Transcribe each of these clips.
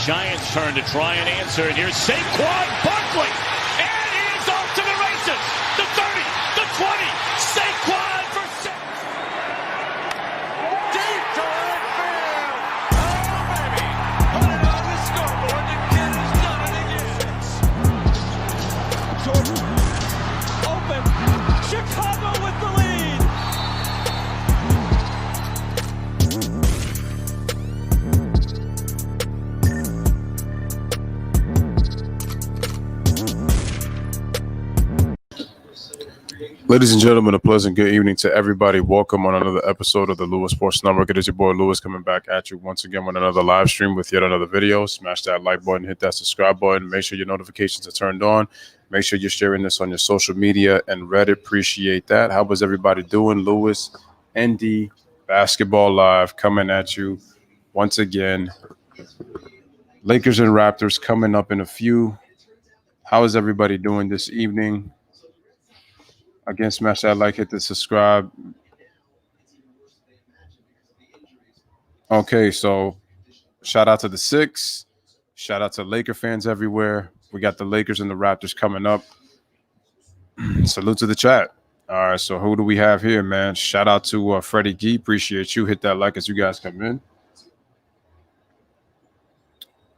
Giants' turn to try and answer. And here's Saquon Barkley. And he is off to the races. The 30, the 20. Saquon for 6. Deep to right field. Oh, baby. Put it on the scoreboard. The kid has done it again. Jordan. Open. Chicago with the lead. Ladies and gentlemen, a pleasant good evening to everybody. Welcome on another episode of the Lewis Sports Network. It is your boy Lewis coming back at you once again with another live stream with yet another video. Smash that like button, hit that subscribe button. Make sure your notifications are turned on. Make sure you're sharing this on your social media and Reddit. Appreciate that. How was everybody doing? Lewis, ND, Basketball Live coming at you once again. Lakers and Raptors coming up in a few. How is everybody doing this evening? Again, smash that like, hit the subscribe. Okay, so shout out to the Six. Shout out to Laker fans everywhere. We got the Lakers and the Raptors coming up. Salute to the chat. All right, so who do we have here, man? Shout out to Freddie Gee. Appreciate you. Hit that like as you guys come in.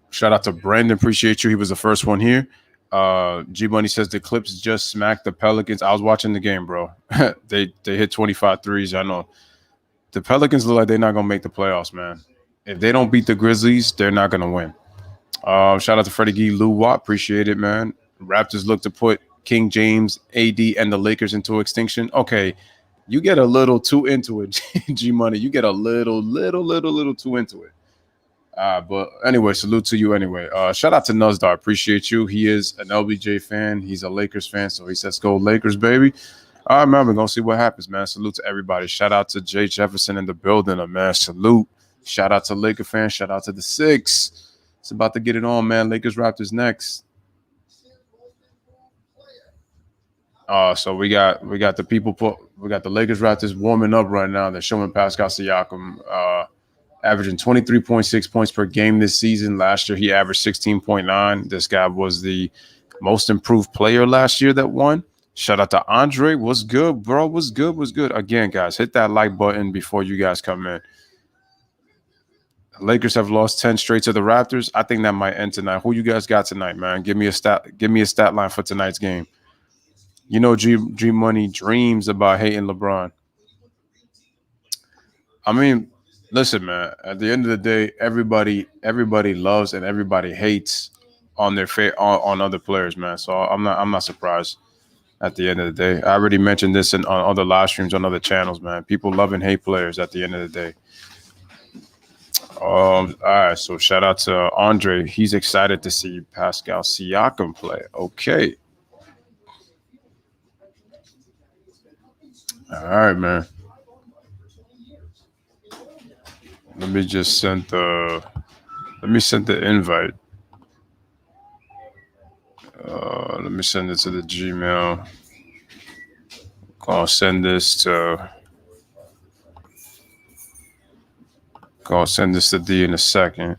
Shout out to Brandon. Appreciate you. He was the first one here. G Money says the Clips just smacked the Pelicans. I was watching the game, bro. they hit 25 threes. I know the Pelicans look like they're not gonna make the playoffs, man. If they don't beat the Grizzlies, they're not gonna win. Shout out to Freddie Gee, Lou Watt. Appreciate it, man. Raptors look to put King James, AD, and the Lakers into extinction. Okay, you get a little too into it, G Money. You get a little too into it. But anyway, salute to you anyway. Shout out to Nuzdar. Appreciate you. He is an LBJ fan. He's a Lakers fan, so he says, go Lakers, baby. All right, man, we're going to see what happens, man. Salute to everybody. Shout out to Jay Jefferson in the building, man. Salute. Shout out to Laker fans. Shout out to the Six. It's about to get it on, man. Lakers, Raptors next. So we got the people we got the Lakers, Raptors warming up right now. They're showing Pascal Siakam averaging 23.6 points per game this season. Last year, he averaged 16.9. This guy was the most improved player last year that won. Shout out to Andre. What's good, bro? What's good? Again, guys, hit that like button before you guys come in. The Lakers have lost 10 straight to the Raptors. I think that might end tonight. Who you guys got tonight, man? Give me a stat line for tonight's game. You know, G Money dreams about hating LeBron. I mean, listen, man, at the end of the day, everybody loves and everybody hates on their on other players, man. So I'm not surprised at the end of the day. I already mentioned this on other live streams on other channels, man. People love and hate players at the end of the day. All right, so shout out to Andre. He's excited to see Pascal Siakam play. Okay. All right, man. Let me send the invite. Let me send it to the Gmail. I'll send this to D in a second.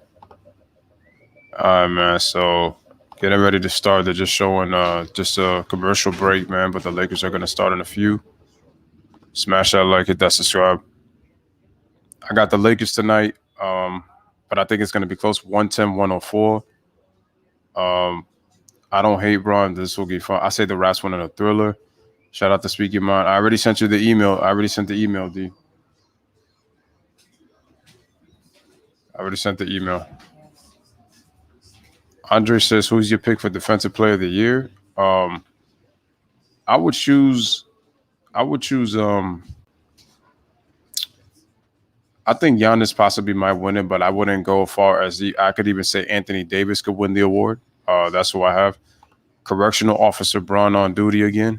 All right, man. So getting ready to start. They're just showing just a commercial break, man. But the Lakers are going to start in a few. Smash that like, hit that subscribe. I got the Lakers tonight, but I think it's going to be close, 110-104. I don't hate Bron. This will be fun. I say the Raps win in a thriller. Shout out to Speak Your Mind. I already sent you the email. D. I already sent the email. Andre says, who's your pick for Defensive Player of the Year? I would choose I think Giannis possibly might win it, but I wouldn't go far as I could even say Anthony Davis could win the award. That's who I have. Correctional Officer Braun on duty again.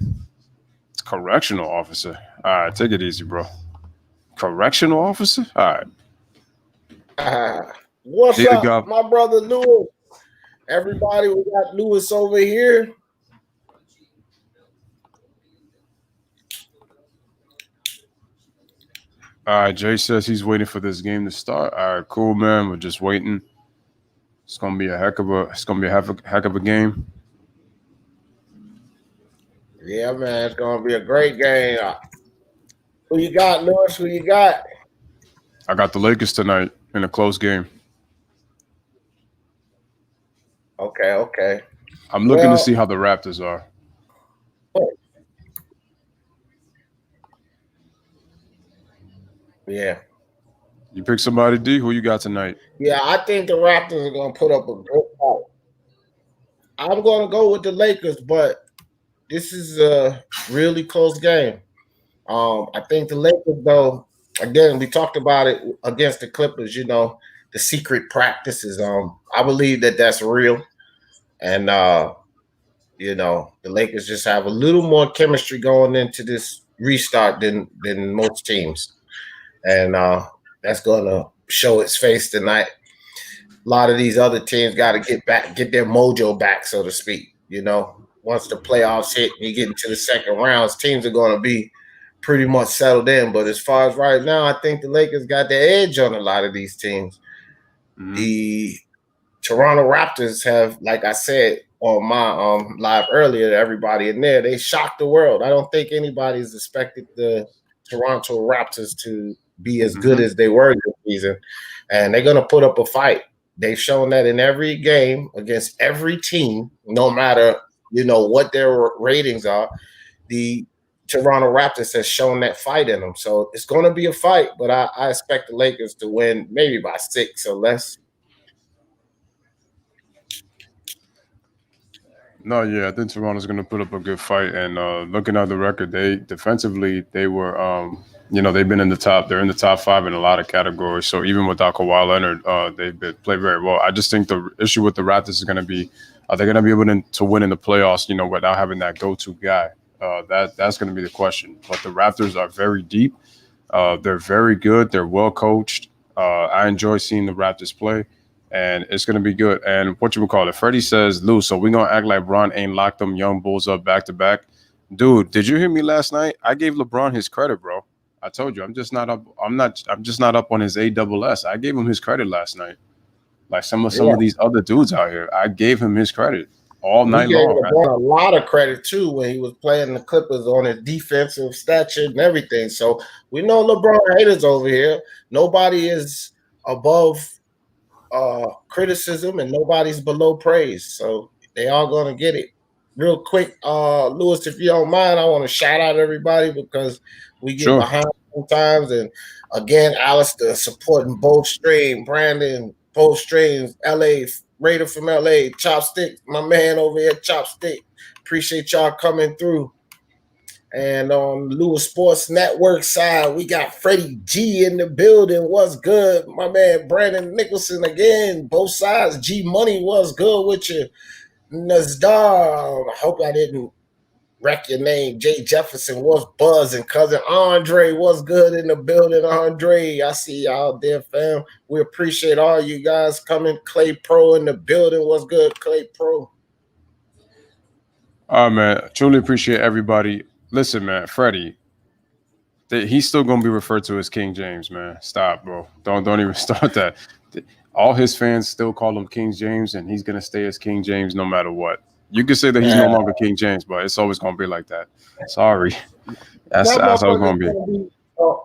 It's correctional officer. All right, take it easy, bro. Correctional officer? All right. What's up, my brother Lewis? Everybody, we got Lewis over here. All right, Jay says he's waiting for this game to start. All right, cool, man. We're just waiting. It's gonna be a heck of a game. Yeah, man, it's gonna be a great game. Who you got, Lewis? Who you got? I got the Lakers tonight in a close game. Okay. I'm looking to see how the Raptors are. Yeah. You pick somebody, D? Who you got tonight? Yeah, I think the Raptors are going to put up a good fight. I'm going to go with the Lakers, but this is a really close game. I think the Lakers, though, again, we talked about it against the Clippers, the secret practices. I believe that that's real. And, the Lakers just have a little more chemistry going into this restart than most teams. And that's going to show its face tonight. A lot of these other teams got to get their mojo back, so to speak. Once the playoffs hit and you get into the second rounds, teams are going to be pretty much settled in. But as far as right now, I think the Lakers got the edge on a lot of these teams. Mm-hmm. The Toronto Raptors have, like I said on my live earlier, to everybody in there, they shocked the world. I don't think anybody's expected the Toronto Raptors to be as good as they were this season. And they're going to put up a fight. They've shown that in every game against every team, no matter, what their ratings are. The Toronto Raptors has shown that fight in them. So it's going to be a fight, but I expect the Lakers to win maybe by 6 or less. No, yeah, I think Toronto's going to put up a good fight. And looking at the record, they defensively, they were, they've been in the top. They're in the top 5 in a lot of categories. So even without Kawhi Leonard, they've played very well. I just think the issue with the Raptors is going to be, are they going to be able to win in the playoffs, without having that go-to guy? That's going to be the question. But the Raptors are very deep. They're very good. They're well coached. I enjoy seeing the Raptors play. And it's going to be good. And what you would call it? Freddie says, Lou, so we're going to act like LeBron ain't locked them young Bulls up back-to-back. Dude, did you hear me last night? I gave LeBron his credit, bro. I told you, I'm just not up on his ASS. I gave him his credit last night. Like some of these other dudes out here, I gave him his credit all night long. He gave LeBron a lot of credit, too, when he was playing the Clippers on his defensive stature and everything. So we know LeBron haters over here. Nobody is above criticism and nobody's below praise, so they all gonna get it. Real quick, Lewis, if you don't mind, I want to shout out everybody because we get behind sometimes. And again, Alistair supporting both stream, Brandon, both streams, LA Raider from LA, Chopstick, my man over here, Chopstick. Appreciate y'all coming through. And on Lewis Sports Network side, we got Freddie G in the building. What's good? My man Brandon Nicholson again. Both sides. G Money was good with you. Nazdar. I hope I didn't wreck your name. Jay Jefferson was buzzing. Cousin Andre was good in the building. Andre, I see y'all there, fam. We appreciate all you guys coming. Clay Pro in the building. What's good, Clay Pro? Oh, man. Truly appreciate everybody. Listen, man, Freddie, he's still going to be referred to as King James, man. Stop, bro. Don't even start that. All his fans still call him King James, and he's going to stay as King James no matter what. You can say that he's no longer King James, but it's always going to be like that. Sorry. That's how it's going to be.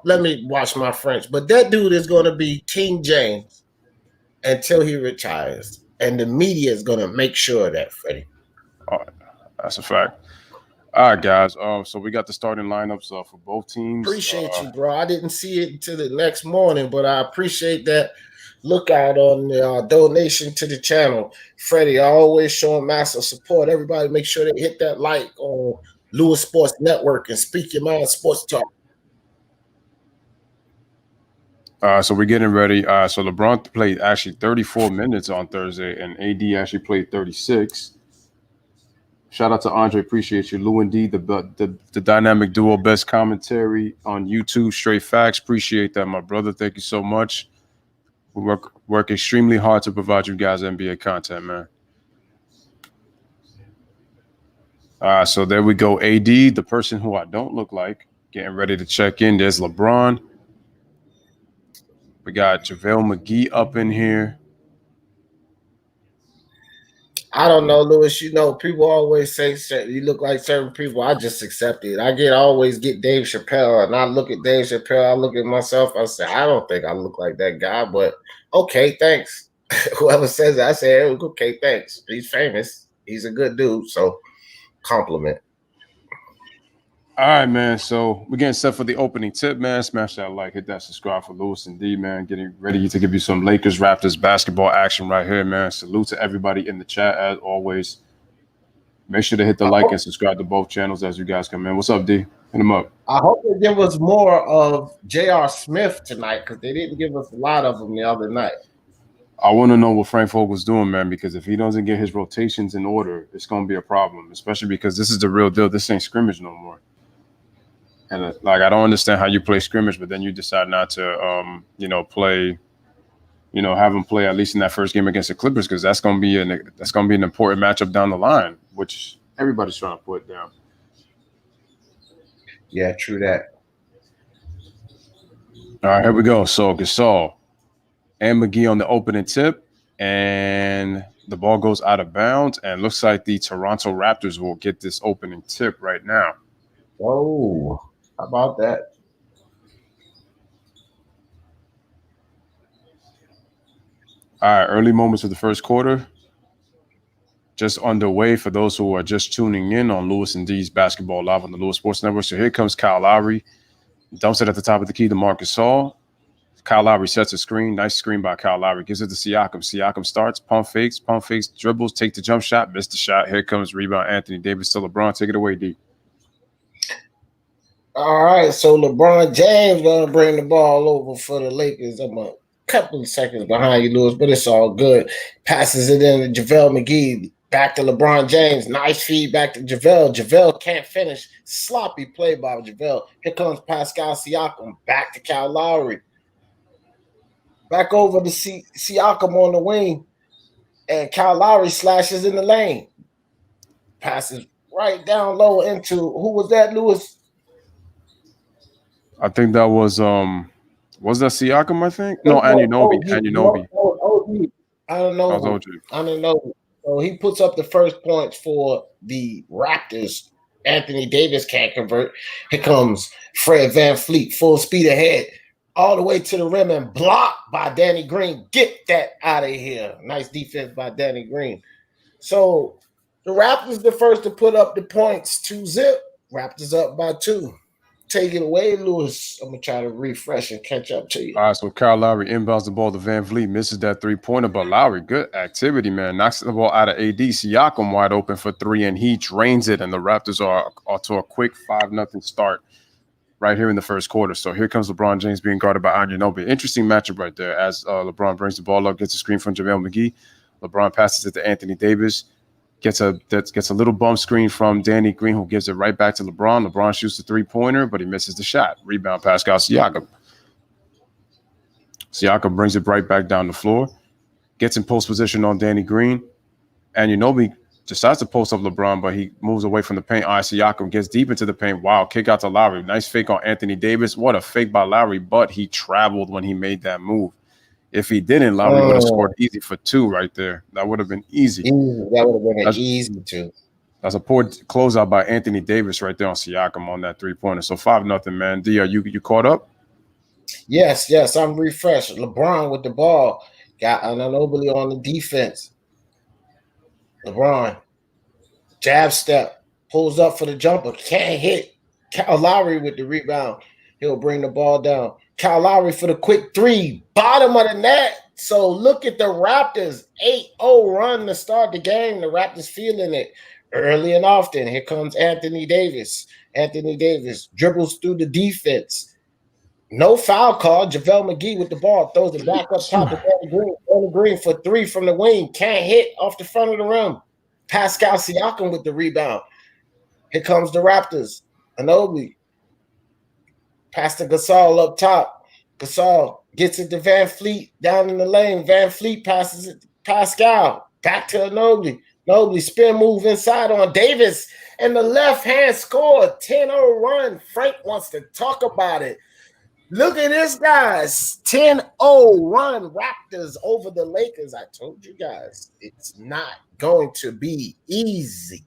Let me watch my French. But that dude is going to be King James until he retires. And the media is going to make sure of that, Freddie. Oh, that's a fact. All right, guys. So we got the starting lineups for both teams. Appreciate you, bro. I didn't see it until the next morning, but I appreciate that lookout on the donation to the channel. Freddie, always showing massive support. Everybody make sure they hit that like on Lewis Sports Network and Speak Your Mind Sports Talk. So we're getting ready. So LeBron played actually 34 minutes on Thursday, and AD actually played 36. Shout out to Andre. Appreciate you. Lou and D, the dynamic duo, best commentary on YouTube. Straight facts. Appreciate that, my brother. Thank you so much. We work extremely hard to provide you guys NBA content, man. So there we go. AD, the person who I don't look like, getting ready to check in. There's LeBron. We got JaVale McGee up in here. I don't know, Lewis. You know, people always say you look like certain people. I just accept it. Always get Dave Chappelle, and I look at Dave Chappelle. I look at myself. I say, I don't think I look like that guy, but okay, thanks. Whoever says that, I say, okay, thanks. He's famous. He's a good dude. So, compliment. All right, man. So we're getting set for the opening tip, man. Smash that like, hit that subscribe for Lewis and D, man. Getting ready to give you some Lakers Raptors basketball action right here, man. Salute to everybody in the chat as always. Make sure to hit the like and subscribe to both channels as you guys come in. What's up, D? Hit them up. I hope they give us more of J.R. Smith tonight because they didn't give us a lot of them the other night. I want to know what Frank Vogel's doing, man, because if he doesn't get his rotations in order, it's going to be a problem, especially because this is the real deal. This ain't scrimmage no more. And like, I don't understand how you play scrimmage, but then you decide not to, play, have him play at least in that first game against the Clippers, because that's going to be an important matchup down the line, which everybody's trying to put down. Yeah, true that. All right, here we go. So Gasol and McGee on the opening tip, and the ball goes out of bounds, and looks like the Toronto Raptors will get this opening tip right now. Oh. How about that? All right, early moments of the first quarter. Just underway for those who are just tuning in on Lewis and D's Basketball Live on the Lewis Sports Network. So here comes Kyle Lowry. Dumps it at the top of the key to Marcus Gasol. Kyle Lowry sets a screen. Nice screen by Kyle Lowry. Gives it to Siakam. Siakam starts, pump fakes, dribbles, take the jump shot, missed the shot. Here comes rebound Anthony Davis to LeBron. Take it away, D. All right, so LeBron James going to bring the ball over for the Lakers. I'm a couple of seconds behind you, Lewis, but it's all good. Passes it in to JaVale McGee. Back to LeBron James. Nice feed back to JaVale. JaVale can't finish. Sloppy play by JaVale. Here comes Pascal Siakam. Back to Kyle Lowry. Back over to Siakam on the wing. And Kyle Lowry slashes in the lane. Passes right down low into, who was that, Lewis? I think that was that Siakam, I think? No, Anunoby. Anunoby. I don't know. So he puts up the first points for the Raptors. Anthony Davis can't convert. Here comes Fred VanVleet, full speed ahead, all the way to the rim and blocked by Danny Green. Get that out of here. Nice defense by Danny Green. So the Raptors the first to put up the points, 2-0. Raptors up by 2. Take it away, Lewis. I'm going to try to refresh and catch up to you. All right, so Kyle Lowry inbounds the ball to VanVleet, misses that three-pointer, but Lowry, good activity, man. Knocks the ball out of AD. Siakam wide open for 3, and he drains it, and the Raptors are to a quick 5-0 start right here in the first quarter. So here comes LeBron James being guarded by Anunoby. Interesting matchup right there as LeBron brings the ball up, gets a screen from JaVale McGee. LeBron passes it to Anthony Davis. Gets a little bump screen from Danny Green, who gives it right back to LeBron. LeBron shoots the three-pointer, but he misses the shot. Rebound, Pascal Siakam. Siakam brings it right back down the floor. Gets in post position on Danny Green. And Anunoby decides to post up LeBron, but he moves away from the paint. All right, Siakam gets deep into the paint. Wow, kick out to Lowry. Nice fake on Anthony Davis. What a fake by Lowry, but he traveled when he made that move. If he didn't, Lowry would have scored easy for 2 right there. That would have been easy. That would have been an easy 2. That's a poor closeout by Anthony Davis right there on Siakam on that three-pointer. So 5-0, man. D, are you caught up? Yes, I'm refreshed. LeBron with the ball. Got Anunoby on the defense. LeBron. Jab step. Pulls up for the jumper. Can't hit. Kyle Lowry with the rebound. He'll bring the ball down. Kyle Lowry for the quick 3. Bottom of the net. So look at the Raptors. 8-0 run to start the game. The Raptors feeling it early and often. Here comes Anthony Davis. Anthony Davis dribbles through the defense. No foul call. JaVale McGee with the ball. Throws it back up top of Danny Green. Danny Green for 3 from the wing. Can't hit off the front of the rim. Pascal Siakam with the rebound. Here comes the Raptors. Anunoby. Pass to Gasol up top. Gasol gets it to VanVleet down in the lane. VanVleet passes it to Pascal. Back to Anunoby. Anunoby spin move inside on Davis. And the left hand scored. 10-0 run. Frank wants to talk about it. Look at this, guys. 10-0 run Raptors over the Lakers. I told you guys, it's not going to be easy.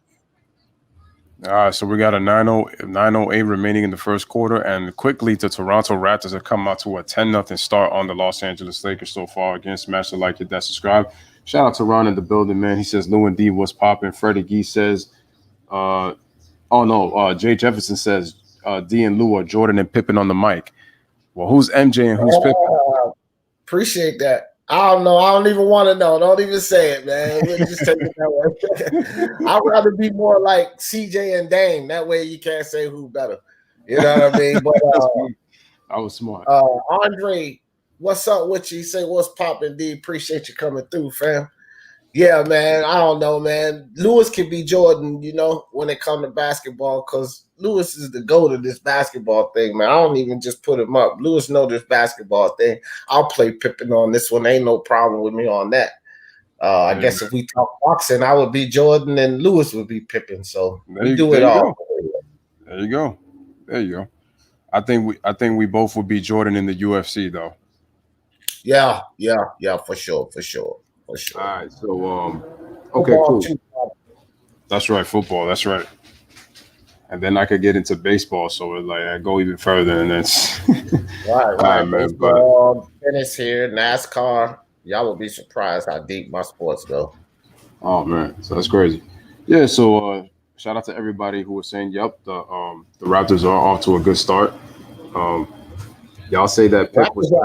All right, so we got a 9:08 remaining in the first quarter, and quickly the Toronto Raptors have come out to a 10-0 start on the Los Angeles Lakers so far. Again, smash the like, hit that subscribe. Shout out to Ron in the building, man. He says Lou and D was popping. Freddie Gee says, Jay Jefferson says D and Lou are Jordan and Pippen on the mic. Well, who's MJ and who's Pippen? Appreciate that. I don't know. I don't even want to know. Don't even say it, man. We'll just take it that way. I'd rather be more like CJ and Dame. That way you can't say who better. You know what I mean? But I was smart. Andre, what's up with you? You say what's popping, D? Appreciate you coming through, fam. Yeah, man. I don't know, man. Lewis can be Jordan, you know, when it comes to basketball, because Lewis is the GOAT of this basketball thing, man. I don't even just put him up. Lewis know this basketball thing. I'll play Pippen on this one. Ain't no problem with me on that. I guess if we talk boxing, I would be Jordan and Lewis would be Pippen. So we do it all. There you go. There you go. I think we both would be Jordan in the UFC, though. Yeah, for sure. All right, so okay, cool. That's right, football. That's right. And then I could get into baseball, so it's like I go even further, and that's right, man. But tennis here, NASCAR. Y'all will be surprised how deep my sports go. Oh man, so that's crazy. Yeah, so shout out to everybody who was saying, "Yep, the Raptors are off to a good start." Y'all say that Pep was a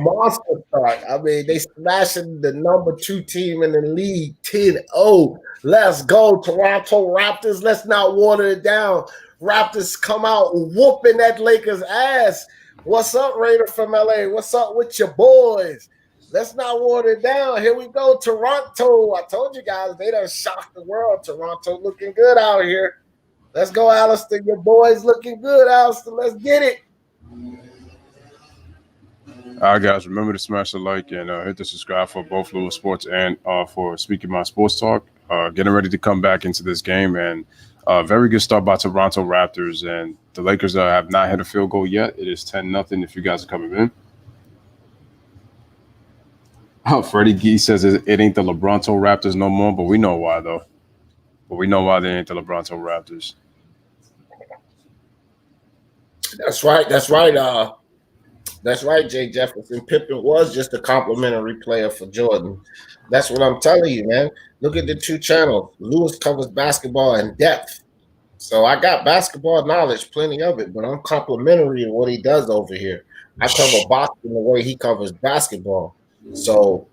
monster start. I mean, they smashing the number 2 team in the league 10-0. Let's go, Toronto Raptors. Let's not water it down. Raptors come out whooping that Lakers ass. What's up, Raider from LA? What's up with your boys? Let's not water it down. Here we go, Toronto. I told you guys, they done shocked the world. Toronto looking good out here. Let's go, Alistair. Your boys looking good, Alistair. Let's get it. All right, guys, remember to smash the like and hit the subscribe for both Lewis Sports and for Speaking My Sports Talk. Getting ready to come back into this game, and very good start by Toronto Raptors, and the Lakers have not hit a field goal yet. It is 10-0 if you guys are coming in. Freddie Gee says it ain't the LeBronto Raptors no more, but we know why, though. But we know why they ain't the LeBronto Raptors. That's right. That's right, Jay Jefferson. Pippen was just a complimentary player for Jordan. That's what I'm telling you, man. Look at the 2 channels. Lewis covers basketball in depth. So I got basketball knowledge, plenty of it, but I'm complimentary in what he does over here. I cover boxing the way he covers basketball. So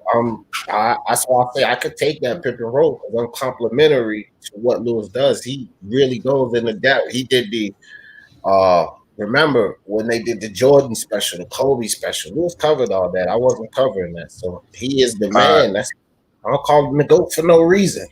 that's why I say I could take that Pippen role because I'm complimentary to what Lewis does. He really goes into depth. He did the remember when they did the Jordan special, the Kobe special, Lewis covered all that. I wasn't covering that. So he is the man. I don't call him the GOAT for no reason.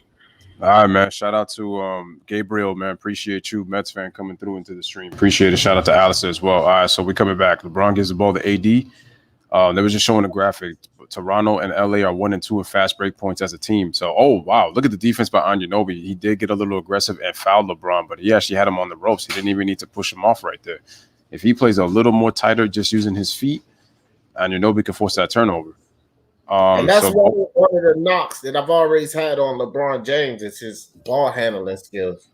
All right, man. Shout out to Gabriel, man. Appreciate you, Mets fan, coming through into the stream. Appreciate it. Shout out to Alistair as well. All right, so we're coming back. LeBron gives the ball to AD. They were just showing a graphic. Toronto and LA are 1 and 2 in fast break points as a team. So, oh, wow. Look at the defense by Anunoby. He did get a little aggressive and fouled LeBron, but he actually had him on the ropes. He didn't even need to push him off right there. If he plays a little more tighter just using his feet, Anunoby can force that turnover. And that's one of the knocks that I've always had on LeBron James is his ball handling skills.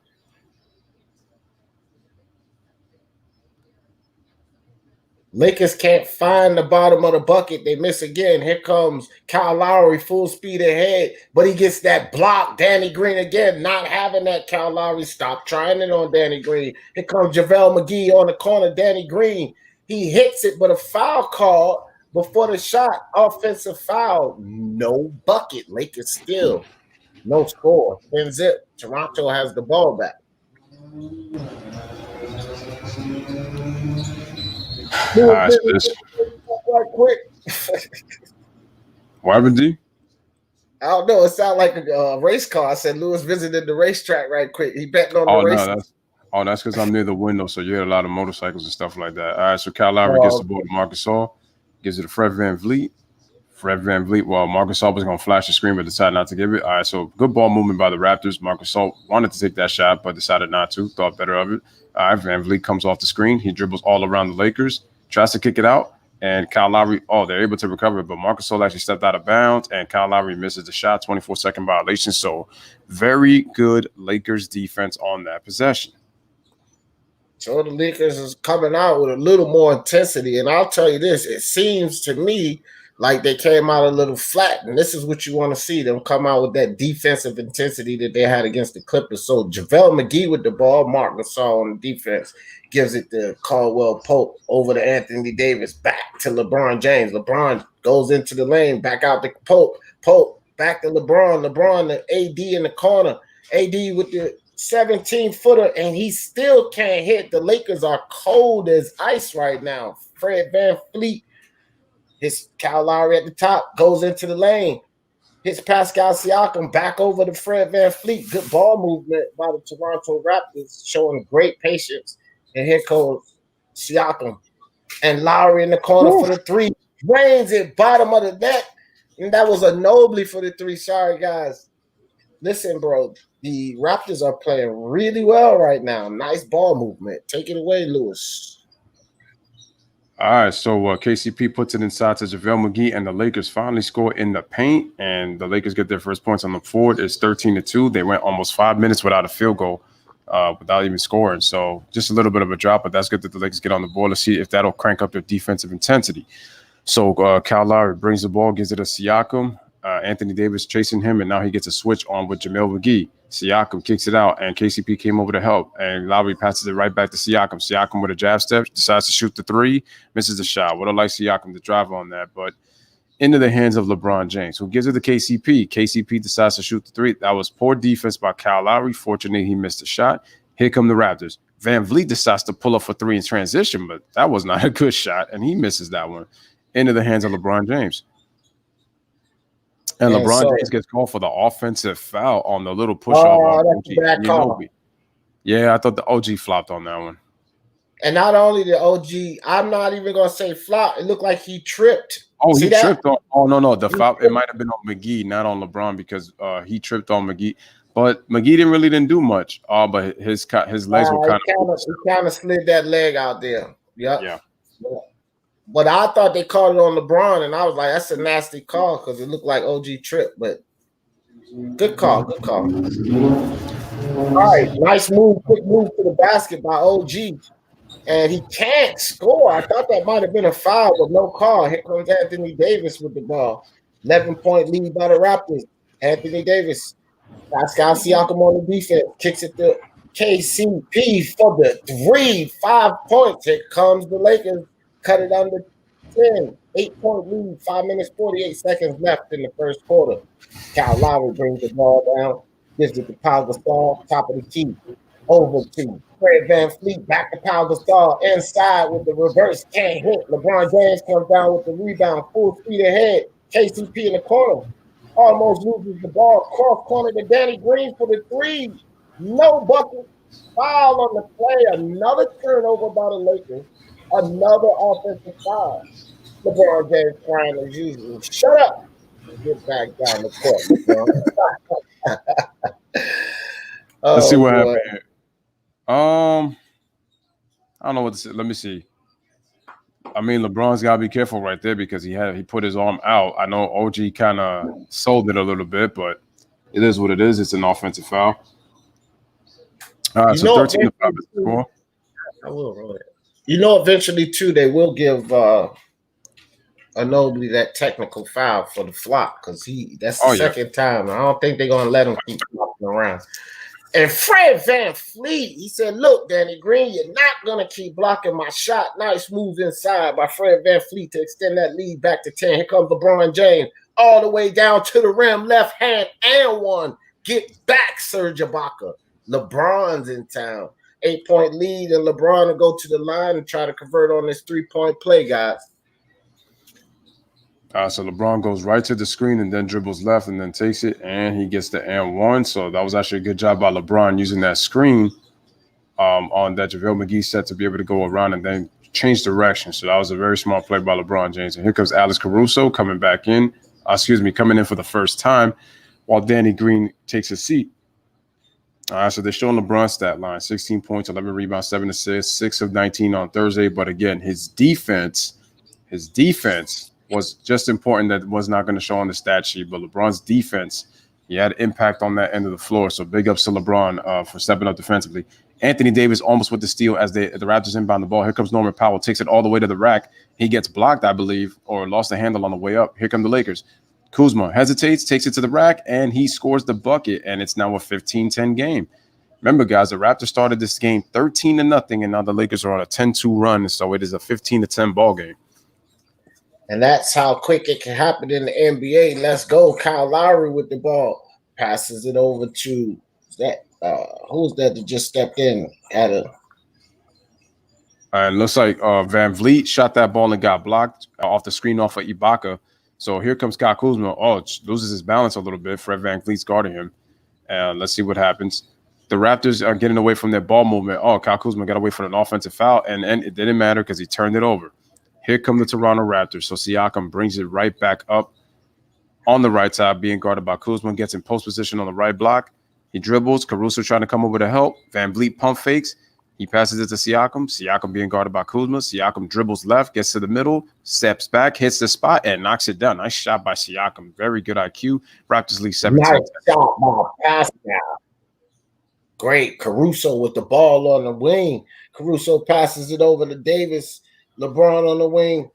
Lakers can't find the bottom of the bucket. They miss again. Here comes Kyle Lowry, full speed ahead, but he gets that block. Danny Green again, not having that. Kyle Lowry, stop trying it on Danny Green. Here comes JaVale McGee on the corner. Danny Green, he hits it, but a foul call before the shot. Offensive foul. No bucket. Lakers still no score. 10-0. Toronto has the ball back. Right, quick. What happened, D? I don't know. It sounded like a race car. I said Lewis visited the racetrack right quick. He betting on the race. That's because I'm near the window, so you had a lot of motorcycles and stuff like that. All right, so Kyle Lowry gets the ball to Marc Gasol, gives it to Fred VanVleet. Well, Marc Gasol was going to flash the screen, but decided not to give it. All right, so good ball movement by the Raptors. Marc Gasol wanted to take that shot, but decided not to. Thought better of it. All right, VanVleet comes off the screen. He dribbles all around the Lakers. tries to kick it out, and Kyle Lowry, they're able to recover it, but Marc Gasol actually stepped out of bounds, and Kyle Lowry misses the shot, 24-second violation. So very good Lakers defense on that possession. So the Lakers is coming out with a little more intensity, and I'll tell you this, it seems to me like they came out a little flat, and this is what you want to see, them come out with that defensive intensity that they had against the Clippers. So JaVale McGee with the ball, Marc Gasol on the defense, gives it to Caldwell Pope over to Anthony Davis, back to LeBron James. LeBron goes into the lane, back out to Pope, back to LeBron, the AD in the corner, AD with the 17-footer, and he still can't hit. The Lakers are cold as ice right now. Fred VanVleet, his Kyle Lowry at the top, goes into the lane, hits Pascal Siakam back over to Fred VanVleet. Good ball movement by the Toronto Raptors, showing great patience. And here goes Siakam. And Lowry in the corner for the three. Drains it, bottom of the net. And that was a Ginobili for the three. Sorry, guys. Listen, bro, the Raptors are playing really well right now. Nice ball movement. Take it away, Lewis. All right, so KCP puts it inside to JaVale McGee, and the Lakers finally score in the paint, and the Lakers get their first points on the board. It's 13-2. They went almost 5 minutes without a field goal, without even scoring. So just a little bit of a drop, but that's good that the Lakers get on the board. Let's see if that'll crank up their defensive intensity. So Kyle Lowry brings the ball, gives it to Siakam. Anthony Davis chasing him, and now he gets a switch on with JaVale McGee. Siakam kicks it out, and KCP came over to help, and Lowry passes it right back to Siakam. Siakam with a jab step, decides to shoot the three, misses the shot. Would have liked Siakam to drive on that, but into the hands of LeBron James, who gives it to KCP. KCP decides to shoot the three. That was poor defense by Kyle Lowry. Fortunately, he missed the shot. Here come the Raptors. VanVleet decides to pull up for three in transition, but that was not a good shot, and he misses that one. Into the hands of LeBron James. And LeBron James gets called for the offensive foul on the little push-off. That's a bad call. Yeah, I thought the OG flopped on that one. And not only the OG, I'm not even going to say flop. It looked like he tripped. Oh, he tripped on. Oh, no. The foul, it might have been on McGee, not on LeBron, because he tripped on McGee. But McGee didn't do much. But his legs were kind of. He kind of slid that leg out there. Yep. Yeah. But I thought they called it on LeBron, and I was like, that's a nasty call because it looked like OG tripped. But good call. All right, nice move, quick move to the basket by OG. And he can't score. I thought that might have been a foul, but no call. Here comes Anthony Davis with the ball. 11-point lead by the Raptors. Anthony Davis. Pascal Siakam on the defense. Kicks it to KCP for the 3. 5 points. Here comes the Lakers. Cut it under 10. 8-point lead. 5 minutes, 48 seconds left in the first quarter. Kyle Lowry brings the ball down. Gives it to Pau Gasol. Top of the key. Over to Fred VanVleet. Back to Pau Gasol. Inside with the reverse. Can't hit. LeBron James comes down with the rebound. Full speed ahead. KCP in the corner. Almost loses the ball. Cross corner to Danny Green for the 3. No bucket. Foul on the play. Another turnover by the Lakers. Another offensive foul. LeBron James crying as usual. Shut up. Get back down the court. Let's see what happened here. I don't know what to say. Let me see. I mean, LeBron's got to be careful right there because he put his arm out. I know OG kind of sold it a little bit, but it is what it is. It's an offensive foul. All right, so 13-5 is the score. I will roll it. Eventually, too, they will give Ginobili that technical foul for the flop because that's the second time. I don't think they're going to let him keep flopping around. And Fred VanVleet, he said, look, Danny Green, you're not going to keep blocking my shot. Nice move inside by Fred VanVleet to extend that lead back to 10. Here comes LeBron James all the way down to the rim, left hand and one. Get back, Serge Ibaka. LeBron's in town. 8-point lead, and LeBron will go to the line and try to convert on this 3-point play, guys. So LeBron goes right to the screen and then dribbles left and then takes it, and he gets the and one. So that was actually a good job by LeBron using that screen on that JaVale McGee set to be able to go around and then change direction. So that was a very smart play by LeBron James. And here comes Alex Caruso coming in for the first time while Danny Green takes a seat. All right, so they're showing LeBron's stat line: 16 points, 11 rebounds, 7 assists, 6 of 19 on Thursday. But again, his defense was just important. That was not going to show on the stat sheet. But LeBron's defense, he had impact on that end of the floor. So big ups to LeBron for stepping up defensively. Anthony Davis almost with the steal as the Raptors inbound the ball. Here comes Norman Powell, takes it all the way to the rack. He gets blocked, I believe, or lost the handle on the way up. Here come the Lakers. Kuzma hesitates, takes it to the rack, and he scores the bucket, and it's now a 15-10 game. Remember, guys, the Raptors started this game 13-0, and now the Lakers are on a 10-2 run, so it is a 15-10 ball game. And that's how quick it can happen in the NBA. Let's go. Kyle Lowry with the ball. Passes it over to who's that just stepped in at a And looks like Van Vliet shot that ball and got blocked off the screen off of Ibaka. So here comes Kyle Kuzma. Oh, loses his balance a little bit. Fred Van Vliet's guarding him. And let's see what happens. The Raptors are getting away from their ball movement. Oh, Kyle Kuzma got away from an offensive foul, and it didn't matter because he turned it over. Here come the Toronto Raptors. So Siakam brings it right back up on the right side, being guarded by Kuzma, gets in post position on the right block. He dribbles. Caruso trying to come over to help. Van Vliet pump fakes. He passes it to Siakam. Siakam being guarded by Kuzma. Siakam dribbles left, gets to the middle, steps back, hits the spot, and knocks it down. Nice shot by Siakam. Very good IQ. Raptors lead 17. Nice shot by Pascal. Great. Caruso with the ball on the wing. Caruso passes it over to Davis. LeBron on the wing.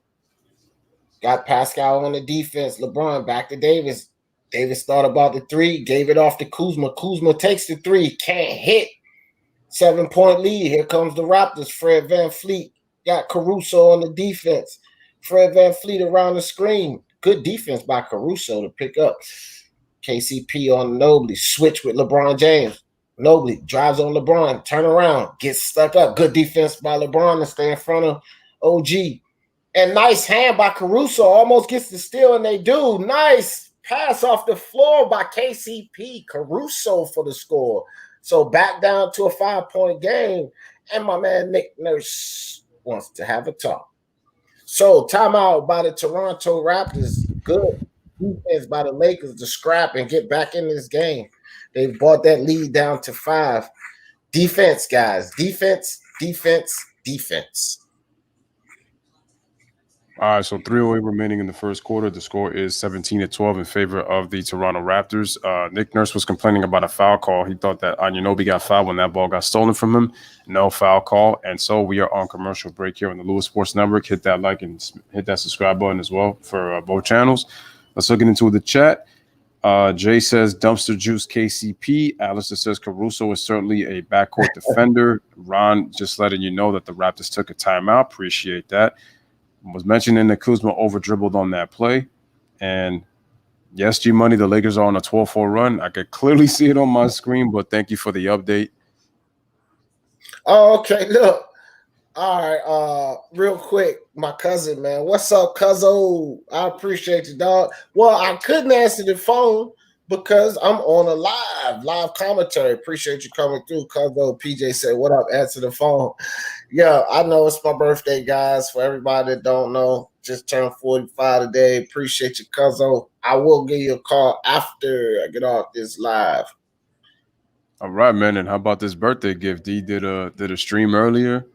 Got Pascal on the defense. LeBron back to Davis. Davis thought about the three, gave it off to Kuzma. Kuzma takes the three, can't hit. 7-point lead. Here comes the Raptors. Fred Van Vliet got Caruso on the defense. Fred Van Vliet around the screen. Good defense by Caruso to pick up. KCP on Nobley. Switch with LeBron James. Nobley drives on LeBron. Turn around. Gets stuck up. Good defense by LeBron to stay in front of OG. And nice hand by Caruso. Almost gets the steal, and they do. Nice pass off the floor by KCP. Caruso for the score. So back down to a 5-point game, and my man Nick Nurse wants to have a talk. So timeout by the Toronto Raptors. Good defense by the Lakers to scrap and get back in this game. They brought that lead down to 5. Defense, guys. Defense, defense, defense. All right, so 3:08 remaining in the first quarter. The score is 17-12 in favor of the Toronto Raptors. Nick Nurse was complaining about a foul call. He thought that Anunoby got fouled when that ball got stolen from him. No foul call. And so we are on commercial break here on the Lewis Sports Network. Hit that like and hit that subscribe button as well for both channels. Let's look into the chat. Jay says dumpster juice KCP. Alistair says Caruso is certainly a backcourt defender. Ron just letting you know that the Raptors took a timeout. Appreciate that. Was mentioning that Kuzma over dribbled on that play. And yes, G Money, the Lakers are on a 12-4 run. I could clearly see it on my screen, but thank you for the update. Oh, okay. Look. All right. Real quick, my cousin, man. What's up, cuzzo? I appreciate you, dog. Well, I couldn't answer the phone because I'm on a live commentary. Appreciate you coming through, cuzzo. PJ said, what up? Answer the phone. Yeah, I know it's my birthday, guys. For everybody that don't know, just turned 45 today. Appreciate you, cuzzo. I will give you a call after I get off this live. All right, man. And how about this birthday gift? D did a stream earlier,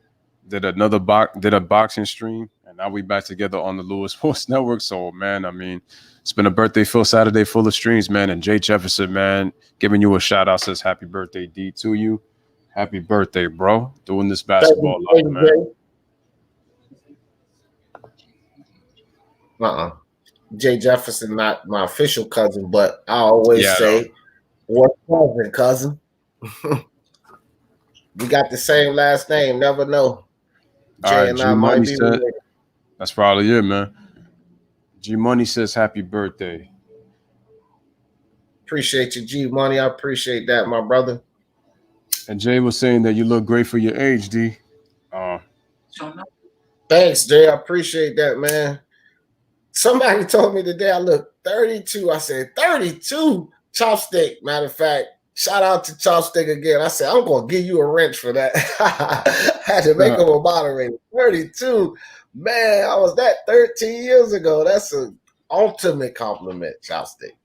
did a boxing stream, and now we back together on the Lewis Sports Network. So, man, I mean, it's been a birthday-filled Saturday full of streams, man. And Jay Jefferson, man, giving you a shout-out, says happy birthday, D, to you. Happy birthday, bro. Doing this basketball life, man. Jay Jefferson, not my official cousin, but I always say, what cousin? We got the same last name. Never know. Jay and I might be related. That's probably it, man. G Money says happy birthday. Appreciate you, G Money. I appreciate that, my brother. And Jay was saying that you look great for your age, D. Thanks, Jay. I appreciate that, man. Somebody told me today I look 32. I said, 32? Chopstick. Matter of fact, shout out to Chopstick again. I said, I'm going to give you a wrench for that. I had to make him a moderator. 32. Man, I was that 13 years ago. That's an ultimate compliment, Chopstick.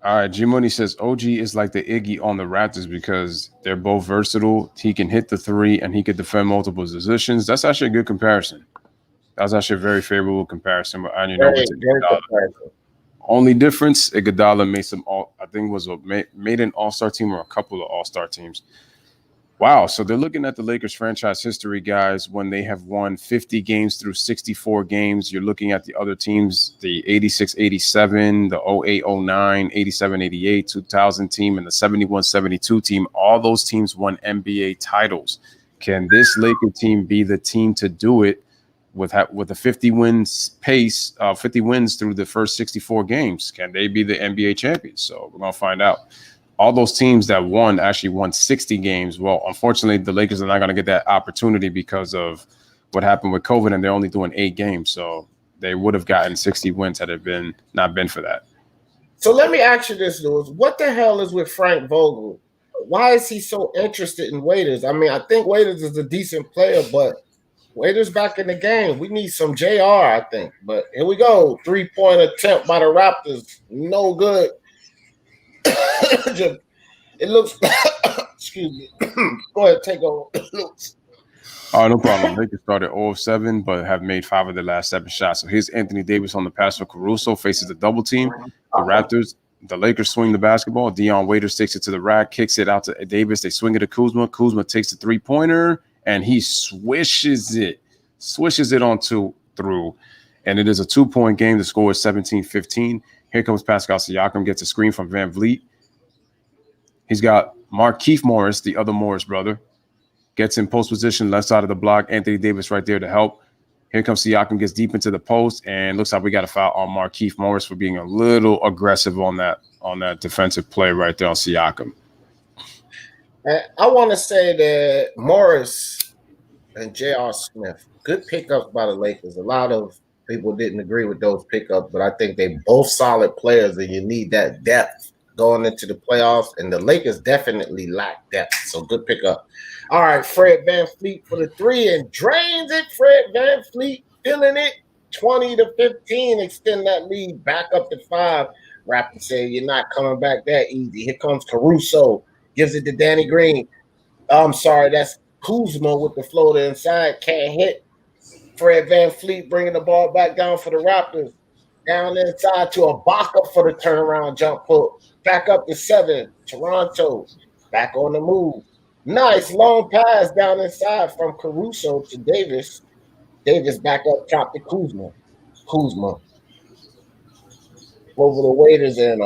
All right, G Money says OG is like the Iggy on the Raptors because they're both versatile. He can hit the three and he could defend multiple positions. That's actually a good comparison. That was actually a very favorable comparison. But I over Very, to very Iguodala. Only difference, Iguodala made some I think was made an All-Star team or a couple of All-Star teams. Wow. So they're looking at the Lakers franchise history, guys, when they have won 50 games through 64 games. You're looking at the other teams, the 86-87, the 08-09, 87-88, 2000 team, and the 71-72 team. All those teams won NBA titles. Can this Laker team be the team to do it with a 50 wins pace, 50 wins through the first 64 games? Can they be the NBA champions? So we're going to find out. All those teams that won actually won 60 games. Well, unfortunately, the Lakers are not going to get that opportunity because of what happened with COVID, and they're only doing 8 games. So they would have gotten 60 wins had it not been for that. So let me ask you this, Louis. What the hell is with Frank Vogel? Why is he so interested in Waiters? I mean, I think Waiters is a decent player, but Waiters back in the game. We need some JR, I think. But here we go. 3-point attempt by the Raptors. No good. It looks excuse me. Go ahead, take over. Oh, no problem. Lakers started 0-7, but have made 5 of their last 7 shots. So here's Anthony Davis on the pass for Caruso, faces the double team. The Raptors, the Lakers swing the basketball. Dion Waiters takes it to the rack, kicks it out to Davis. They swing it to Kuzma. Kuzma takes the 3-pointer, and he swishes it on through. And it is a 2-point game. The score is 17-15. Here comes Pascal Siakam, gets a screen from Van Vliet. He's got Markieff Morris, the other Morris brother, gets in post position, left side of the block. Anthony Davis right there to help. Here comes Siakam, gets deep into the post, and looks like we got a foul on Markieff Morris for being a little aggressive on that defensive play right there on Siakam. I want to say that Morris and J.R. Smith, good pickups by the Lakers. A lot of people didn't agree with those pickups, but I think they both solid players, and you need that depth going into the playoffs, and the Lakers definitely lack depth. So good pickup. All right, Fred VanVleet for the 3 and drains it. Fred VanVleet feeling it. 20-15, extend that lead back up to 5. Raptors say you're not coming back that easy. Here comes Caruso, gives it to Danny Green. I'm sorry, that's Kuzma with the floater inside, can't hit. Fred VanVleet bringing the ball back down for the Raptors. Down inside to Ibaka for the turnaround jump hook. Back up to 7. Toronto back on the move. Nice long pass down inside from Caruso to Davis. Davis back up top to Kuzma. Over the Waiters and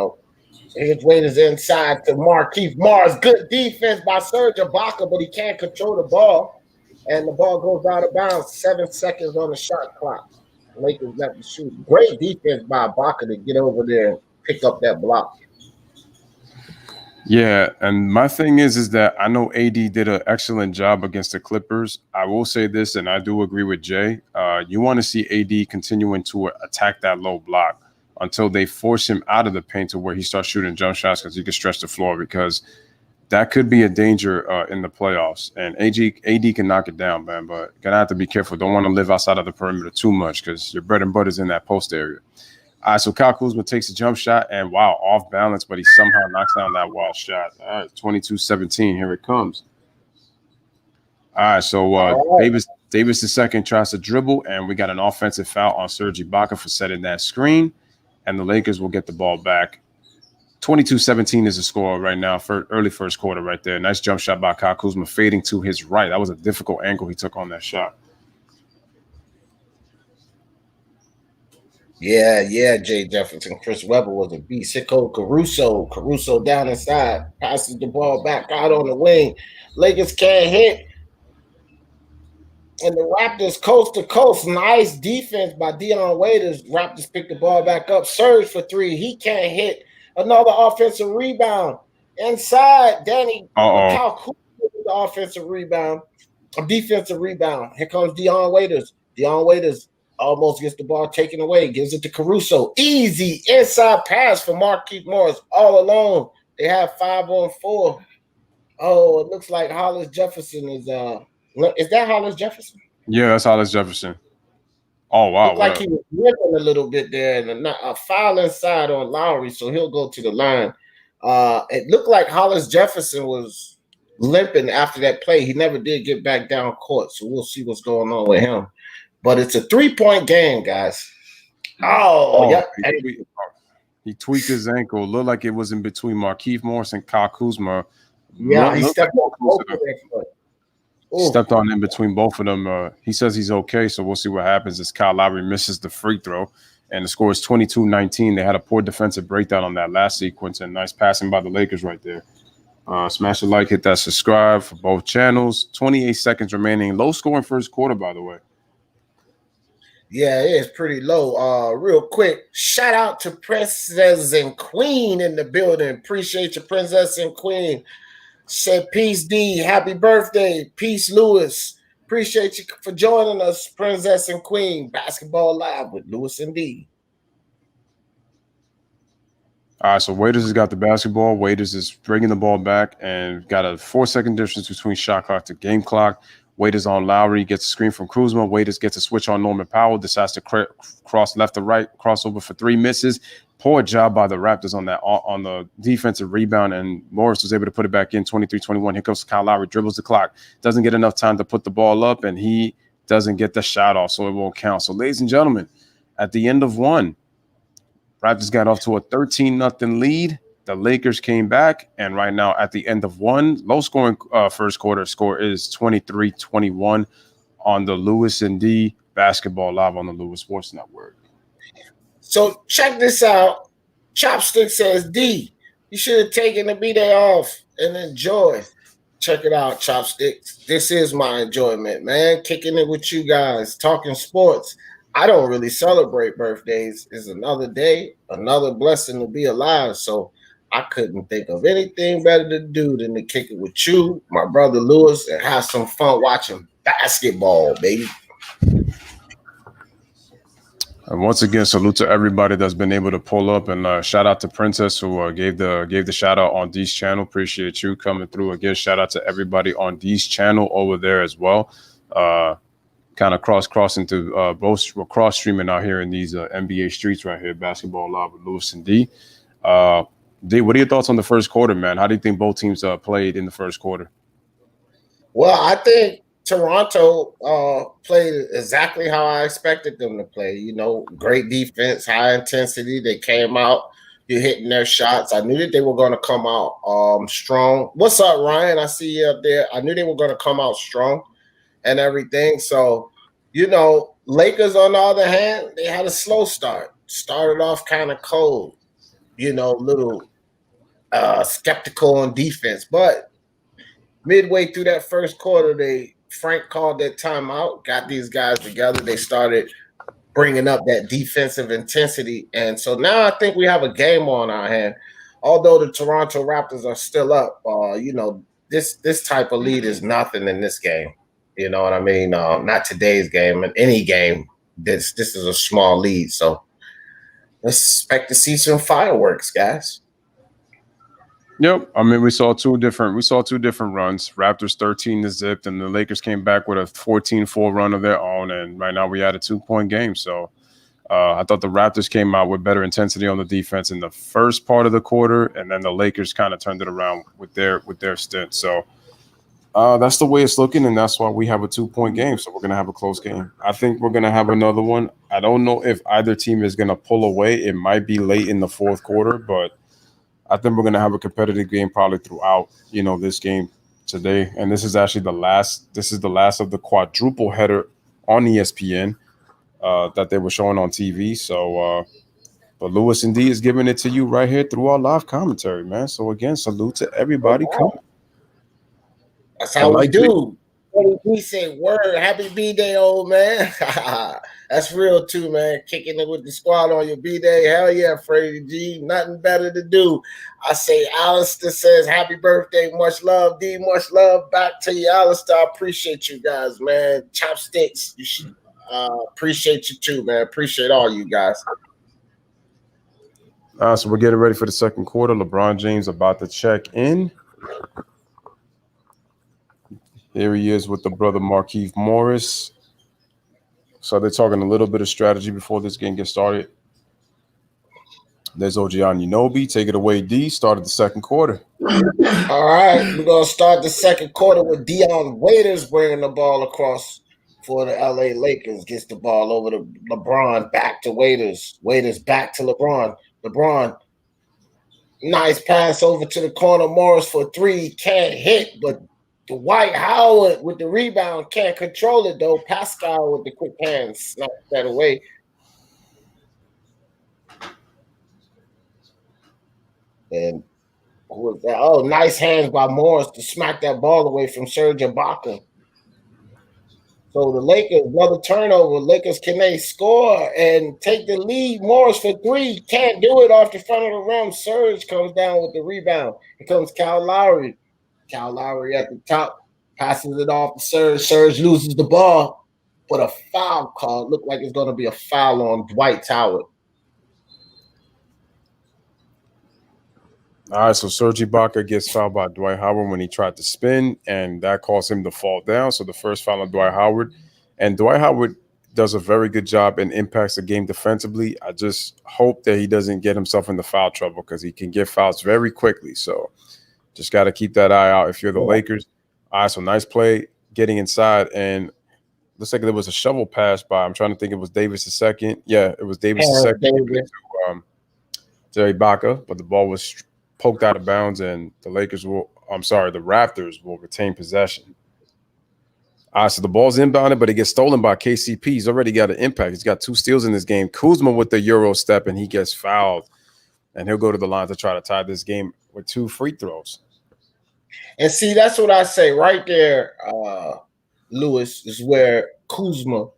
his Waiters inside to Markieff Morris. Good defense by Serge Ibaka, but he can't control the ball. And the ball goes out of bounds. 7 seconds on the shot clock. Lakers left to shoot. Great defense by Ibaka to get over there and pick up that block. Yeah, and my thing is that I know AD did an excellent job against the Clippers. I will say this, and I do agree with Jay. You want to see AD continuing to attack that low block until they force him out of the paint to where he starts shooting jump shots because he can stretch the floor, because that could be a danger in the playoffs. And AD can knock it down, man, but gonna have to be careful. Don't want to live outside of the perimeter too much because your bread and butter is in that post area. All right, so Kyle Kuzma takes a jump shot, and wow, off balance, but he somehow knocks down that wild shot. All right, 22-17, here it comes. All right, so Davis II tries to dribble, and we got an offensive foul on Serge Ibaka for setting that screen, and the Lakers will get the ball back. 22-17 is the score right now for early first quarter right there. Nice jump shot by Kyle Kuzma, fading to his right. That was a difficult angle he took on that shot. Yeah, Jay Jefferson. Chris Webber was a beast. Hiko Caruso down inside, passes the ball back out on the wing. Lakers can't hit. And the Raptors coast to coast. Nice defense by Dion Waiters. Raptors pick the ball back up. Surge for 3. He can't hit. Another offensive rebound. Inside, Danny Kyle Kuzma with the offensive rebound. A defensive rebound. Here comes Dion Waiters. Dion Waiters almost gets the ball taken away, gives it to Caruso. Easy inside pass for Markieff Morris all alone. They have 5-on-4. Oh, it looks like Hollis Jefferson is that Hollis Jefferson? Yeah, that's Hollis Jefferson. Oh wow! Looked like he was limping a little bit there, and a foul inside on Lowry, so he'll go to the line. It looked like Hollis Jefferson was limping after that play. He never did get back down court, so we'll see what's going on with him. But it's a 3-point game, guys. Oh, yep. He tweaked his ankle. Looked like it was in between Markieff Morris and Kyle Kuzma. Yeah, he stepped on both of their foot. Stepped on in between both of them. He says he's okay, so we'll see what happens as Kyle Lowry misses the free throw. And the score is 22-19. They had a poor defensive breakdown on that last sequence, and nice passing by the Lakers right there. Smash the like, hit that subscribe for both channels. 28 seconds remaining. Low scoring first quarter, by the way. Yeah, it is pretty low. Real quick, shout out to Princess and Queen in the building. Appreciate you, Princess and Queen. Said peace, D. Happy birthday. Peace, Lewis. Appreciate you for joining us, Princess and Queen. Basketball Live with Lewis and D. All right, so Waiters has got the basketball. Waiters is bringing the ball back and got a 4-second difference between shot clock to game clock. Waiters on Lowry, gets a screen from Kuzma. Waiters gets a switch on Norman Powell, decides to cross left to right, crossover for 3 misses. Poor job by the Raptors on the defensive rebound, and Morris was able to put it back in 23-21. Here comes Kyle Lowry, dribbles the clock, doesn't get enough time to put the ball up, and he doesn't get the shot off, so it won't count. So, ladies and gentlemen, at the end of one, Raptors got off to a 13-0 lead. The Lakers came back, and right now at the end of one, low-scoring first quarter score is 23-21 on the Lewis and D Basketball Live on the Lewis Sports Network. So check this out. Chopstick says, D, you should have taken the B-Day off and enjoy. Check it out, Chopsticks. This is my enjoyment, man. Kicking it with you guys, talking sports. I don't really celebrate birthdays. It's another day, another blessing to be alive. So I couldn't think of anything better to do than to kick it with you, my brother Lewis, and have some fun watching basketball, baby. And once again, salute to everybody that's been able to pull up, and shout out to Princess who gave the shout out on D's channel. Appreciate you coming through again. Shout out to everybody on D's channel over there as well. Kind of crossing to both. We're cross streaming out here in these NBA streets right here. Basketball Live with Lewis and D. D, what are your thoughts on the first quarter, man? How do you think both teams played in the first quarter? Well, I think Toronto played exactly how I expected them to play. You know, great defense, high intensity. They came out, you're hitting their shots. I knew that they were going to come out strong. What's up, Ryan? I see you up there. I knew they were going to come out strong and everything. So, you know, Lakers, on the other hand, they had a slow start. Started off kind of cold, you know, little skeptical on defense. But midway through that first quarter, Frank called that timeout, got these guys together. They started bringing up that defensive intensity. And so now I think we have a game on our hand. Although the Toronto Raptors are still up, you know, this type of lead is nothing in this game. You know what I mean? Not today's game, in any game. This is a small lead. So let's expect to see some fireworks, guys. Yep. I mean, we saw two different runs. Raptors 13-0, and the Lakers came back with a 14-4 run of their own. And right now we had a 2-point game. So I thought the Raptors came out with better intensity on the defense in the first part of the quarter, and then the Lakers kind of turned it around with their stint. So that's the way it's looking, and that's why we have a 2-point game. So we're gonna have a close game. I think we're gonna have another one. I don't know if either team is gonna pull away. It might be late in the fourth quarter, but I think we're going to have a competitive game probably throughout, you know, this game today. And this is actually the last of the quadruple header on ESPN that they were showing on TV. So, but Lewis and D is giving it to you right here through our live commentary, man. So again, salute to everybody. That's how we do. We say word, happy B-Day, old man. That's real too, man. Kicking it with the squad on your B-Day. Hell yeah, Freddie G. Nothing better to do. I say Alistair says happy birthday. Much love, D. Much love back to you, Alistair. I appreciate you guys, man. Chopsticks, you should appreciate you too, man. Appreciate all you guys. So we're getting ready for the second quarter. LeBron James about to check in. Here he is with the brother Markieff Morris. So they're talking a little bit of strategy before this game gets started. There's OG Anunoby. Take it away, D. Started the second quarter. All right, we're gonna start the second quarter with Dion Waiters bringing the ball across for the LA Lakers. Gets the ball over to LeBron, back to Waiters. Waiters back to LeBron. LeBron, nice pass over to the corner. Morris for three, can't hit, but Dwight Howard with the rebound can't control it though. Pascal with the quick hands snatched that away. And who was that? Oh, nice hands by Morris to smack that ball away from Serge Ibaka. So the Lakers, another turnover. Lakers, can they score and take the lead? Morris for three. Can't do it off the front of the rim. Serge comes down with the rebound. Here comes Kyle Lowry. Kyle Lowry at the top. Passes it off to Serge. Serge loses the ball. But a foul call. Looked like it's going to be a foul on Dwight Howard. All right, so Serge Ibaka gets fouled by Dwight Howard when he tried to spin, and that caused him to fall down. So the first foul on Dwight Howard. And Dwight Howard does a very good job and impacts the game defensively. I just hope that he doesn't get himself into foul trouble because he can get fouls very quickly. So just got to keep that eye out if you're the Lakers. All right, so nice play getting inside, and looks like there was a shovel pass by, I'm trying to think it was Davis the second. Yeah, it was Davis the second to Ibaka, but the ball was poked out of bounds, and the Raptors will retain possession. All right, so the ball's inbounded, but it gets stolen by KCP. He's already got an impact. He's got 2 steals in this game. Kuzma with the Euro step, and he gets fouled, and he'll go to the line to try to tie this game with 2 free throws. And see, that's what I say right there, Lewis, is where Kuzma,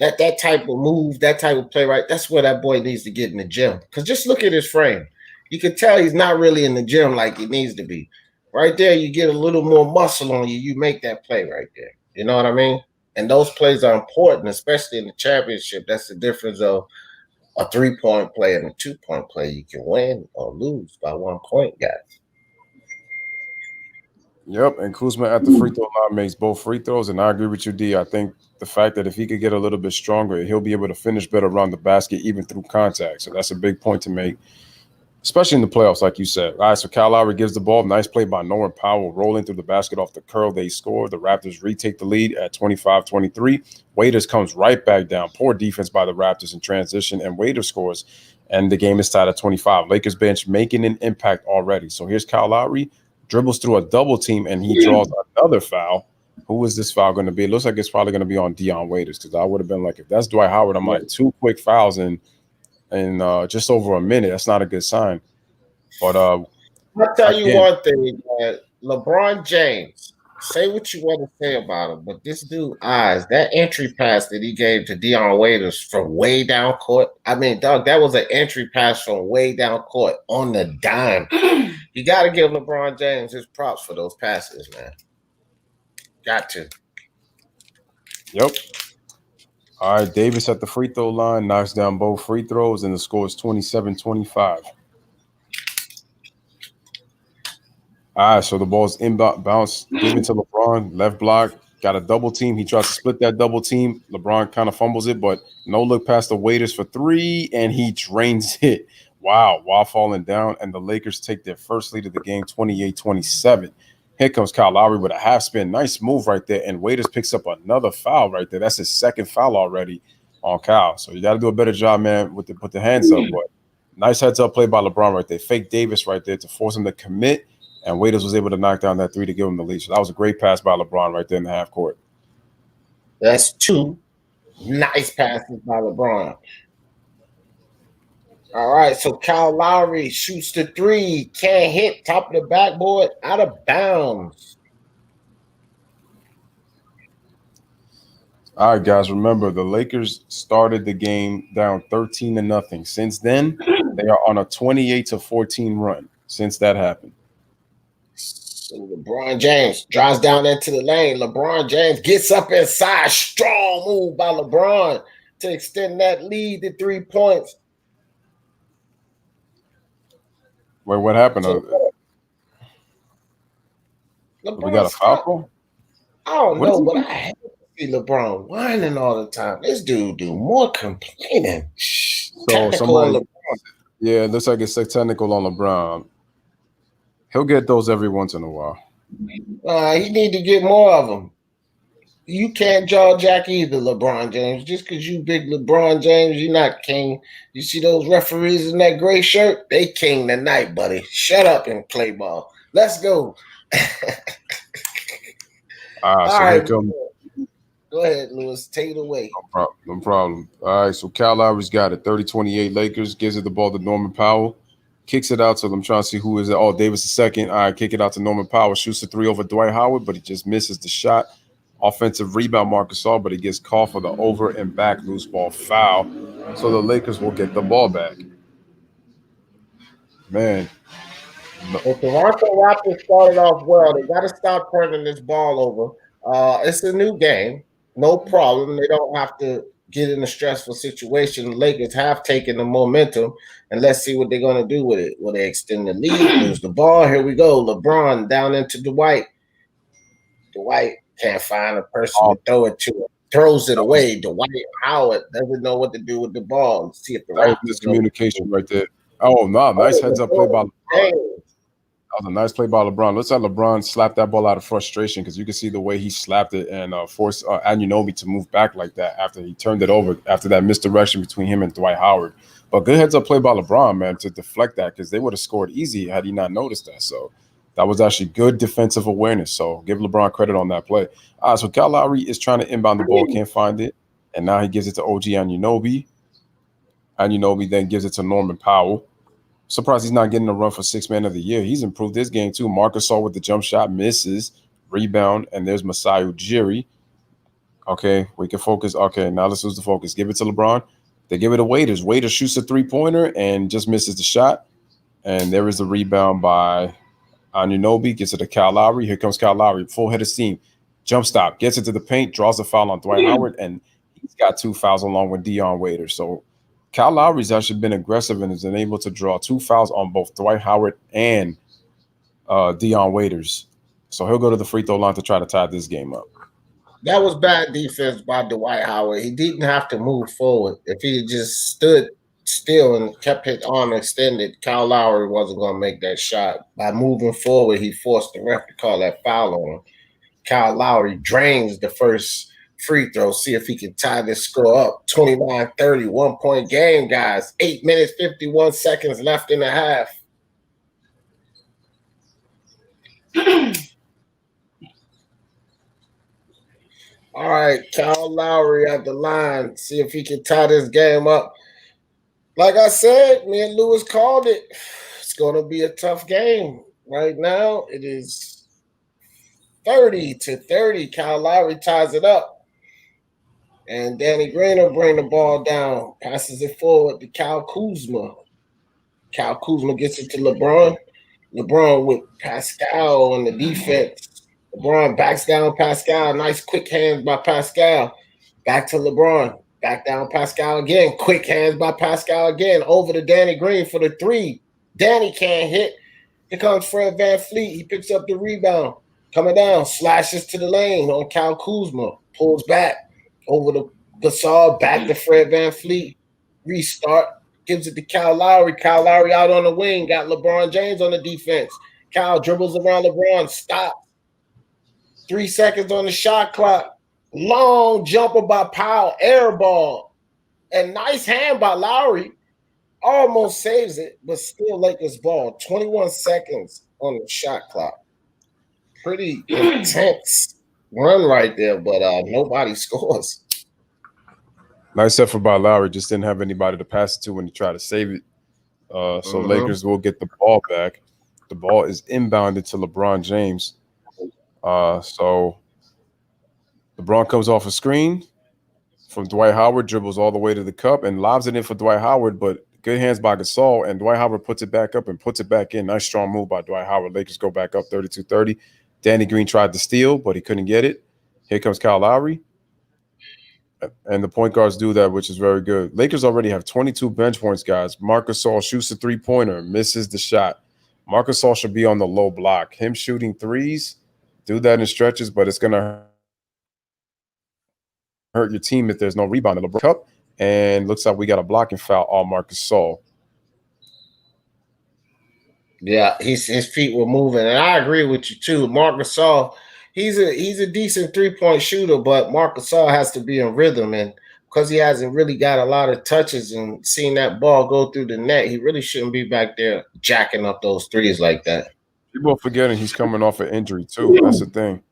that type of move, that type of play, right? That's where that boy needs to get in the gym. Because just look at his frame. You can tell he's not really in the gym like he needs to be. Right there, you get a little more muscle on you. You make that play right there. You know what I mean? And those plays are important, especially in the championship. That's the difference of a 3-point play and a 2-point play. You can win or lose by 1 point, guys. Yep, and Kuzma at the free throw line makes both free throws, and I agree with you, D. I think the fact that if he could get a little bit stronger, he'll be able to finish better around the basket, even through contact. So that's a big point to make, especially in the playoffs, like you said. All right, so Kyle Lowry gives the ball. Nice play by Norman Powell, rolling through the basket off the curl. They score. The Raptors retake the lead at 25-23. Waiters comes right back down. Poor defense by the Raptors in transition, and Waiters scores, and the game is tied at 25. Lakers bench making an impact already. So here's Kyle Lowry. Dribbles through a double team, and he draws another foul. Who is this foul going to be? It looks like it's probably going to be on Dion Waiters, because I would have been like, if that's Dwight Howard, I'm like 2 quick fouls in just over a minute. That's not a good sign. But I'll tell you one thing, LeBron James, say what you want to say about him, but this dude eyes, that entry pass that he gave to Dion Waiters from way down court. I mean, dog, that was an entry pass from way down court on the dime. You got to give LeBron James his props for those passes, man. Got to. Yep. All right, Davis at the free throw line, knocks down both free throws, and the score is 27-25. All right, so the ball's inbound, bounce, given to LeBron, left block, got a double team. He tries to split that double team. LeBron kind of fumbles it, but no look past the Waiters for 3, and he drains it. Wow, while falling down, and the Lakers take their first lead of the game, 28-27. Here comes Kyle Lowry with a half spin. Nice move right there, and Waiters picks up another foul right there. That's his second foul already on Kyle. So you got to do a better job, man, with the hands up. But nice heads-up play by LeBron right there. Fake Davis right there to force him to commit, and Waiters was able to knock down that 3 to give him the lead. So that was a great pass by LeBron right there in the half court. That's 2 nice passes by LeBron. All right, so Kyle Lowry shoots the 3, can't hit, top of the backboard, out of bounds. All right, guys, remember the Lakers started the game down 13-0. Since then, they are on a 28-14 run since that happened. So LeBron James drives down into the lane. LeBron James gets up inside. Strong move by LeBron to extend that lead to 3 points. Wait, what happened? We got a foul call? I don't know, but I hate to see LeBron whining all the time. This dude do more complaining. So Technical on somebody, LeBron. yeah, it looks like it's technical on LeBron. He'll get those every once in a while. He need to get more of them. You can't jaw jack either, LeBron James. Just because you big LeBron James, you're not king. You see those referees in that gray shirt? They king tonight, buddy. Shut up and play ball. Let's go. All So here right. comes. Go ahead, Lewis. Take it away. No problem. All right, so Kyle Lowry's got it. 30-28 Lakers. Gives it the ball to Norman Powell. Kicks it out to I'm trying to see who is it. Oh, Davis the second. All right, kick it out to Norman Powell. Shoots a three over Dwight Howard, but he just misses the shot. Offensive rebound, Marcus Gasol, but he gets called for the over and back loose ball foul. So the Lakers will get the ball back. Man. The Toronto Raptors started off well. They got to stop turning this ball over. It's a new game. No problem. They don't have to get in a stressful situation. The Lakers have taken the momentum, and let's see what they're going to do with it. Will they extend the lead, lose the ball? Here we go. LeBron down into Dwight. Dwight can't find a person to throw it to. Throws it away. Dwight Howard doesn't know what to do with the ball. Let's see if the That Raptors was miscommunication right there. Oh, no. Nice heads up play by LeBron. Hey. That was a nice play by LeBron. Looks like LeBron slapped that ball out of frustration because you can see the way he slapped it and forced Anunoby to move back like that after he turned it over after that misdirection between him and Dwight Howard. But good heads up play by LeBron, man, to deflect that because they would have scored easy had he not noticed that. So that was actually good defensive awareness. So give LeBron credit on that play. All right, so Kyle Lowry is trying to inbound the ball, can't find it. And now he gives it to OG Anunoby. Anunoby then gives it to Norman Powell. Surprised he's not getting a run for sixth man of the year. He's improved this game too. Marcus Gasol with the jump shot misses, rebound, and there's Masai Ujiri. Okay, we can focus. Okay, now let's lose the focus. Give it to LeBron. They give it to Waiters. Waiters shoots a three-pointer and just misses the shot. And there is the rebound by Anunoby. Gets it to Kyle Lowry. Here comes Kyle Lowry, full head of steam. Jump stop, gets it to the paint, draws a foul on Dwight Howard, and he's got two fouls along with Dion Waiters. So Kyle Lowry's actually been aggressive and has been able to draw two fouls on both Dwight Howard and Dion Waiters. So he'll go to the free throw line to try to tie this game up. That was bad defense by Dwight Howard. He didn't have to move forward. If he had just stood still and kept his arm extended, Kyle Lowry wasn't going to make that shot. By moving forward, he forced the ref to call that foul on him. Kyle Lowry drains the first free throw. See if he can tie this score up. 29-30, 1-point game, guys. 8 minutes, 51 seconds left in the half. All right, Kyle Lowry at the line. See if he can tie this game up. Like I said, me and Lewis called it. It's going to be a tough game. Right now, it is 30-30. Kyle Lowry ties it up. And Danny Green will bring the ball down, passes it forward to Kyle Kuzma. Kyle Kuzma gets it to LeBron. LeBron with Pascal on the defense. LeBron backs down Pascal. Nice quick hands by Pascal. Back to LeBron. Back down Pascal again. Quick hands by Pascal again. Over to Danny Green for the three. Danny can't hit. Here comes Fred VanVleet. He picks up the rebound. Coming down. Slashes to the lane on Kyle Kuzma. Pulls back. Over to Gasol, back to Fred VanVleet. Restart. Gives it to Kyle Lowry. Kyle Lowry out on the wing. Got LeBron James on the defense. Kyle dribbles around LeBron. Stop. 3 seconds on the shot clock. Long jumper by Powell. Air ball. And nice hand by Lowry. Almost saves it, but still Lakers ball. 21 seconds on the shot clock. Pretty intense run right there, but nobody scores. Nice effort by Lowry. Just didn't have anybody to pass it to when he tried to save it. So Lakers will get the ball back. The ball is inbounded to LeBron James. So LeBron comes off a screen from Dwight Howard, dribbles all the way to the cup and lobs it in for Dwight Howard, but good hands by Gasol, and Dwight Howard puts it back up and puts it back in. Nice strong move by Dwight Howard. Lakers go back up 32-30. Danny Green tried to steal, but he couldn't get it. Here comes Kyle Lowry. And the point guards do that, which is very good. Lakers already have 22 bench points, guys. Marcus Gasol shoots a three-pointer, misses the shot. Marcus Gasol should be on the low block. Him shooting threes, do that in stretches, but it's going to hurt your team if there's no rebound in the cup. And looks like we got a blocking foul on Marcus Gasol. Yeah, his feet were moving, and I agree with you too. Marc Gasol, he's a decent 3-point shooter, but Marc Gasol has to be in rhythm, and because he hasn't really got a lot of touches and seen that ball go through the net, he really shouldn't be back there jacking up those threes like that. People are forgetting he's coming off an injury too. That's the thing.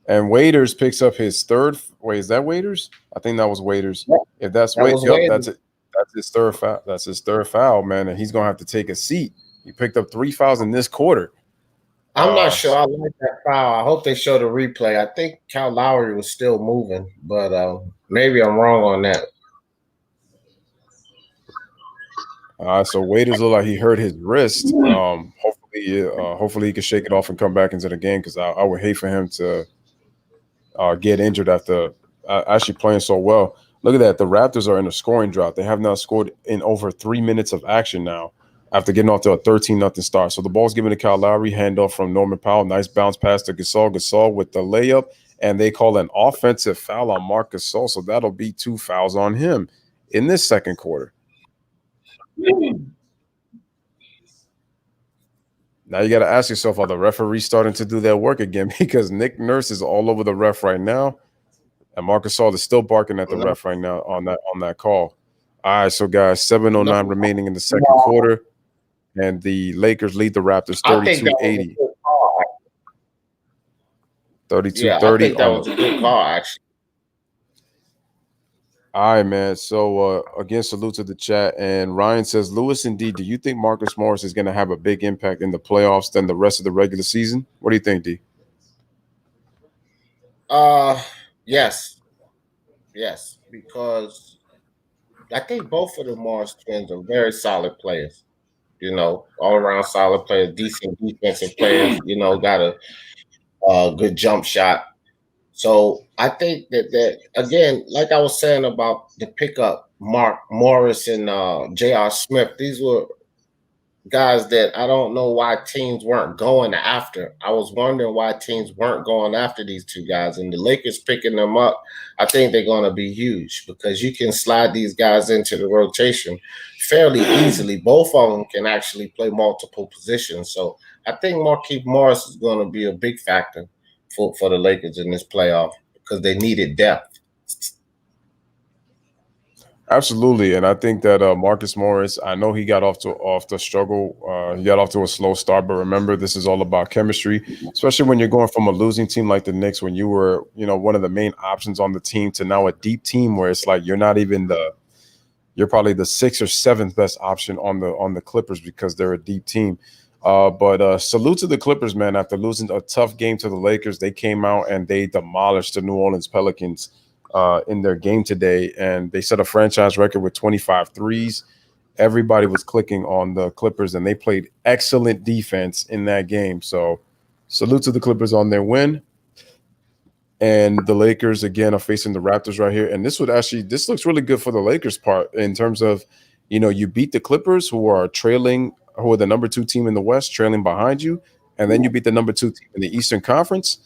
And Waiters picks up his third. Wait, is that Waiters? I think that was Waiters. If that's Waiters, that's it. That's his third foul. That's his third foul, man, and he's gonna have to take a seat. He picked up 3 fouls in this quarter. I'm not sure I like that foul. I hope they show the replay. I think Kyle Lowry was still moving, but maybe I'm wrong on that. So Waiters looked like he hurt his wrist. Hopefully he can shake it off and come back into the game, because I would hate for him to get injured after actually playing so well. Look at that. The Raptors are in a scoring drought. They have not scored in over 3 minutes of action now, after getting off to a 13-0 start. So the ball's given to Kyle Lowry, handoff from Norman Powell. Nice bounce pass to Gasol. Gasol with the layup, and they call an offensive foul on Marc Gasol. So that'll be 2 fouls on him in this second quarter. Now you got to ask yourself, are the referees starting to do their work again? Because Nick Nurse is all over the ref right now, and Marc Gasol is still barking at the ref right now on that call. All right, so guys, 7:09 remaining in the second quarter. And the Lakers lead the Raptors 32-80. 32-30. Yeah, I think that was a good call, actually. All right, man. So, again, salute to the chat. And Ryan says, Lewis and D, do you think Marcus Morris is going to have a big impact in the playoffs than the rest of the regular season? What do you think, D? Yes. Yes, because I think both of the Morris twins are very solid players. All around solid players, decent defensive players, got a good jump shot. So I think that again, like I was saying about the pickup, Mark Morris and J.R. Smith, these were guys that I don't know why teams weren't going after. I was wondering why teams weren't going after these two guys, and the Lakers picking them up, I think they're going to be huge, because you can slide these guys into the rotation fairly easily. Both of them can actually play multiple positions. So I think Markieff Morris is going to be a big factor for the Lakers in this playoff, because they needed depth. Absolutely, and I think that Marcus Morris, I know he got off the struggle. He got off to a slow start, but remember, this is all about chemistry, especially when you're going from a losing team like the Knicks, when you were, one of the main options on the team, to now a deep team where it's like you're not even you're probably the 6th or 7th best option on the Clippers, because they're a deep team. But salute to the Clippers, man. After losing a tough game to the Lakers, they came out and they demolished the New Orleans Pelicans in their game today, and they set a franchise record with 25 threes. Everybody was clicking on the Clippers, and they played excellent defense in that game. So salute to the Clippers on their win. And the Lakers, again, are facing the Raptors right here. And this looks really good for the Lakers part, in terms of, you beat the Clippers, who are the number 2 team in the West, trailing behind you, and then you beat the number 2 team in the Eastern Conference.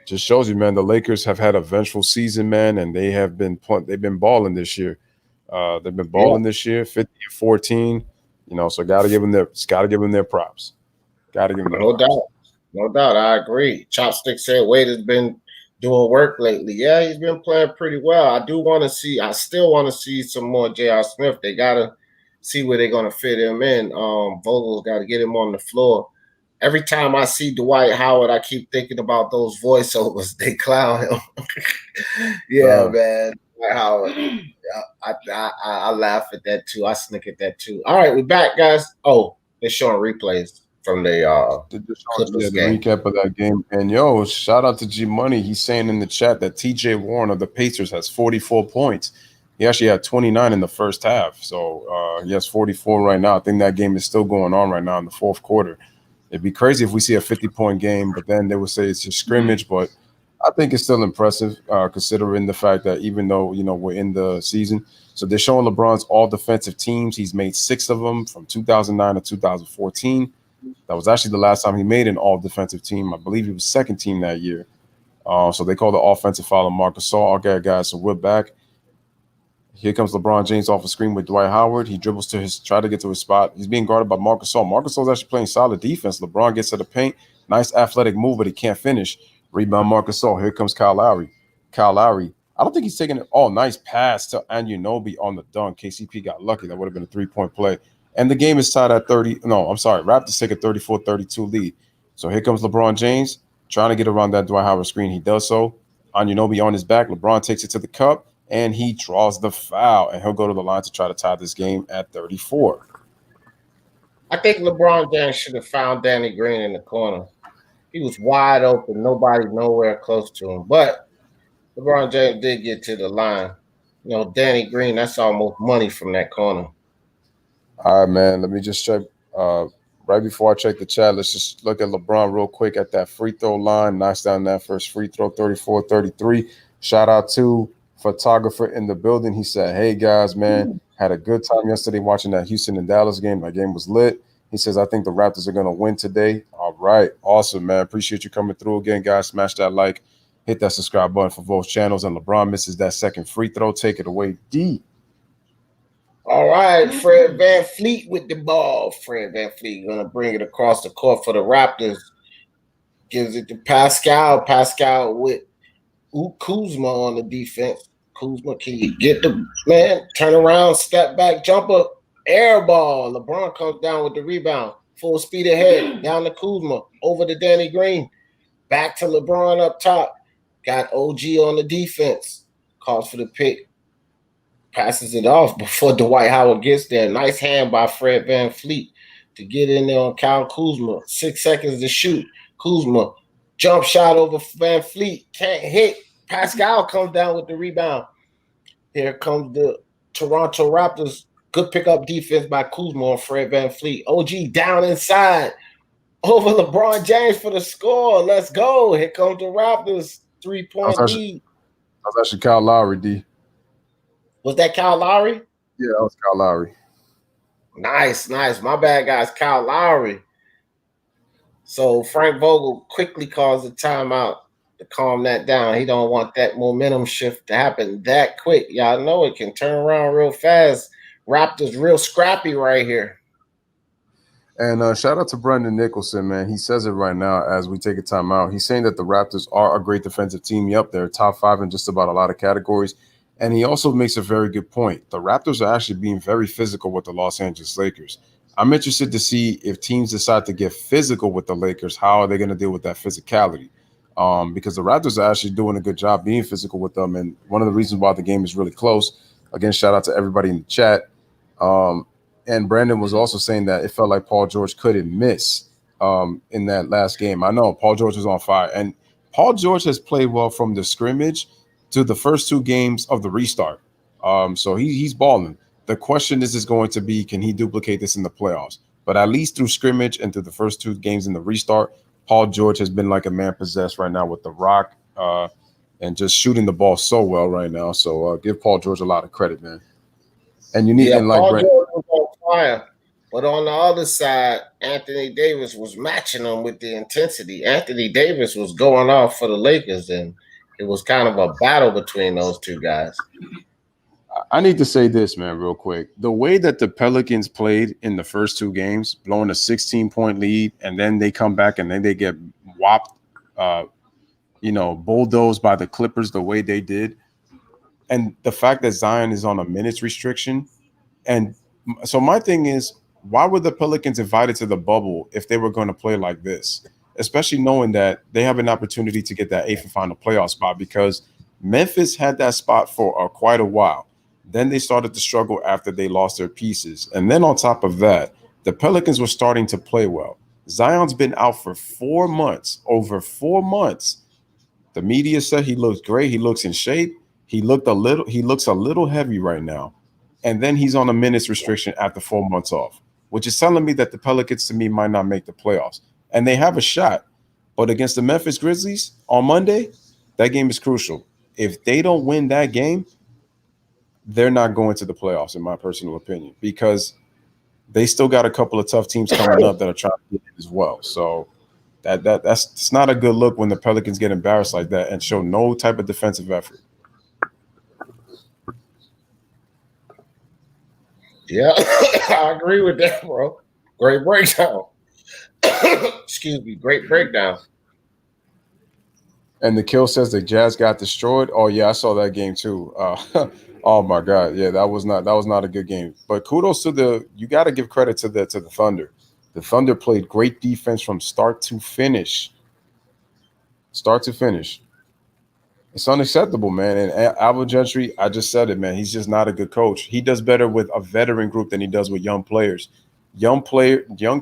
Just shows you, man, the Lakers have had a vengeful season, man, and they've been balling this year. They've been balling this year, 50-14. So gotta give them their props. Gotta give them no doubt. I agree. Chopstick said Wade has been doing work lately. Yeah, he's been playing pretty well. I still want to see some more J.R. Smith. They gotta see where they're gonna fit him in. Vogel's got to get him on the floor. Every time I see Dwight Howard, I keep thinking about those voiceovers. They clown him. Man. Dwight Howard. I laugh at that too. I snick at that too. All right, we're back, guys. Oh, they're showing replays from the game. Recap of that game. And shout out to G Money. He's saying in the chat that TJ Warren of the Pacers has 44 points. He actually had 29 in the first half. So he has 44 right now. I think that game is still going on right now in the fourth quarter. It'd be crazy if we see a 50-point game, but then they would say it's a scrimmage. But I think it's still impressive, considering the fact that even though, we're in the season. So they're showing LeBron's all defensive teams. He's made 6 of them from 2009 to 2014. That was actually the last time he made an all defensive team. I believe he was second team that year. So they call the offensive foul on Marc Gasol. Okay, guys, so we're back. Here comes LeBron James off the screen with Dwight Howard. He dribbles try to get to his spot. He's being guarded by Marc Gasol. Marc Gasol's actually playing solid defense. LeBron gets to the paint. Nice athletic move, but he can't finish. Rebound Marc Gasol. Here comes Kyle Lowry. Kyle Lowry. I don't think he's taking it. Oh, nice pass to Anunoby on the dunk. KCP got lucky. That would have been a 3-point play. And the game is tied at 30. No, I'm sorry. Raptors take a 34-32 lead. So here comes LeBron James trying to get around that Dwight Howard screen. He does so. Anunoby on his back. LeBron takes it to the cup, and he draws the foul. And he'll go to the line to try to tie this game at 34. I think LeBron James should have found Danny Green in the corner. He was wide open. Nobody nowhere close to him. But LeBron James did get to the line. You know, Danny Green, that's almost money from that corner. All right, man. Let me just check. Right before I check the chat, let's just look at LeBron real quick at that free throw line. Knocks down that first free throw, 34-33. Shout out to photographer in the building. He said, hey, guys, man, had a good time yesterday watching that Houston and Dallas game. That game was lit. He says, I think the Raptors are going to win today. All right. Awesome, man. Appreciate you coming through again, guys. Smash that like. Hit that subscribe button for both channels. And LeBron misses that second free throw. Take it away, D. All right, Fred VanVleet with the ball. Fred VanVleet going to bring it across the court for the Raptors. Gives it to Pascal. Pascal with Kuzma on the defense. Kuzma, can you get the man? Turn around, step back, jumper, air ball. LeBron comes down with the rebound. Full speed ahead. Down to Kuzma. Over to Danny Green. Back to LeBron up top. Got OG on the defense. Calls for the pick. Passes it off before Dwight Howard gets there. Nice hand by Fred VanVleet to get in there on Kyle Kuzma. 6 seconds to shoot. Kuzma, jump shot over VanVleet. Can't hit. Pascal comes down with the rebound. Here comes the Toronto Raptors. Good pickup defense by Kuzma on Fred VanVleet. OG down inside. Over LeBron James for the score. Let's go. Here comes the Raptors. 3-point lead. That was actually Kyle Lowry, D. Was that Kyle Lowry? Yeah, that was Kyle Lowry. Nice. My bad, guys. Kyle Lowry. So Frank Vogel quickly calls a timeout to calm that down. He don't want that momentum shift to happen that quick. Y'all know it can turn around real fast. Raptors real scrappy right here. And shout out to Brendan Nicholson, man. He says it right now as we take a timeout. He's saying that the Raptors are a great defensive team. Yep, they're top 5 in just about a lot of categories. And he also makes a very good point. The Raptors are actually being very physical with the Los Angeles Lakers. I'm interested to see if teams decide to get physical with the Lakers, how are they going to deal with that physicality? Because the Raptors are actually doing a good job being physical with them. And one of the reasons why the game is really close, again, shout out to everybody in the chat. And Brandon was also saying that it felt like Paul George couldn't miss in that last game. I know Paul George was on fire. And Paul George has played well from the scrimmage to the first 2 games of the restart. So he's balling. The question is going to be, can he duplicate this in the playoffs? But at least through scrimmage and through the first 2 games in the restart, Paul George has been like a man possessed right now with the rock and just shooting the ball so well right now. So give Paul George a lot of credit, man. And you need and like Paul George was on fire. But on the other side, Anthony Davis was matching them with the intensity. Anthony Davis was going off for the Lakers, and it was kind of a battle between those 2 guys. I need to say this, man, real quick. The way that the Pelicans played in the first 2 games, blowing a 16-point lead, and then they come back and then they get whopped, bulldozed by the Clippers the way they did. And the fact that Zion is on a minutes restriction. And so my thing is, why were the Pelicans invited to the bubble if they were going to play like this? Especially knowing that they have an opportunity to get that 8th and final playoff spot, because Memphis had that spot for quite a while. Then they started to struggle after they lost their pieces. And then on top of that, the Pelicans were starting to play well. Zion's been out for 4 months, over 4 months. The media said he looks great. He looks in shape. He looks a little heavy right now. And then he's on a minutes restriction after 4 months off, which is telling me that the Pelicans, to me, might not make the playoffs. And they have a shot. But against the Memphis Grizzlies on Monday, that game is crucial. If they don't win that game, they're not going to the playoffs, in my personal opinion, because they still got a couple of tough teams coming up that are trying to get in as well. So It's not a good look when the Pelicans get embarrassed like that and show no type of defensive effort. Yeah, I agree with that, bro. Great breakdown. Excuse me, great breakdown. And the kill says the Jazz got destroyed. Oh yeah, I saw that game too. Oh my God, yeah, that was not a good game. But kudos to you got to give credit to the Thunder. The Thunder played great defense from start to finish. Start to finish. It's unacceptable, man. And Alvin Gentry, I just said it, man. He's just not a good coach. He does better with a veteran group than he does with young players. Young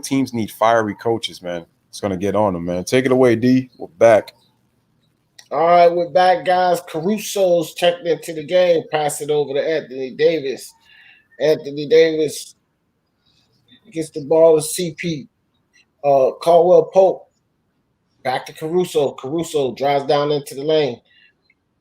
teams need fiery coaches, man. It's gonna get on them, man. Take it away, D. We're back. All right, we're back, guys. Caruso's checked into the game. Pass it over to Anthony Davis. Anthony Davis gets the ball to CP. Caldwell Pope. Back to Caruso. Caruso drives down into the lane.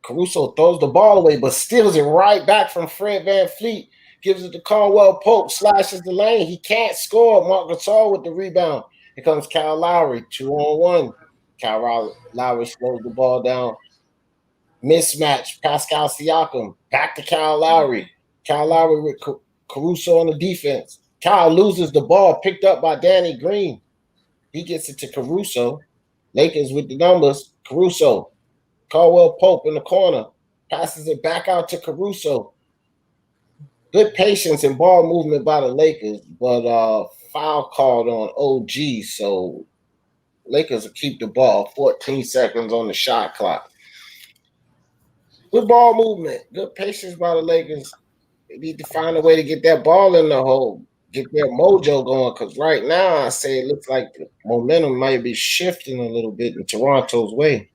Caruso throws the ball away, but steals it right back from Fred VanVleet. Gives it to Caldwell Pope. Slashes the lane. He can't score. Marc Gasol with the rebound. Here comes Kyle Lowry. 2-on-1. Kyle Lowry slows the ball down. Mismatch. Pascal Siakam. Back to Kyle Lowry. Kyle Lowry with Caruso on the defense. Kyle loses the ball. Picked up by Danny Green. He gets it to Caruso. Lakers with the numbers. Caruso. Caldwell Pope in the corner. Passes it back out to Caruso. Good patience and ball movement by the Lakers, but foul called on OG. So Lakers will keep the ball. 14 seconds on the shot clock. Good ball movement. Good patience by the Lakers. They need to find a way to get that ball in the hole. Get their mojo going. Because right now, I say it looks like the momentum might be shifting a little bit in Toronto's way.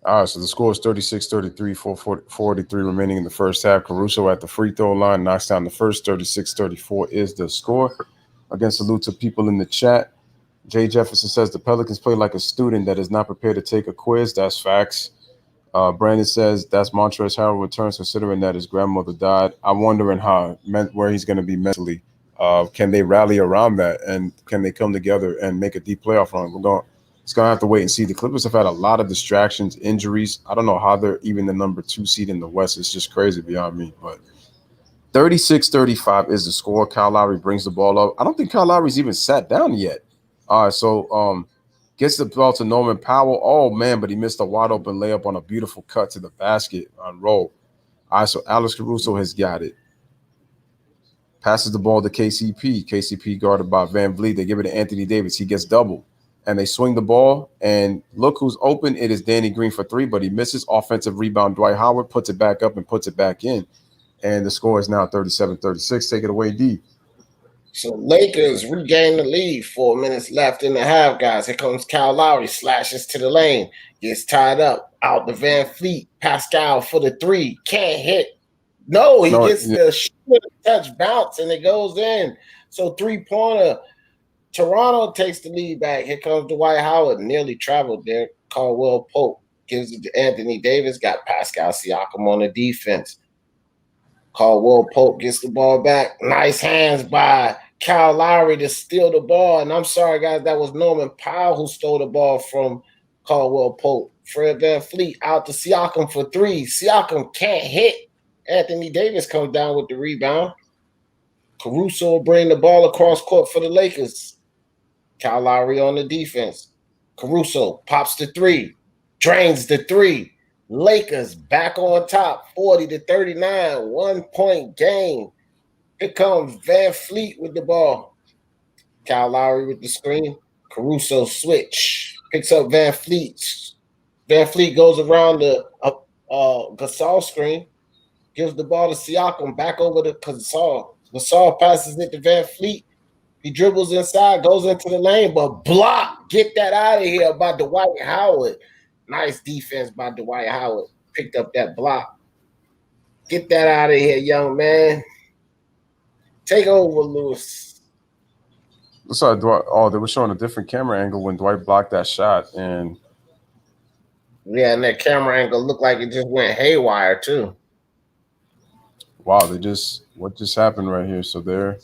All right, so the score is 36-33, 4:43 remaining in the first half. Caruso at the free throw line knocks down the first. 36-34 is the score. Again, salute to people in the chat. Jay Jefferson says the Pelicans play like a student that is not prepared to take a quiz. That's facts. Brandon says that's Montrezl Harrell returns considering that his grandmother died. I'm wondering where he's going to be mentally. Can they rally around that, and can they come together and make a deep playoff run? It's going to have to wait and see. The Clippers have had a lot of distractions, injuries. I don't know how they're even the number 2 seed in the West. It's just crazy beyond me. But 36-35 is the score. Kyle Lowry brings the ball up. I don't think Kyle Lowry's even sat down yet. All right, so gets the ball to Norman Powell. Oh, man, but he missed a wide-open layup on a beautiful cut to the basket on roll. All right, so Alex Caruso has got it. Passes the ball to KCP. KCP guarded by VanVleet. They give it to Anthony Davis. He gets doubled. And they swing the ball, and look who's open. It is Danny Green for 3, but he misses. Offensive rebound. Dwight Howard puts it back up and puts it back in. And the score is now 37-36. Take it away, D. So Lakers regain the lead. 4 minutes left in the half, guys. Here comes Kyle Lowry. Slashes to the lane. Gets tied up. Out to VanVleet. Pascal for the 3. Can't hit. No, he gets the touch bounce, and it goes in. So 3-pointer. Toronto takes the lead back. Here comes Dwight Howard. Nearly traveled there. Caldwell Pope gives it to Anthony Davis. Got Pascal Siakam on the defense. Caldwell Pope gets the ball back. Nice hands by Kyle Lowry to steal the ball. And I'm sorry, guys, that was Norman Powell who stole the ball from Caldwell Pope. Fred VanVleet out to Siakam for 3. Siakam can't hit. Anthony Davis comes down with the rebound. Caruso will bring the ball across court for the Lakers. Kyle Lowry on the defense. Caruso pops the 3. Drains the 3. Lakers back on top, 40-39, 1-point game. Here comes VanVleet with the ball. Kyle Lowry with the screen. Caruso switch. Picks up VanVleet. VanVleet goes around the Gasol screen. Gives the ball to Siakam. Back over to Gasol. Gasol passes it to VanVleet. He dribbles inside, goes into the lane, but block. Get that out of here by Dwight Howard. Nice defense by Dwight Howard. Picked up that block. Get that out of here, young man. Take over, Lewis. Sorry, Dwight. Oh, they were showing a different camera angle when Dwight blocked that shot. And yeah, and that camera angle looked like it just went haywire, too. Wow, what just happened right here? So there.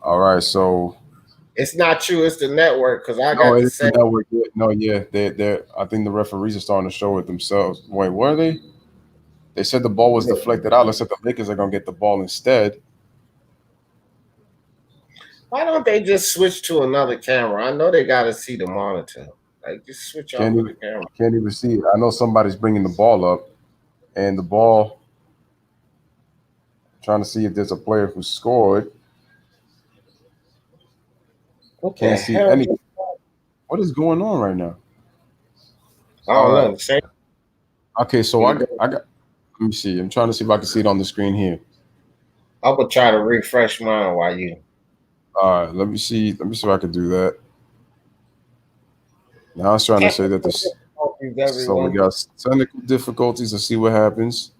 All right, so It's not true. It's the network because I No, got the it's the same. network. No, yeah, they're. I think the referees are starting to show it themselves. Wait, were they? They said the ball was deflected out. Looks like the Lakers are gonna get the ball instead. Why don't they just switch to another camera? I know they got to see the monitor. Like, just switch off of the camera. Can't even see it. I know somebody's bringing the ball up, and the ball. Trying to see if there's a player who scored. What Can't the see hell? anything. What is going on right now? I don't know. The same. Okay, so I got. Let me see. I'm trying to see if I can see it on the screen here. I'm gonna try to refresh mine while you. All right, let me see. Let me see if I can do that. Now I was trying to say that this. So we got technical difficulties. Let's see what happens.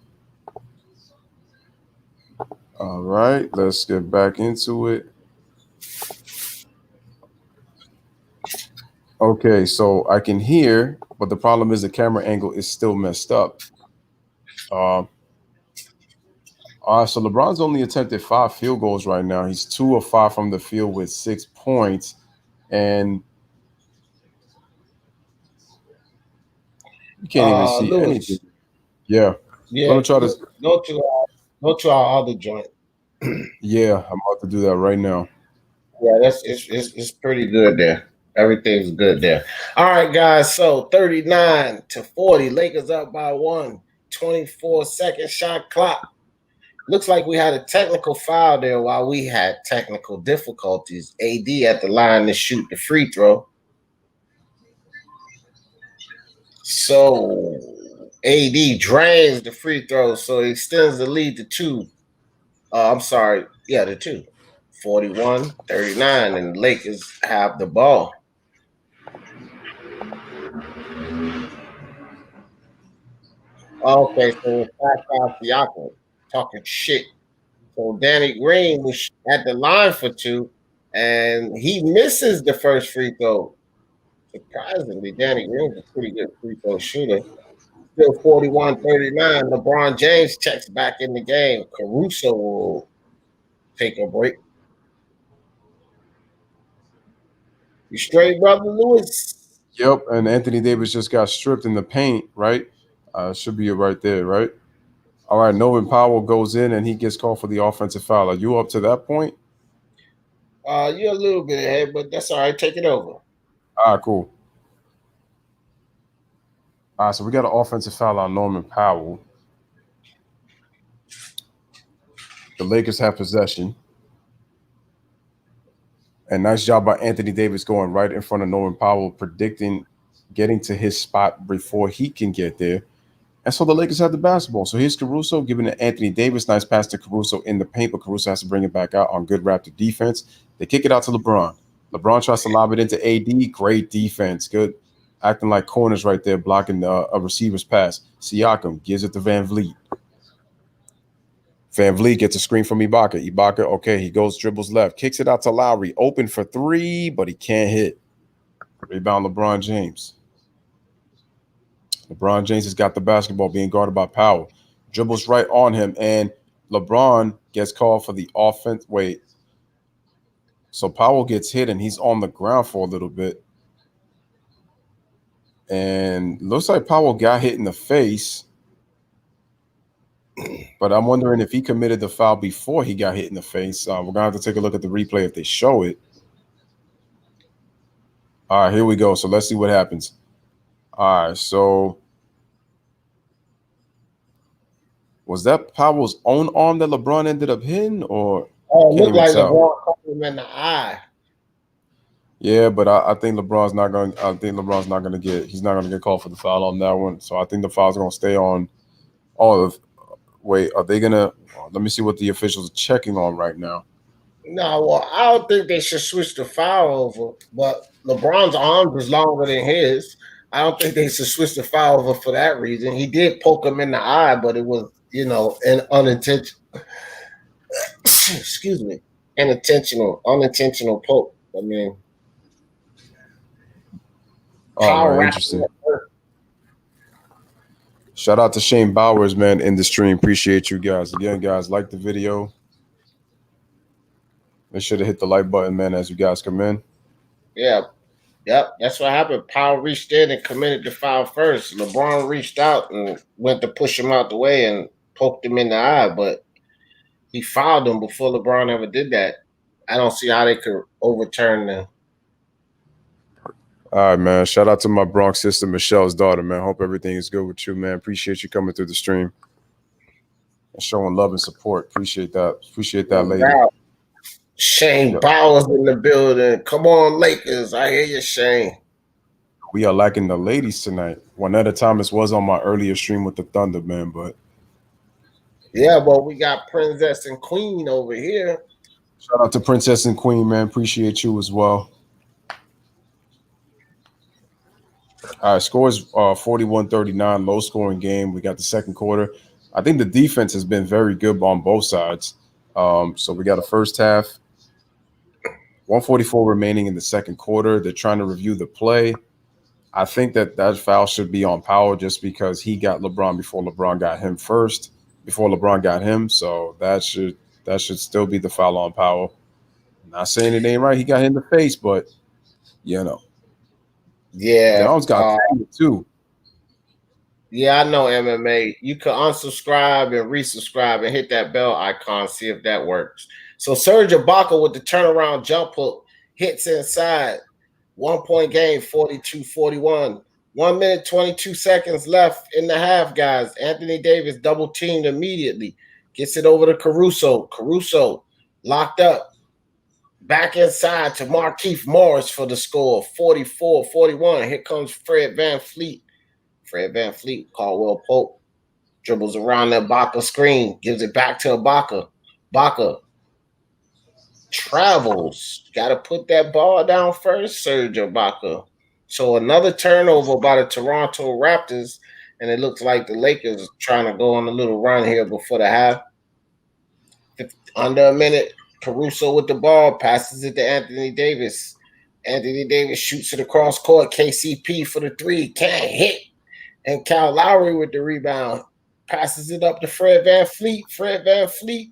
All right, let's get back into it. Okay, so I can hear, but the problem is the camera angle is still messed up. All right, so LeBron's only attempted 5 field goals right now. He's 2 of 5 from the field with 6 points, and you can't even see Lewis. anything. Yeah. Yeah. Let me try to go to our other joint. Yeah, I'm about to do that right now. Yeah, it's pretty good there. Everything's good there. All right, guys. So 39-40. Lakers up by 1. 24-second shot clock. Looks like we had a technical foul there while we had technical difficulties. AD at the line to shoot the free throw. So AD drains the free throw, so he extends the lead to 2. I'm sorry. Yeah, to 2. 41-39, and the Lakers have the ball. Okay, so it's back Siakam talking shit. So Danny Green was at the line for 2, and he misses the first free throw. Surprisingly, Danny Green's a pretty good free throw shooter. Still 41-39. LeBron James checks back in the game. Caruso will take a break. You straight, brother Lewis? Yep, and Anthony Davis just got stripped in the paint, right? Should be right there, right? All right, Norman Powell goes in and he gets called for the offensive foul. Are you up to that point? You're a little bit ahead, but that's all right. Take it over. All right, cool. All right, so we got an offensive foul on Norman Powell. The Lakers have possession. And nice job by Anthony Davis going right in front of Norman Powell, predicting getting to his spot before he can get there. And so the Lakers have the basketball. So here's Caruso giving to Anthony Davis. Nice pass to Caruso in the paint, but Caruso has to bring it back out on good Raptor defense. They kick it out to LeBron. LeBron tries to lob it into AD. Great defense. Good. Acting like corners right there, blocking a receiver's pass. Siakam gives it to Van Vliet. Van Vliet gets a screen from Ibaka. Ibaka, okay, he goes, dribbles left, kicks it out to Lowry. Open for 3, but he can't hit. Rebound LeBron James. LeBron James has got the basketball being guarded by Powell. Dribbles right on him, and LeBron gets called for the offense. Wait. So Powell gets hit, and he's on the ground for a little bit. And looks like Powell got hit in the face. But I'm wondering if he committed the foul before he got hit in the face. We're going to have to take a look at the replay if they show it. All right, here we go. So let's see what happens. All right, so was that Powell's own arm that LeBron ended up hitting, or it looked like LeBron caught him in the eye. Yeah, but I think LeBron's not going. I think LeBron's not going to get. He's not going to get called for the foul on that one. So I think the foul's going to stay on. Wait, are they gonna? Let me see what the officials are checking on right now. No, well, I don't think they should switch the foul over. But LeBron's arm is longer than his. I don't think they should switch the foul over for that reason. He did poke him in the eye, but it was, an unintentional. Excuse me, unintentional poke. I mean, interesting. Shout out to Shane Bowers, man, in the stream. Appreciate you guys. Again, guys, like the video. Make sure to hit the like button, man, as you guys come in. Yeah. Yep, that's what happened. Powell reached in and committed the foul first. LeBron reached out and went to push him out the way and poked him in the eye, but he fouled him before LeBron ever did that. I don't see how they could overturn the. All right, man. Shout out to my Bronx sister, Michelle's daughter, man. Hope everything is good with you, man. Appreciate you coming through the stream and showing love and support. Appreciate that. Appreciate that, lady. Shane Bowers in the building. Come on, Lakers. I hear you, Shane. We are lacking the ladies tonight. Juanetta Thomas was on my earlier stream with the Thunder, man, but yeah, well, we got Princess and Queen over here. Shout out to Princess and Queen, man. Appreciate you as well. All right, scores 41-39, low scoring game. We got the second quarter. I think the defense has been very good on both sides. So we got a first half, 144 remaining in the second quarter. They're trying to review the play. I think that foul should be on Powell just because he got LeBron before LeBron got him first, before LeBron got him. So that should still be the foul on Powell. Not saying it ain't right. He got hit in the face, but you know. Yeah. Jones got too. Yeah, I know MMA. You can unsubscribe and resubscribe and hit that bell icon, see if that works. So Serge Ibaka with the turnaround jump hook hits inside. 1 point game, 42-41. 1 minute, 22 seconds left in the half, guys. Anthony Davis double teamed immediately. Gets it over to Caruso. Caruso locked up. Back inside to Markieff Morris for the score, 44-41. Here comes Fred VanVleet. Fred VanVleet, Caldwell Pope, dribbles around the Ibaka screen, gives it back to Ibaka. Ibaka travels. Got to put that ball down first, Serge Ibaka. So another turnover by the Toronto Raptors, and it looks like the Lakers are trying to go on a little run here before the half. Under a minute, Caruso with the ball, passes it to Anthony Davis. Anthony Davis shoots it across court. KCP for the three, can't hit. And Kyle Lowry with the rebound, passes it up to Fred VanVleet. Fred VanVleet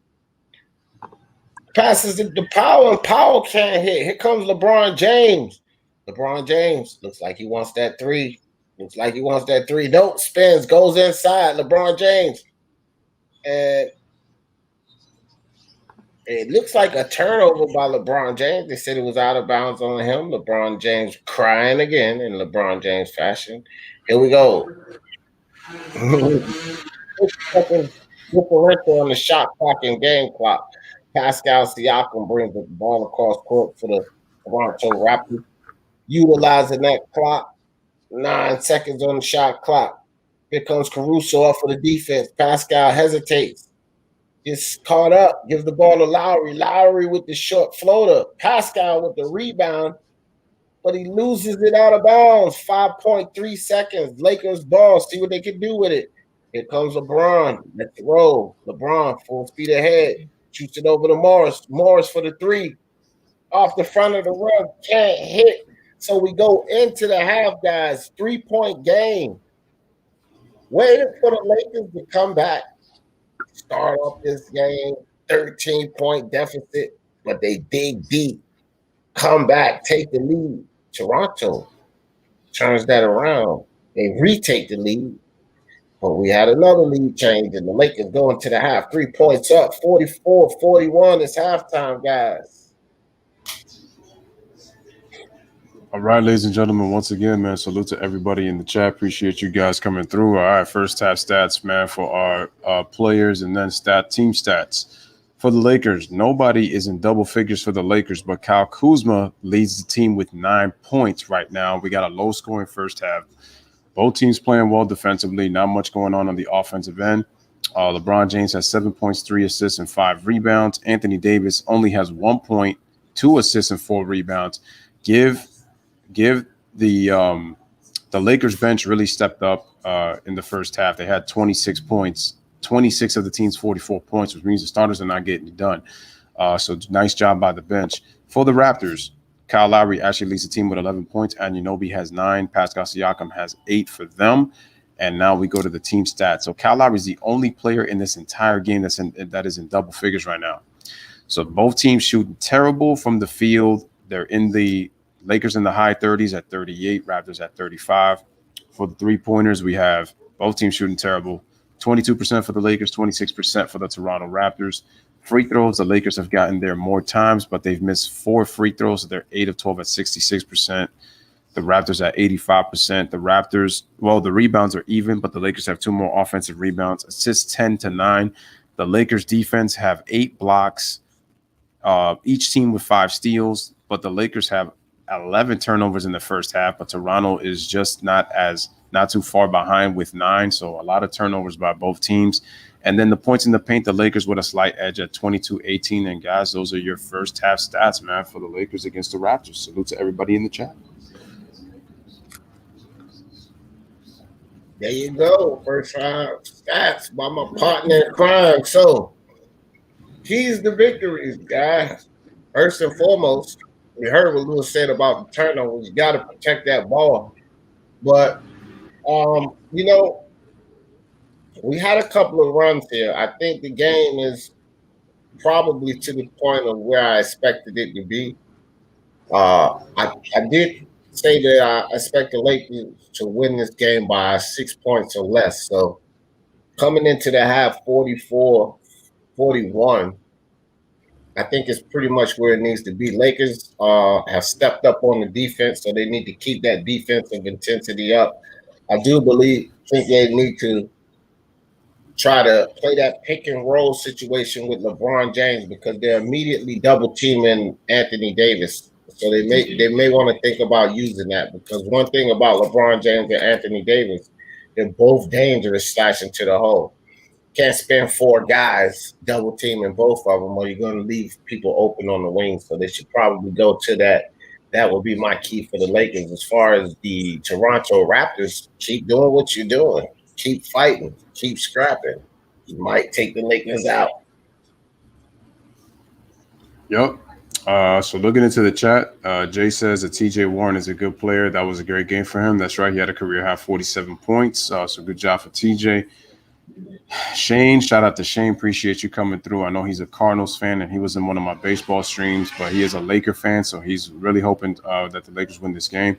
passes it to Powell, and Powell can't hit. Here comes LeBron James. LeBron James looks like he wants that three. Nope, spins, goes inside. LeBron James. And it looks like a turnover by LeBron James. They said it was out of bounds on him. LeBron James crying again in LeBron James fashion. Here we go. Differential on the shot clock and game clock. Pascal Siakam brings the ball across court for the Toronto Raptors. Utilizing that clock. 9 seconds on the shot clock. Here comes Caruso up for the defense. Pascal hesitates. Gets caught up. Gives the ball to Lowry. Lowry with the short floater. Pascal with the rebound. But he loses it out of bounds. 5.3 seconds. Lakers ball. See what they can do with it. Here comes LeBron. Let's roll. LeBron full speed ahead. Shoots it over to Morris. Morris for the three. Off the front of the rim. Can't hit. So we go into the half, guys. 3-point game. Waiting for the Lakers to come back. Start off this game. 13-point deficit. But they dig deep. Come back. Take the lead. Toronto turns that around. They retake the lead. But we had another lead change, and the Lakers go into the half. 3 points up, 44-41. It's halftime, guys. All right, ladies and gentlemen, once again, man, salute to everybody in the chat. Appreciate you guys coming through. All right, first half stats, man, for our players, and then team stats. For the Lakers, nobody is in double figures for the Lakers, but Kyle Kuzma leads the team with 9 points right now. We got a low-scoring first half. Both teams playing well defensively. Not much going on the offensive end. LeBron James has 7 points, 3 assists, and 5 rebounds. Anthony Davis only has 1 point, 2 assists, and 4 rebounds. Give the Lakers bench really stepped up in the first half. They had 26 points. 26 of the team's 44 points, which means the starters are not getting it done. So nice job by the bench. For the Raptors, Kyle Lowry actually leads the team with 11 points. Anunoby has 9. Pascal Siakam has 8 for them. And now we go to the team stats. So Kyle Lowry is the only player in this entire game that is in double figures right now. So both teams shooting terrible from the field. They're in the Lakers in the high 30s at 38, Raptors at 35. For the three-pointers, we have both teams shooting terrible. 22% for the Lakers, 26% for the Toronto Raptors. Free throws, the Lakers have gotten there more times, but they've missed 4 free throws. So they're 8 of 12 at 66%. The Raptors at 85%. The Raptors, well, the rebounds are even, but the Lakers have 2 more offensive rebounds. Assists 10-9. The Lakers defense have 8 blocks, each team with 5 steals, but the Lakers have 11 turnovers in the first half, but Toronto is just not too far behind with 9. So a lot of turnovers by both teams. And then the points in the paint, the Lakers with a slight edge at 22-18. And guys, those are your first half stats, man, for the Lakers against the Raptors. Salute to everybody in the chat. There you go. First half stats by my partner in crime. So, keys to victories, guys. First and foremost, we heard what Lewis said about the turnovers. You got to protect that ball. But, we had a couple of runs here. I think the game is probably to the point of where I expected it to be. I did say that I expect the Lakers to win this game by 6 points or less. So coming into the half 44-41, I think it's pretty much where it needs to be. Lakers have stepped up on the defense, so they need to keep that defensive intensity up. I do think they need to try to play that pick and roll situation with LeBron James because they're immediately double teaming Anthony Davis. So they may want to think about using that because one thing about LeBron James and Anthony Davis, they're both dangerous slashing to the hole. Can't spend 4 guys double teaming both of them or you're going to leave people open on the wings. So they should probably go to that. That would be my key for the Lakers. As far as the Toronto Raptors, keep doing what you're doing. Keep fighting. Keep scrapping. You might take the Lakers out. Yep. So looking into the chat, Jay says that TJ Warren is a good player. That was a great game for him. That's right. He had a career high 47 points. So good job for TJ. Shane, shout out to Shane. Appreciate you coming through. I know he's a Cardinals fan and he was in one of my baseball streams, but he is a Laker fan. So he's really hoping that the Lakers win this game.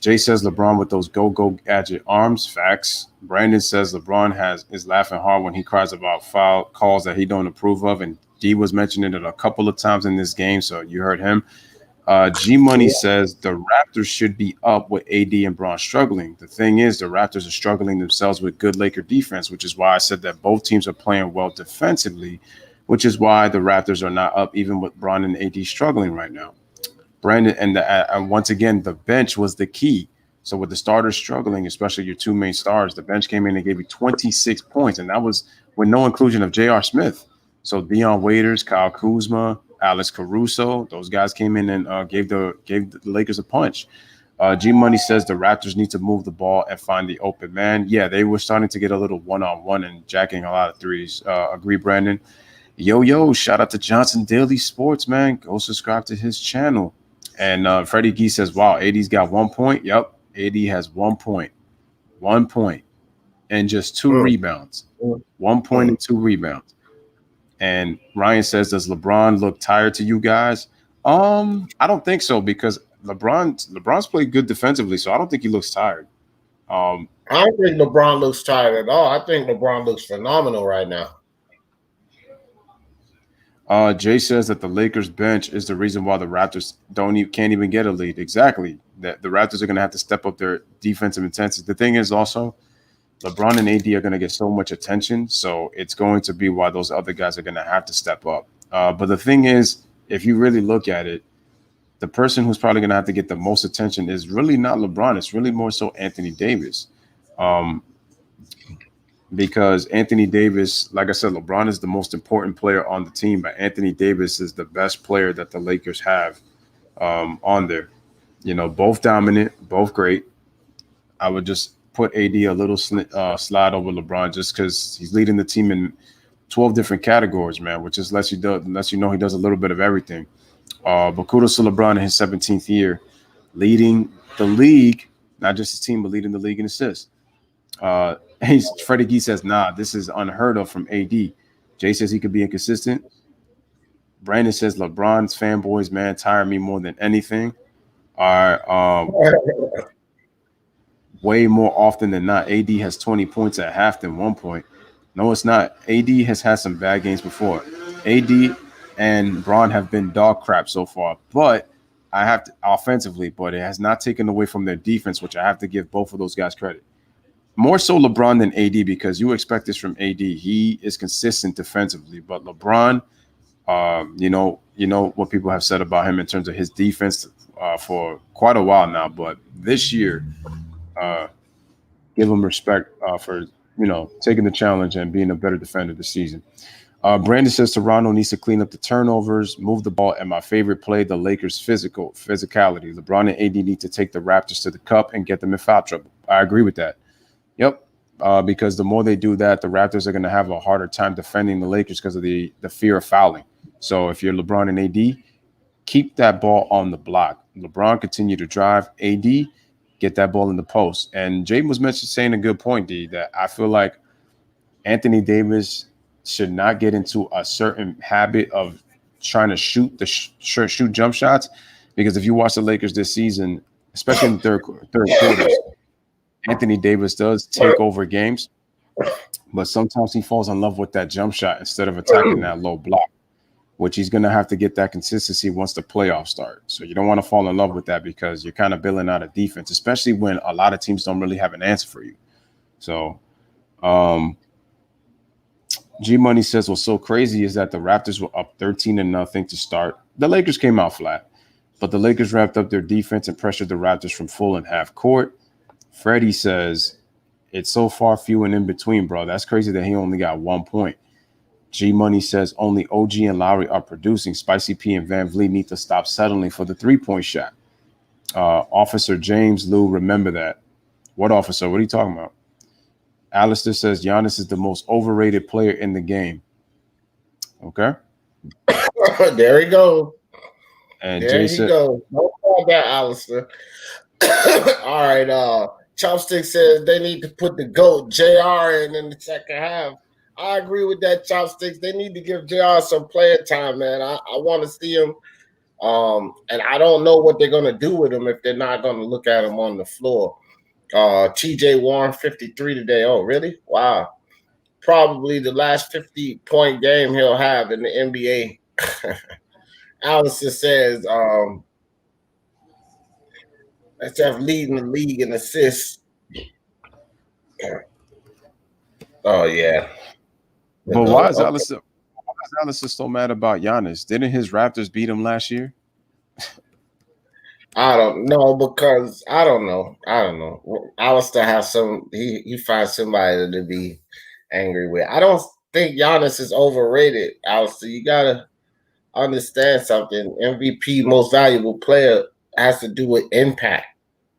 Jay says LeBron with those go gadget arms. Facts. Brandon says LeBron is laughing hard when he cries about foul calls that he don't approve of. And D was mentioning it a couple of times in this game, so you heard him. G Money says the Raptors should be up with AD and Bron struggling. The thing is, the Raptors are struggling themselves with good Laker defense, which is why I said that both teams are playing well defensively, which is why the Raptors are not up even with Bron and AD struggling right now. Brandon, and once again, the bench was the key. So with the starters struggling, especially your 2 main stars, the bench came in and gave you 26 points, and that was with no inclusion of J.R. Smith. So Dion Waiters, Kyle Kuzma, Alex Caruso, those guys came in and gave the Lakers a punch. G Money says the Raptors need to move the ball and find the open man. Yeah, they were starting to get a little one-on-one and jacking a lot of threes. Agree, Brandon. Yo, shout out to Johnson Daily Sports, man. Go subscribe to his channel. And Freddie Gee says, wow, AD's got 1 point. Yep, AD has 1 point. 1 point and just 2 rebounds. 1 point and 2 rebounds. And Ryan says, does LeBron look tired to you guys? I don't think so because LeBron's played good defensively, so I don't think he looks tired. I don't think LeBron looks tired at all. I think LeBron looks phenomenal right now. Jay says that the Lakers bench is the reason why the Raptors can't even get a lead. Exactly. That the Raptors are going to have to step up their defensive intensity. The thing is also, LeBron and AD are going to get so much attention, so it's going to be why those other guys are going to have to step up. But the thing is, if you really look at it, the person who's probably going to have to get the most attention is really not LeBron. It's really more so Anthony Davis. Because Anthony Davis, like I said, LeBron is the most important player on the team, but Anthony Davis is the best player that the Lakers have on there. You know, both dominant, both great. I would just put AD a little slide over LeBron just because he's leading the team in 12 different categories, man, which is lets you know he does a little bit of everything. But kudos to LeBron in his 17th year, leading the league, not just his team, but leading the league in assists. Freddie Gee says, nah, this is unheard of from AD. Jay says he could be inconsistent. Brandon says LeBron's fanboys, man, tire me more than anything. All right. Way more often than not, AD has 20 points at half than 1 point. No, it's not. AD has had some bad games before. AD and Braun have been dog crap so far, but I have to offensively, but it has not taken away from their defense, which I have to give both of those guys credit. More so LeBron than AD because you expect this from AD. He is consistent defensively, but LeBron, you know what people have said about him in terms of his defense for quite a while now. But this year, give him respect for taking the challenge and being a better defender this season. Brandon says Toronto needs to clean up the turnovers, move the ball, and my favorite play, the Lakers' physicality. LeBron and AD need to take the Raptors to the cup and get them in foul trouble. I agree with that. Yep. Because the more they do that, the Raptors are going to have a harder time defending the Lakers because of the fear of fouling. So if you're LeBron and AD, keep that ball on the block. LeBron continue to drive. AD, get that ball in the post. And Jaden was saying a good point, D, that I feel like Anthony Davis should not get into a certain habit of trying to shoot jump shots, because if you watch the Lakers this season, especially in the third quarters, Anthony Davis does take over games, but sometimes he falls in love with that jump shot instead of attacking that low block, which he's going to have to get that consistency once the playoffs start. So you don't want to fall in love with that because you're kind of building out a defense, especially when a lot of teams don't really have an answer for you. So G Money says what's so crazy is that the Raptors were up 13-0 to start. The Lakers came out flat, but the Lakers wrapped up their defense and pressured the Raptors from full and half court. Freddie says it's so far few and in between, bro. That's crazy that he only got 1 point. G Money says only OG and Lowry are producing. Spicy P and Van Vliet need to stop settling for the 3-point shot. Officer James Lou, remember that. What officer? What are you talking about? Alistair says Giannis is the most overrated player in the game. Okay. There he goes. And there he goes. No problem that, Alistair. All right. Chopstick says they need to put the GOAT JR in the second half. I agree with that, Chopsticks. They need to give JR some playing time, man. I want to see him. And I don't know what they're going to do with him if they're not going to look at him on the floor. TJ Warren, 53 today. Oh, really? Wow. Probably the last 50-point game he'll have in the NBA. Alistair says, let's have leading the league in assists. Oh, yeah. But why is Alistair so mad about Giannis? Didn't his Raptors beat him last year? I don't know, because I don't know. Alistair has he finds somebody to be angry with. I don't think Giannis is overrated, Alistair. You gotta understand something. MVP, most valuable player, has to do with impact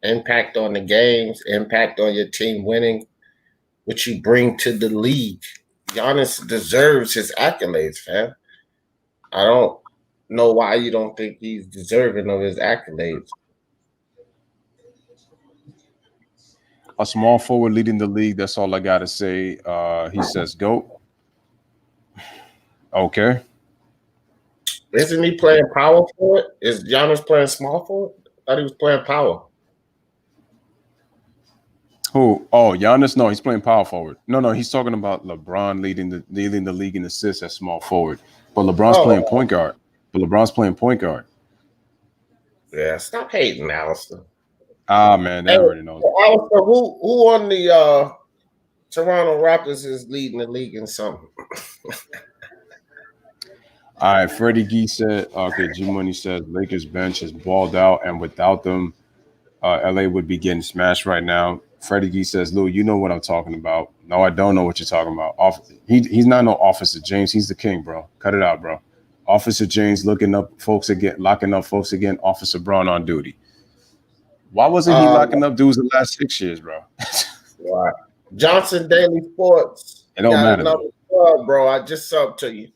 on the games, impact on your team winning, what you bring to the league. Giannis deserves his accolades, fam. I don't know why you don't think he's deserving of his accolades. A small forward leading the league. That's all I gotta say. He says GOAT. Okay. Isn't he playing power forward? Is Giannis playing small forward? I thought he was playing power. Who? Oh, Giannis? No, he's playing power forward. No, he's talking about LeBron leading the league in assists as small forward. But LeBron's playing point guard. Yeah, stop hating, Alistair. Man, they already know. Alistair, who on the Toronto Raptors is leading the league in something? All right, Freddie Gee said, okay, G Money says Lakers bench has balled out, and without them, LA would be getting smashed right now. Freddie Gee says, Lou, you know what I'm talking about. No, I don't know what you're talking about. He's not no Officer James. He's the king, bro. Cut it out, bro. Officer James locking up folks again. Officer Braun on duty. Why wasn't he locking up dudes the last 6 years, bro? Right. Johnson Daily Sports. It don't matter. Club, bro. I just subbed to you.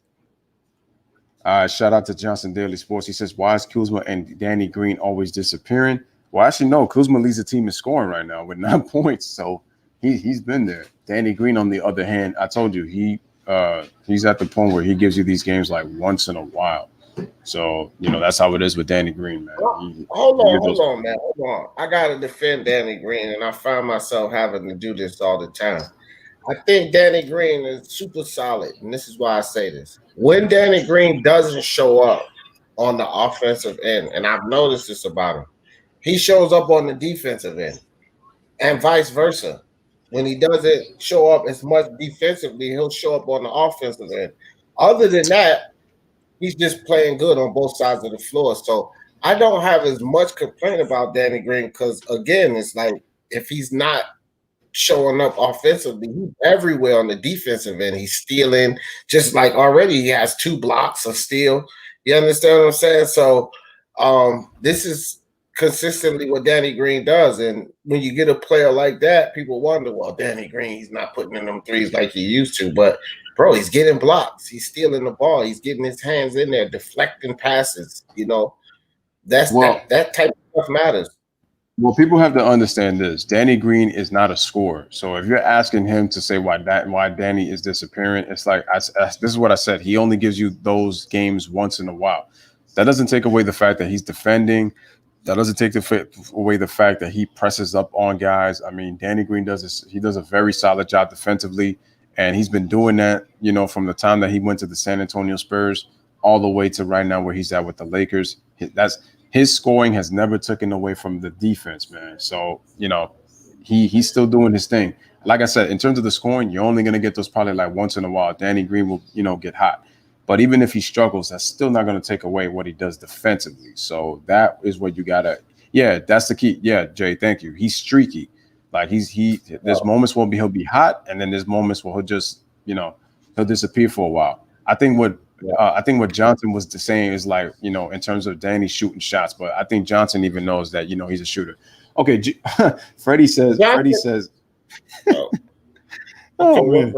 Shout out to Johnson Daily Sports. He says, why is Kuzma and Danny Green always disappearing? Well, actually, no. Kuzma leads the team in scoring right now with 9 points, so he's been there. Danny Green, on the other hand, I told you he's at the point where he gives you these games like once in a while. So, that's how it is with Danny Green, man. Hold on, man. Hold on. I got to defend Danny Green, and I find myself having to do this all the time. I think Danny Green is super solid, and this is why I say this. When Danny Green doesn't show up on the offensive end, and I've noticed this about him, he shows up on the defensive end, and vice versa. When he doesn't show up as much defensively, he'll show up on the offensive end. Other than that, he's just playing good on both sides of the floor. So I don't have as much complaint about Danny Green because, again, it's like if he's not showing up offensively, he's everywhere on the defensive end. He's stealing, just like already he has 2 blocks of steal. You understand what I'm saying? So this is consistently what Danny Green does. And when you get a player like that, people wonder, well, Danny Green, he's not putting in them threes like he used to. But, bro, he's getting blocks. He's stealing the ball. He's getting his hands in there, deflecting passes. That type of stuff matters. Well, people have to understand this. Danny Green is not a scorer. So if you're asking him to say why Danny is disappearing, it's like this is what I said. He only gives you those games once in a while. That doesn't take away the fact that he's defending. That doesn't take away the fact that he presses up on guys. I mean, Danny Green does this. He does a very solid job defensively, and he's been doing that, from the time that he went to the San Antonio Spurs all the way to right now where he's at with the Lakers. His scoring has never taken away from the defense, man. So, he's still doing his thing. Like I said, in terms of the scoring, you're only going to get those probably like once in a while. Danny Green will, get hot. But even if he struggles, that's still not going to take away what he does defensively. So that is what you got to – yeah, that's the key. Yeah, Jay, thank you. He's streaky. Like there's moments where he'll be hot, and then there's moments where he'll just, he'll disappear for a while. I think what Johnson was saying is like, in terms of Danny shooting shots, but I think Johnson even knows that, he's a shooter. Okay, Freddie says. Oh man.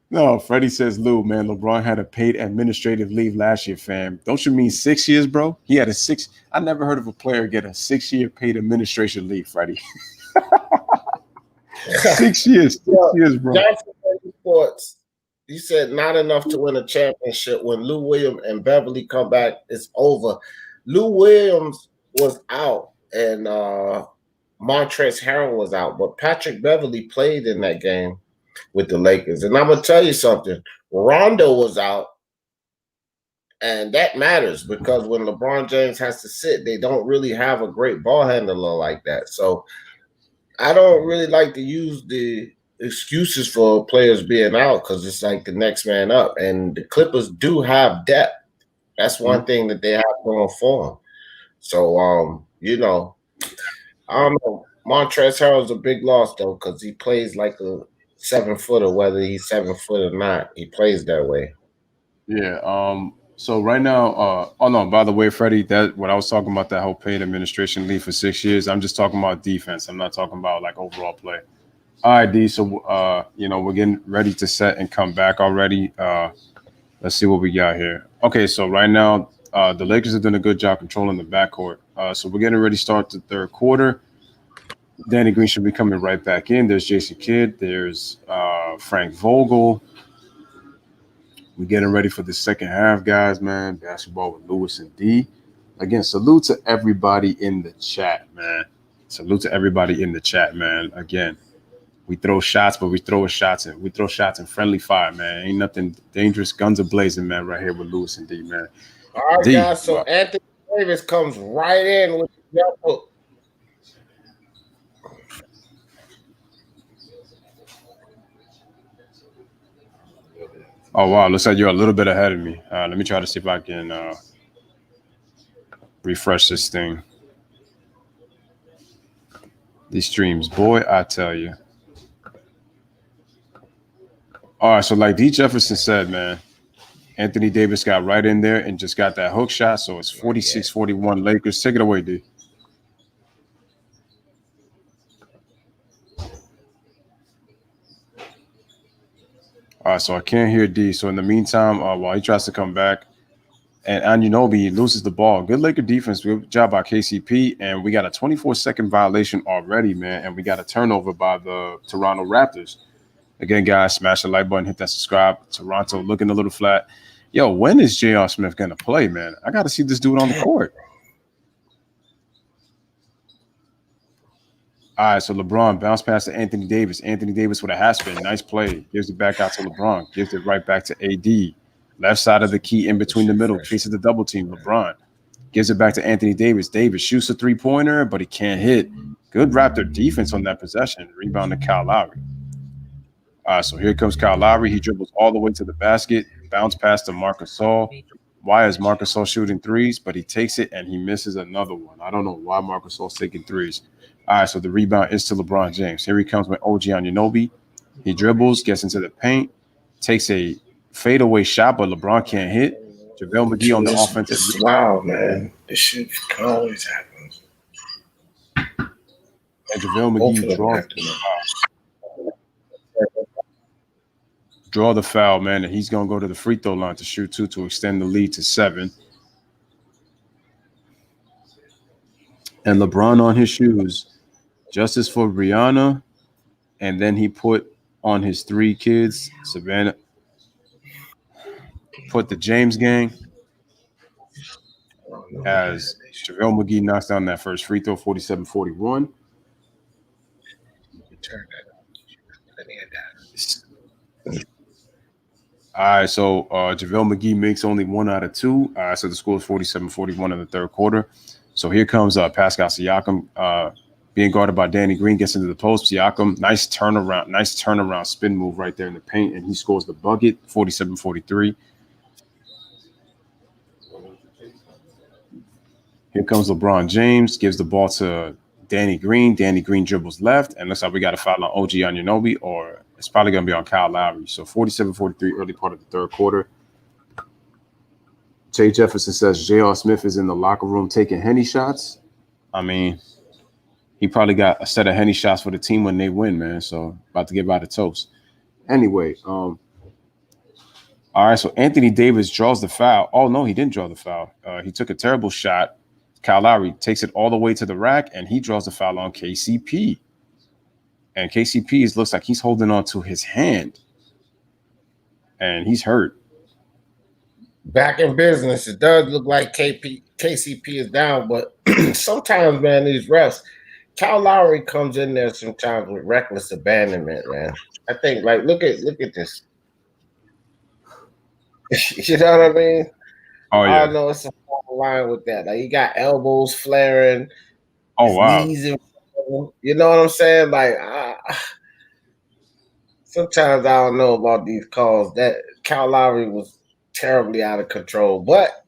No, Freddie says, Lou, man, LeBron had a paid administrative leave last year, fam. Don't you mean 6 years, bro? He had I never heard of a player get a 6-year paid administration leave, Freddie. 6 years. 6 years, bro. Johnson Sports. You said not enough to win a championship. When Lou Williams and Beverly come back, it's over. Lou Williams was out and Montrezl Harrell was out, but Patrick Beverly played in that game with the Lakers. And I'm going to tell you something. Rondo was out, and that matters because when LeBron James has to sit, they don't really have a great ball handler like that. So I don't really like to use the excuses for players being out because it's like the next man up. And the Clippers do have depth. That's one thing that they have going for them. So, I don't know. Montrezl Harrell's a big loss, though, because he plays like a 7-footer, whether he's 7 foot or not. He plays that way. Yeah. So right now, by the way, Freddie, that what I was talking about, that whole paid administration leave for 6 years, I'm just talking about defense. I'm not talking about like overall play. All right, D. So, we're getting ready to set and come back already. Let's see what we got here. Okay, so right now, the Lakers are doing a good job controlling the backcourt. So we're getting ready to start the third quarter. Danny Green should be coming right back in. There's Jason Kidd. There's Frank Vogel. We're getting ready for the second half, guys, man. Basketball with Lewis and D. Again, salute to everybody in the chat, man. Again, we throw shots, but we throw shots in friendly fire, man. Ain't nothing dangerous. Guns are blazing, man, right here with Lewis and D, man. All right, D, guys. So Anthony Davis comes right in with the jump hook. Oh, wow. Looks like you're a little bit ahead of me. Let me try to see if I can refresh this thing. These streams, boy, I tell you. All right, so like D. Jefferson said, man, Anthony Davis got right in there and just got that hook shot. So it's 46-41 Lakers. Take it away, D. All right, so I can't hear D. So in the meantime, while he tries to come back, and Anunoby loses the ball. Good Laker defense. Good job by KCP. And we got a 24-second violation already, man. And we got a turnover by the Toronto Raptors. Again, guys, smash the like button, hit that subscribe. Toronto looking a little flat. Yo, when is J.R. Smith going to play, man? I got to see this dude on the court. All right, so LeBron bounced past to Anthony Davis. Anthony Davis with a hat spin. Nice play. Gives it back out to LeBron. Gives it right back to AD. Left side of the key in between the middle. Faces the double team. LeBron gives it back to Anthony Davis. Davis shoots a three-pointer, but he can't hit. Good Raptor defense on that possession. Rebound to Kyle Lowry. All right, so here comes Kyle Lowry. He dribbles all the way to the basket. Bounce pass to Marcus Gasol. Why is Marcus Gasol shooting threes? But he takes it and he misses another one. I don't know why Marcus Gasol's taking threes. All right, so the rebound is to LeBron James. Here he comes with OG Anunoby. He dribbles, gets into the paint, takes a fadeaway shot, but LeBron can't hit. JaVale McGee on the offensive. Wow, man. This shit always happens. And JaVale McGee draw the foul, man, and he's going to go to the free throw line to shoot two to extend the lead to 7. And LeBron on his shoes. Justice for Brianna, and then he put on his 3 kids, Savannah, put the James gang as JaVale McGee knocks down that first free throw, 47-41. All right, so JaVale McGee makes only 1 out of 2. So the score is 47-41 in the third quarter. So here comes Pascal Siakam being guarded by Danny Green, gets into the post. Siakam, nice turnaround spin move right there in the paint, and he scores the bucket, 47-43. Here comes LeBron James, gives the ball to Danny Green. Danny Green dribbles left, and looks like we got a foul on OG Anunoby, or it's probably going to be on Kyle Lowry. So 47-43, early part of the third quarter. Jay Jefferson says J.R. Smith is in the locker room taking Henny shots. I mean, he probably got a set of Henny shots for the team when they win, man. So about to get by the toast. Anyway, all right, so Anthony Davis draws the foul. Oh, no, he didn't draw the foul. He took a terrible shot. Kyle Lowry takes it all the way to the rack, and he draws the foul on KCP. And KCP looks like he's holding on to his hand. And he's hurt. Back in business, it does look like KCP is down, but sometimes, man, these refs, Kyle Lowry comes in there sometimes with reckless abandonment, man. I think, like, look at this. You know what I mean? Oh, yeah. I know it's a fine line with that. Like, you got elbows flaring. Oh, wow. Knees you know what I'm saying? Like, sometimes I don't know about these calls. That Kyle Lowry was terribly out of control, but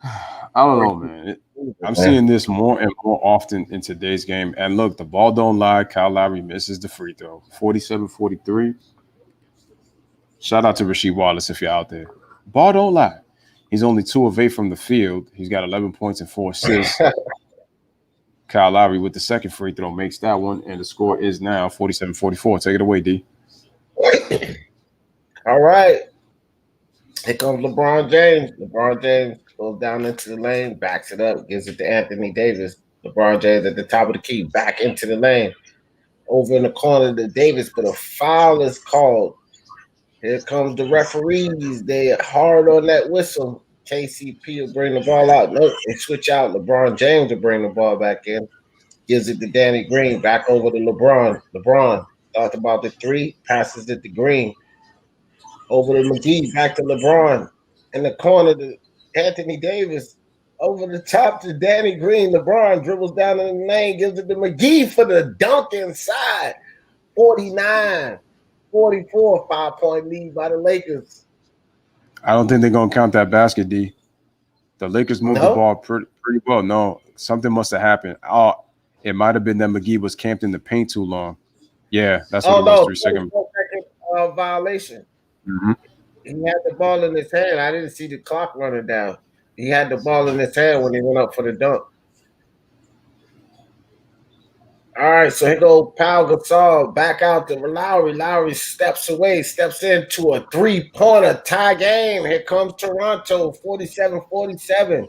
I don't know, man. I'm seeing this more and more often in today's game. And look, the ball don't lie. Kyle Lowry misses the free throw. 47-43. Shout out to Rasheed Wallace if you're out there. Ball don't lie. He's only 2 of 8 from the field. He's got 11 points and 4 assists. Kyle Lowry with the second free throw makes that one, and the score is now 47-44. Take it away, D. All right. Here comes LeBron James. LeBron James goes down into the lane, backs it up, gives it to Anthony Davis. LeBron James at the top of the key, back into the lane. Over in the corner to Davis, but a foul is called. Here comes the referees. They are hard on that whistle. KCP will bring the ball out. Nope, they switch out. LeBron James will bring the ball back in. Gives it to Danny Green. Back over to LeBron. LeBron thought about the 3. Passes it to Green. Over to McGee. Back to LeBron. In the corner to Anthony Davis. Over the top to Danny Green. LeBron dribbles down in the lane. Gives it to McGee for the dunk inside. 49-44. 5-point lead by the Lakers. I don't think they're going to count that basket, D. The Lakers moved the ball pretty well. No, something must have happened. It might have been that McGee was camped in the paint too long. Yeah, that's what it was, 3 seconds. Violation. Mm-hmm. He had the ball in his hand. I didn't see the clock running down. He had the ball in his hand when he went up for the dunk. All right, so here goes Pau Gasol back out to Lowry. Lowry steps into a 3-pointer tie game. Here comes Toronto, 47-47.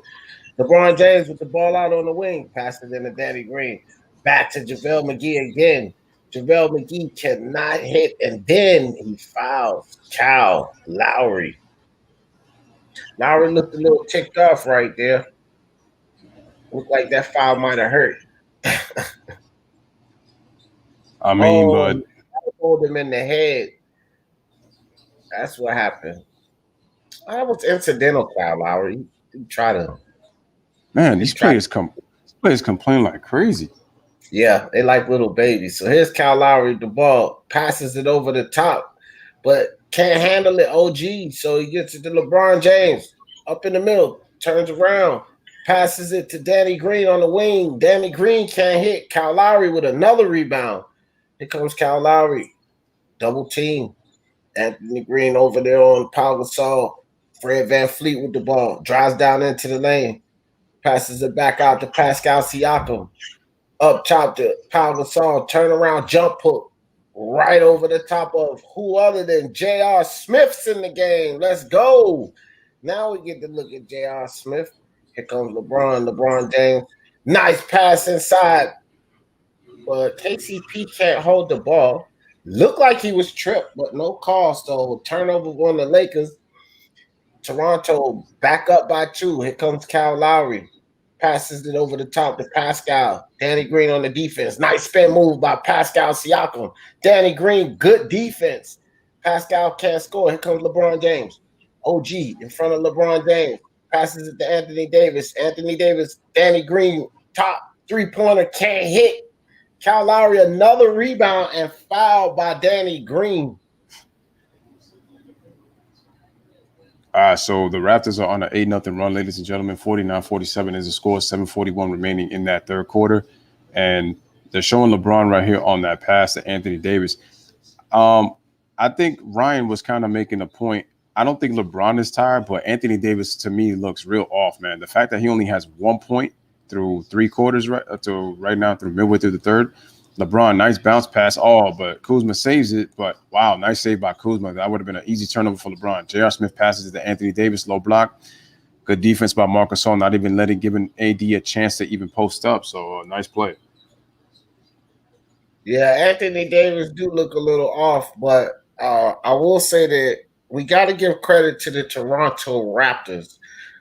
LeBron James with the ball out on the wing, passes in to Danny Green. Back to JaVale McGee again. JaVale McGee cannot hit, and then he fouls Kyle Lowry. Lowry looked a little ticked off right there. Looked like that foul might have hurt. I mean, Oh, but he pulled him in the head. That's what happened. That was incidental, Kyle Lowry. He tried to. man, He these tried. players complain like crazy. Yeah, they like little babies. So here's Kyle Lowry. The ball passes it over the top, but can't handle it. OG. So he gets it to LeBron James up in the middle. Turns around, passes it to Danny Green on the wing. Danny Green can't hit. Kyle Lowry with another rebound. Here comes Kyle Lowry. Double team. Anthony Green over there on Pau Gasol. Fred VanVleet with the ball. Drives down into the lane. Passes it back out to Pascal Siakam. Up top to Pau Gasol. Turn around jump hook. Right over the top of who other than J.R. Smith's in the game. Let's go. Now we get to look at J.R. Smith. Here comes LeBron James. Nice pass inside. But KCP can't hold the ball. Looked like he was tripped, but no call. So turnover on the Lakers. Toronto back up by 2. Here comes Kyle Lowry. Passes it over the top to Pascal. Danny Green on the defense. Nice spin move by Pascal Siakam. Danny Green, good defense. Pascal can't score. Here comes LeBron James. OG in front of LeBron James. Passes it to Anthony Davis. Anthony Davis, Danny Green, top three-pointer, can't hit. Kyle Lowry, another rebound and foul by Danny Green. So the Raptors are on an 8-0 run, ladies and gentlemen. 49-47 is the score. 7:41 remaining in that third quarter. And they're showing LeBron right here on that pass to Anthony Davis. I think Ryan was kind of making a point. I don't think LeBron is tired, but Anthony Davis, to me, looks real off, man. The fact that he only has 1 point through 3 quarters right now, through midway through the third. LeBron, nice bounce pass, but Kuzma saves it. But wow, nice save by Kuzma. That would have been an easy turnover for LeBron. J.R. Smith passes it to Anthony Davis, low block. Good defense by Marc Gasol, not even giving AD a chance to even post up. So nice play. Yeah, Anthony Davis do look a little off, but I will say that we got to give credit to the Toronto Raptors.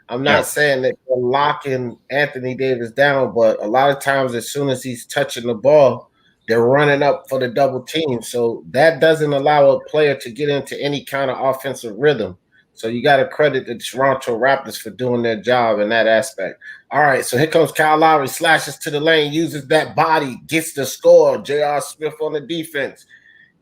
I'm not saying that they're locking Anthony Davis down, but a lot of times as soon as he's touching the ball, they're running up for the double team. So that doesn't allow a player to get into any kind of offensive rhythm. So you got to credit the Toronto Raptors for doing their job in that aspect. All right, so here comes Kyle Lowry, slashes to the lane, uses that body, gets the score. J.R. Smith on the defense,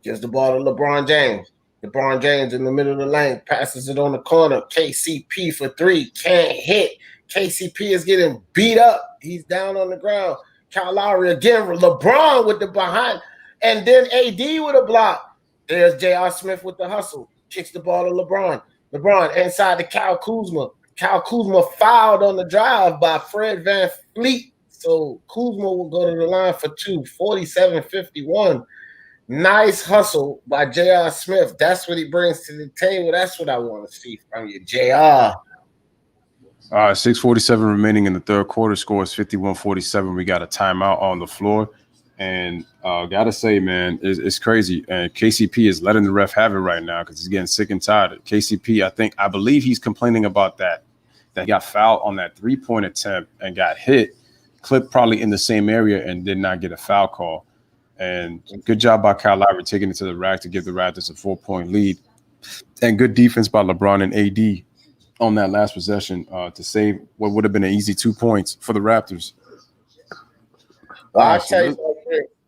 gives the ball to LeBron James. LeBron James in the middle of the lane, passes it on the corner. KCP for 3, can't hit. KCP is getting beat up. He's down on the ground. Kyle Lowry again, LeBron with the behind, and then AD with a block. There's J.R. Smith with the hustle. Kicks the ball to LeBron. LeBron inside to Kyle Kuzma. Kyle Kuzma fouled on the drive by Fred VanVleet. So Kuzma will go to the line for 2, 47-51. Nice hustle by J.R. Smith. That's what he brings to the table. That's what I want to see from you, J.R. 6:47 remaining in the third quarter. Score is 51-47. We got a timeout on the floor. And gotta say, man, it's crazy. And KCP is letting the ref have it right now because he's getting sick and tired. KCP, I believe he's complaining about that he got fouled on that 3-point attempt and got hit, clipped probably in the same area and did not get a foul call. And good job by Kyle Lowry taking it to the rack to give the Raptors a 4-point lead. And good defense by LeBron and AD on that last possession to save what would have been an easy 2 points for the Raptors. Well, I'll tell you,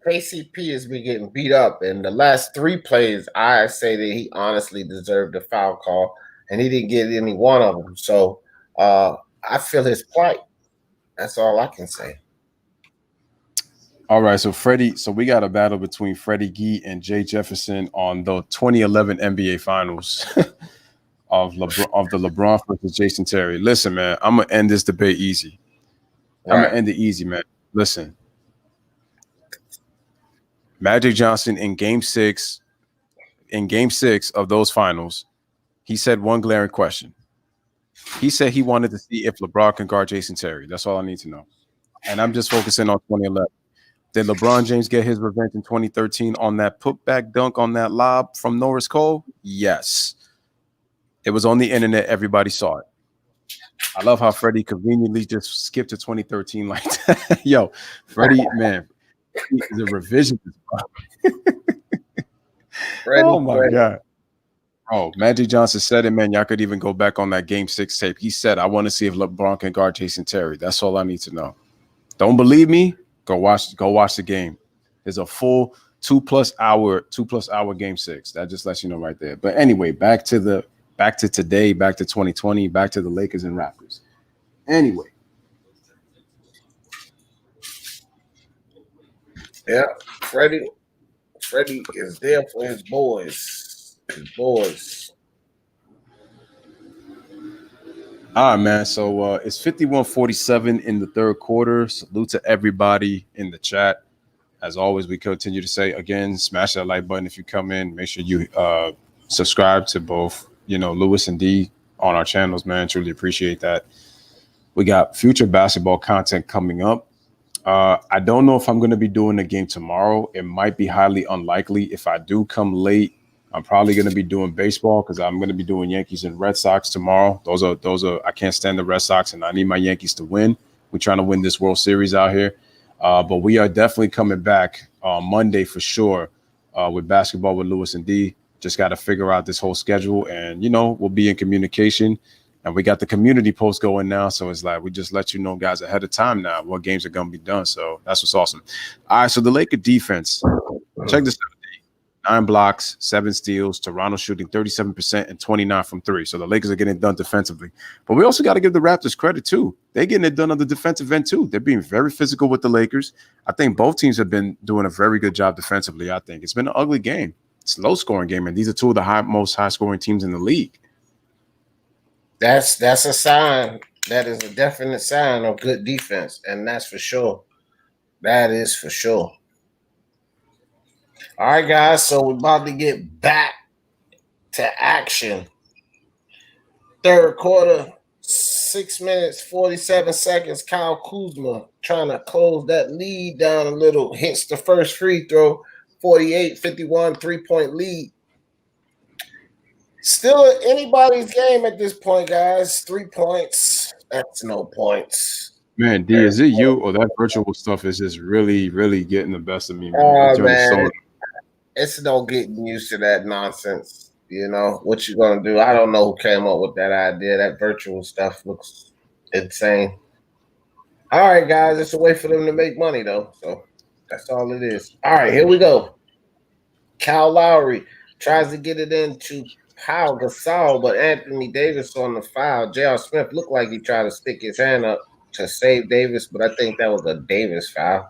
KCP has been getting beat up. And the last 3 plays, I say that he honestly deserved a foul call, and he didn't get any one of them. So I feel his plight. That's all I can say. All right, so we got a battle between Freddie Gee and Jay Jefferson on the 2011 NBA Finals of the LeBron versus Jason Terry. Listen, man, I'm gonna end this debate easy. I'm gonna end it easy, man. Listen, Magic Johnson in Game 6 of those finals, he said one glaring question. He said he wanted to see if LeBron can guard Jason Terry. That's all I need to know. And I'm just focusing on 2011. Did LeBron James get his revenge in 2013 on that putback dunk on that lob from Norris Cole? Yes. It was on the internet. Everybody saw it. I love how Freddie conveniently just skipped to 2013 like that. Yo, Freddie, man, he is a revisionist. Oh my God. Oh, Magic Johnson said it, man. Y'all could even go back on that Game 6 tape. He said, I want to see if LeBron can guard Jason Terry. That's all I need to know. Don't believe me? Go watch the game. It's a full 2+ hour Game 6. That just lets you know right there. But anyway, back to today, back to 2020, back to the Lakers and Raptors. Anyway. Yeah, Freddie is there for his boys. All right, man. So it's 51-47 in the third quarter. Salute to everybody in the chat. As always, we continue to say, again, smash that like button if you come in. Make sure you subscribe to both, Lewis and D on our channels, man. Truly appreciate that. We got future basketball content coming up. I don't know if I'm going to be doing the game tomorrow. It might be highly unlikely. If I do come late, I'm probably going to be doing baseball because I'm going to be doing Yankees and Red Sox tomorrow. Those are I can't stand the Red Sox, and I need my Yankees to win. We're trying to win this World Series out here. But we are definitely coming back on Monday for sure with basketball with Lewis and D. Just got to figure out this whole schedule, and, we'll be in communication. And we got the community post going now. So it's like we just let you know, guys, ahead of time now what games are going to be done. So that's what's awesome. All right, so the Lakers defense. Check this out. 9 blocks, 7 steals. Toronto shooting 37% and 29 from 3. So the Lakers are getting it done defensively. But we also got to give the Raptors credit, too. They're getting it done on the defensive end, too. They're being very physical with the Lakers. I think both teams have been doing a very good job defensively, I think. It's been an ugly game. It's a low-scoring game, and these are two of the most high-scoring teams in the league. That's a sign. That is a definite sign of good defense, and that's for sure. That is for sure. All right, guys, so we're about to get back to action. Third quarter, 6 minutes, 47 seconds. Kyle Kuzma trying to close that lead down a little. Hits the first free throw, 48-51, 3-point lead. Still anybody's game at this point, guys. 3 points. That's no points. Man, D, is it you or that virtual stuff is just really, really getting the best of me, man? Oh, man. It's no getting used to that nonsense. What you going to do? I don't know who came up with that idea. That virtual stuff looks insane. All right, guys. It's a way for them to make money, though. So that's all it is. All right, here we go. Kyle Lowry tries to get it into Pau Gasol, but Anthony Davis on the foul. J.R. Smith looked like he tried to stick his hand up to save Davis, but I think that was a Davis foul.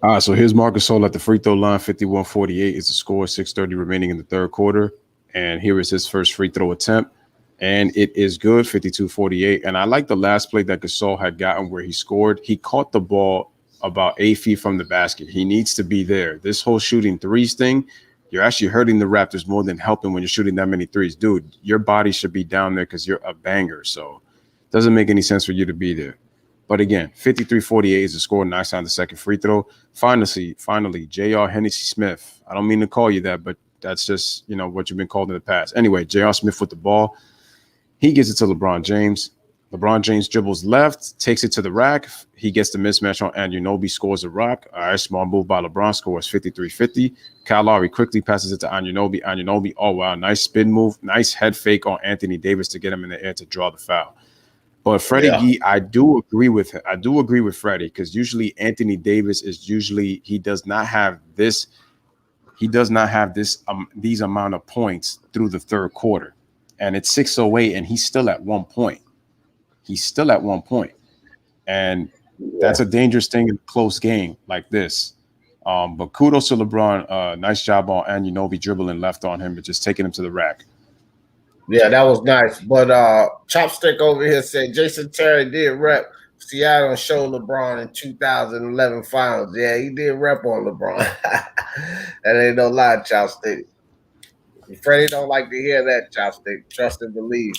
All right, so here's Marc Gasol at the free throw line, 51-48 is the score, 6:30 remaining in the third quarter. And here is his first free throw attempt. And it is good, 52-48. And I like the last play that Gasol had gotten where he scored. He caught the ball about 8 feet from the basket. He needs to be there. This whole shooting threes thing, you're actually hurting the Raptors more than helping when you're shooting that many threes. Dude, your body should be down there because you're a banger. So it doesn't make any sense for you to be there. But again, 53-48 is the score. Knocks down the second free throw. Finally, J.R. Hennessy Smith. I don't mean to call you that, but that's just, what you've been called in the past. Anyway, J.R. Smith with the ball. He gives it to LeBron James. LeBron James dribbles left, takes it to the rack. He gets the mismatch on Anunoby, scores a rock. All right, small move by LeBron, scores 53-50. Kyle Lowry quickly passes it to Anunoby. Anunoby, oh, wow, nice spin move. Nice head fake on Anthony Davis to get him in the air to draw the foul. But Freddie Gee, I do agree with him. I do agree with Freddie because usually Anthony Davis is he does not have this. He does not have these amount of points through the third quarter, and it's 6:08, and he's still at 1 point. He's still at 1 point, and that's a dangerous thing in a close game like this. But kudos to LeBron. Nice job on Anunoby dribbling left on him, but just taking him to the rack. Yeah, that was nice. But Chopstick over here said Jason Terry did rep Seattle and show LeBron in 2011 finals. Yeah, he did rep on LeBron. That ain't no lie, Chopstick. Freddie don't like to hear that, Chopstick. Trust and believe.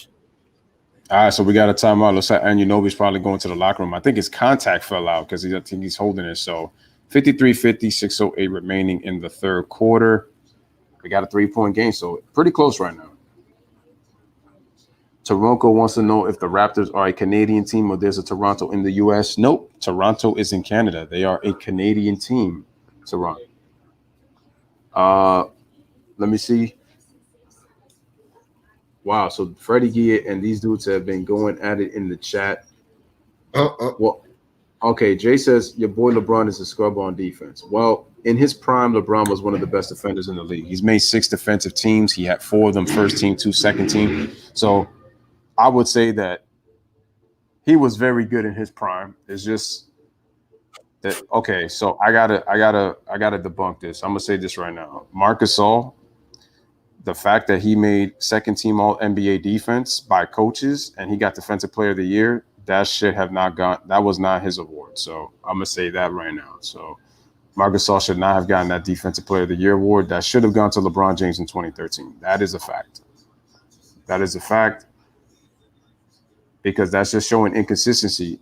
All right, so we got a timeout. Looks like Anunoby's probably going to the locker room. I think his contact fell out because I think he's holding it. So 53-50, 6:08 remaining in the third quarter. They got a 3-point game, so pretty close right now. Toronto wants to know if the Raptors are a Canadian team or there's a Toronto in the U.S. Nope, Toronto is in Canada. They are a Canadian team. Toronto. Let me see. Wow, so Freddie Gia and these dudes have been going at it in the chat. Well, okay, Jay says your boy LeBron is a scrub on defense. Well, in his prime, LeBron was one of the best defenders in the league. He's made 6 defensive teams. He had 4 of them first team, 2 second team. So I would say that he was very good in his prime. It's just that okay. So I gotta debunk this. I'm gonna say this right now. Marc Gasol, the fact that he made second team All NBA defense by coaches and he got Defensive Player of the Year, that shit have not gone. That was not his award. So I'm gonna say that right now. So Marc Gasol should not have gotten that Defensive Player of the Year award. That should have gone to LeBron James in 2013. That is a fact. That is a fact. Because that's just showing inconsistency.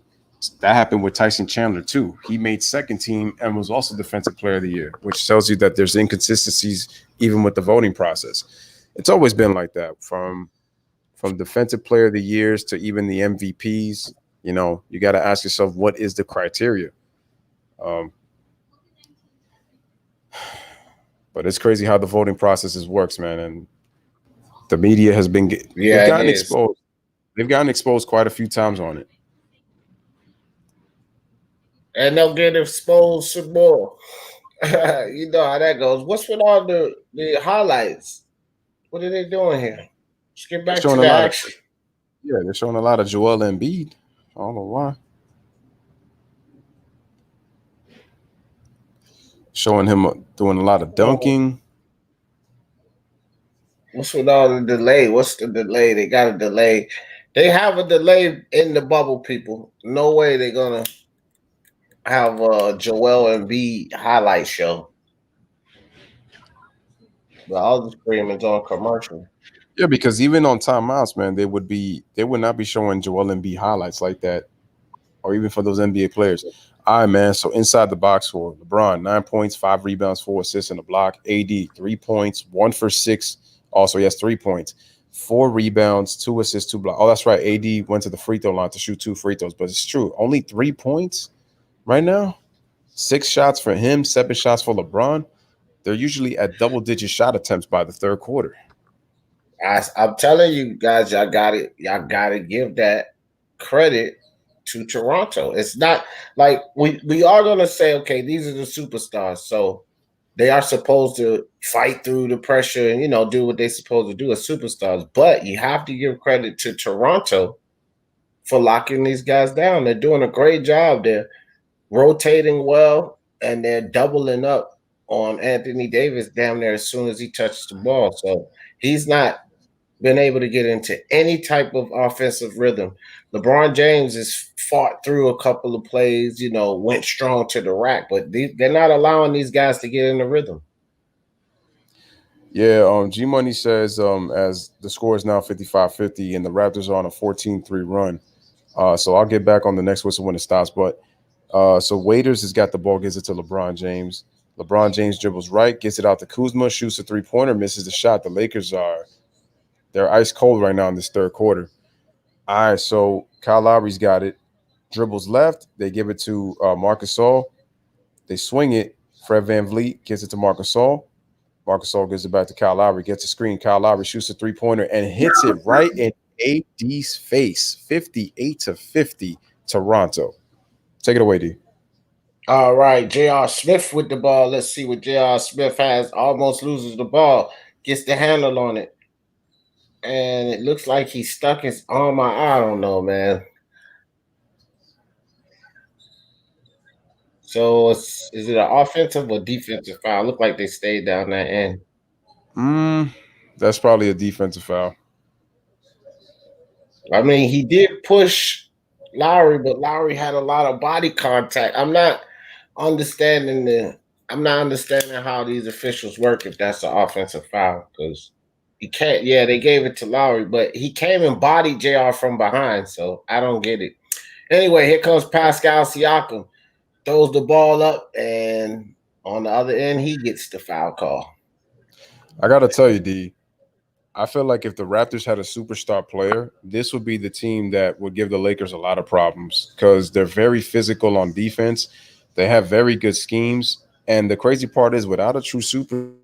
That happened with Tyson Chandler too. He made second team and was also Defensive Player of the Year, which tells you that there's inconsistencies even with the voting process. It's always been like that, from Defensive Player of the Years to even the MVPs. You know, you got to ask yourself, what is the criteria? But it's crazy how the voting processes works, man. And the media has been they've gotten exposed. They've gotten exposed quite a few times on it. And they'll get exposed some more. You know how that goes. What's with all the highlights? What are they doing here? Let's get back to the action. They're showing a lot of Joel Embiid. I don't know why. Showing him doing a lot of dunking. What's with all the delay? What's the delay? They got a delay. They have a delay in the bubble, people. No way they're gonna have a Joel Embiid highlight show. But all the screaming's on commercial. Yeah, because even on timeouts, man, they would not be showing Joel Embiid highlights like that, or even for those NBA players. All right, man. So inside the box for LeBron, 9 points, 5 rebounds, 4 assists, and a block. AD, 3 points, 1 for 6. Also, he has 3 points, 4 rebounds, 2 assists, 2 blocks. Oh, that's right. AD went to the free throw line to shoot 2 free throws, but it's true. Only 3 points right now. 6 shots for him, 7 shots for LeBron. They're usually at double-digit shot attempts by the third quarter. I'm telling you guys, y'all gotta give that credit to Toronto. It's not like we are gonna say, okay, these are the superstars, so they are supposed to fight through the pressure and do what they're supposed to do as superstars. But you have to give credit to Toronto for locking these guys down. They're doing a great job. They're rotating well and they're doubling up on Anthony Davis damn near as soon as he touches the ball. So he's not been able to get into any type of offensive rhythm. LeBron James has fought through a couple of plays, went strong to the rack, but they're not allowing these guys to get in the rhythm. Yeah, G Money says as the score is now 55-50 and the Raptors are on a 14-3 run. So I'll get back on the next whistle when it stops. But so Waiters has got the ball, gives it to LeBron James. LeBron James dribbles right, gets it out to Kuzma, shoots a 3-pointer, misses the shot. The Lakers they're ice cold right now in this third quarter. All right, so Kyle Lowry's got it. Dribbles left. They give it to Marc Gasol. They swing it. Fred VanVleet gives it to Marc Gasol. Marc Gasol gives it back to Kyle Lowry. Gets a screen. Kyle Lowry shoots a 3-pointer and hits it right in AD's face. 58-50, Toronto. Take it away, D. All right, J.R. Smith with the ball. Let's see what J.R. Smith has. Almost loses the ball. Gets the handle on it. And it looks like he stuck his arm out. I don't know, man. So is it an offensive or defensive foul? Look like they stayed down that end. That's probably a defensive foul. I mean, he did push Lowry, but Lowry had a lot of body contact. I'm not understanding how these officials work if that's an offensive foul, because he can't. Yeah, they gave it to Lowry, but he came and bodied JR from behind, so I don't get it. Anyway, here comes Pascal Siakam, throws the ball up, and on the other end, he gets the foul call. I gotta tell you, D. I feel like if the Raptors had a superstar player, this would be the team that would give the Lakers a lot of problems because they're very physical on defense. They have very good schemes. And the crazy part is, without a true superstar,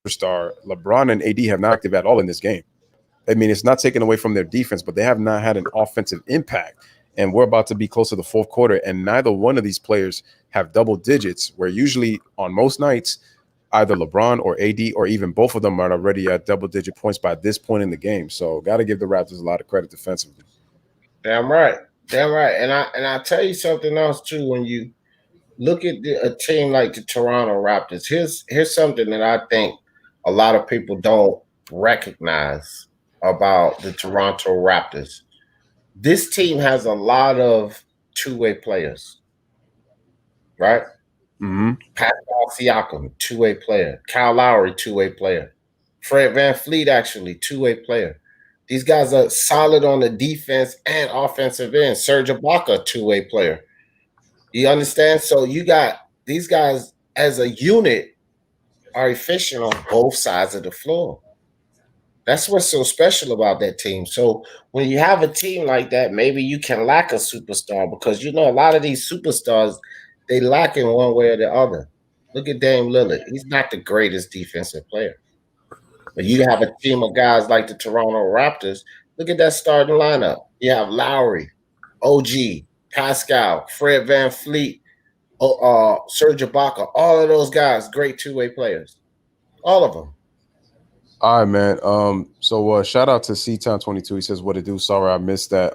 LeBron and AD have not active at all in this game. I mean, it's not taken away from their defense, but they have not had an offensive impact. And we're about to be close to the fourth quarter, and neither one of these players have double digits, where usually on most nights, either LeBron or AD or even both of them are already at double digit points by this point in the game. So got to give the Raptors a lot of credit defensively. Damn right. Damn right. And I tell you something else too. When you look at a team like the Toronto Raptors, here's something that I think a lot of people don't recognize about the Toronto Raptors. This team has a lot of two-way players, right? Mm-hmm. Pascal Siakam, two-way player. Kyle Lowry, two-way player. Fred VanVleet, actually, two-way player. These guys are solid on the defense and offensive end. Serge Ibaka, two-way player. You understand? So you got these guys as a unit are efficient on both sides of the floor. That's what's so special about that team. So when you have a team like that, maybe you can lack a superstar because a lot of these superstars, they lack in one way or the other. Look at Dame Lillard. He's not the greatest defensive player. But you have a team of guys like the Toronto Raptors. Look at that starting lineup. You have Lowry, OG, Pascal, Fred VanVleet, Serge Ibaka. All of those guys, great two-way players. All of them. All right, man. So shout out to C-Town 22. He says, what it do? Sorry, I missed that.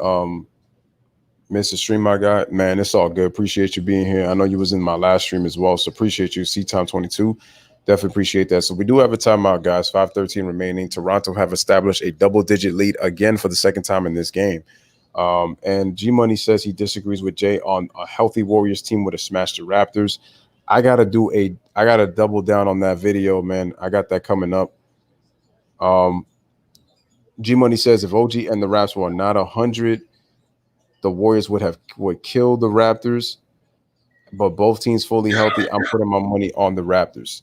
Missed the stream I got. Man, it's all good. Appreciate you being here. I know you was in my last stream as well, so appreciate you, C-Town 22. Definitely appreciate that. So we do have a timeout, guys. 5:13 remaining. Toronto have established a double-digit lead again for the second time in this game. And G Money says he disagrees with Jay on a healthy Warriors team would have smashed the Raptors. I gotta double down on that video, man. I got that coming up. G Money says if OG and the Raps were not 100, the Warriors would kill the Raptors. But both teams fully healthy, I'm putting my money on the Raptors.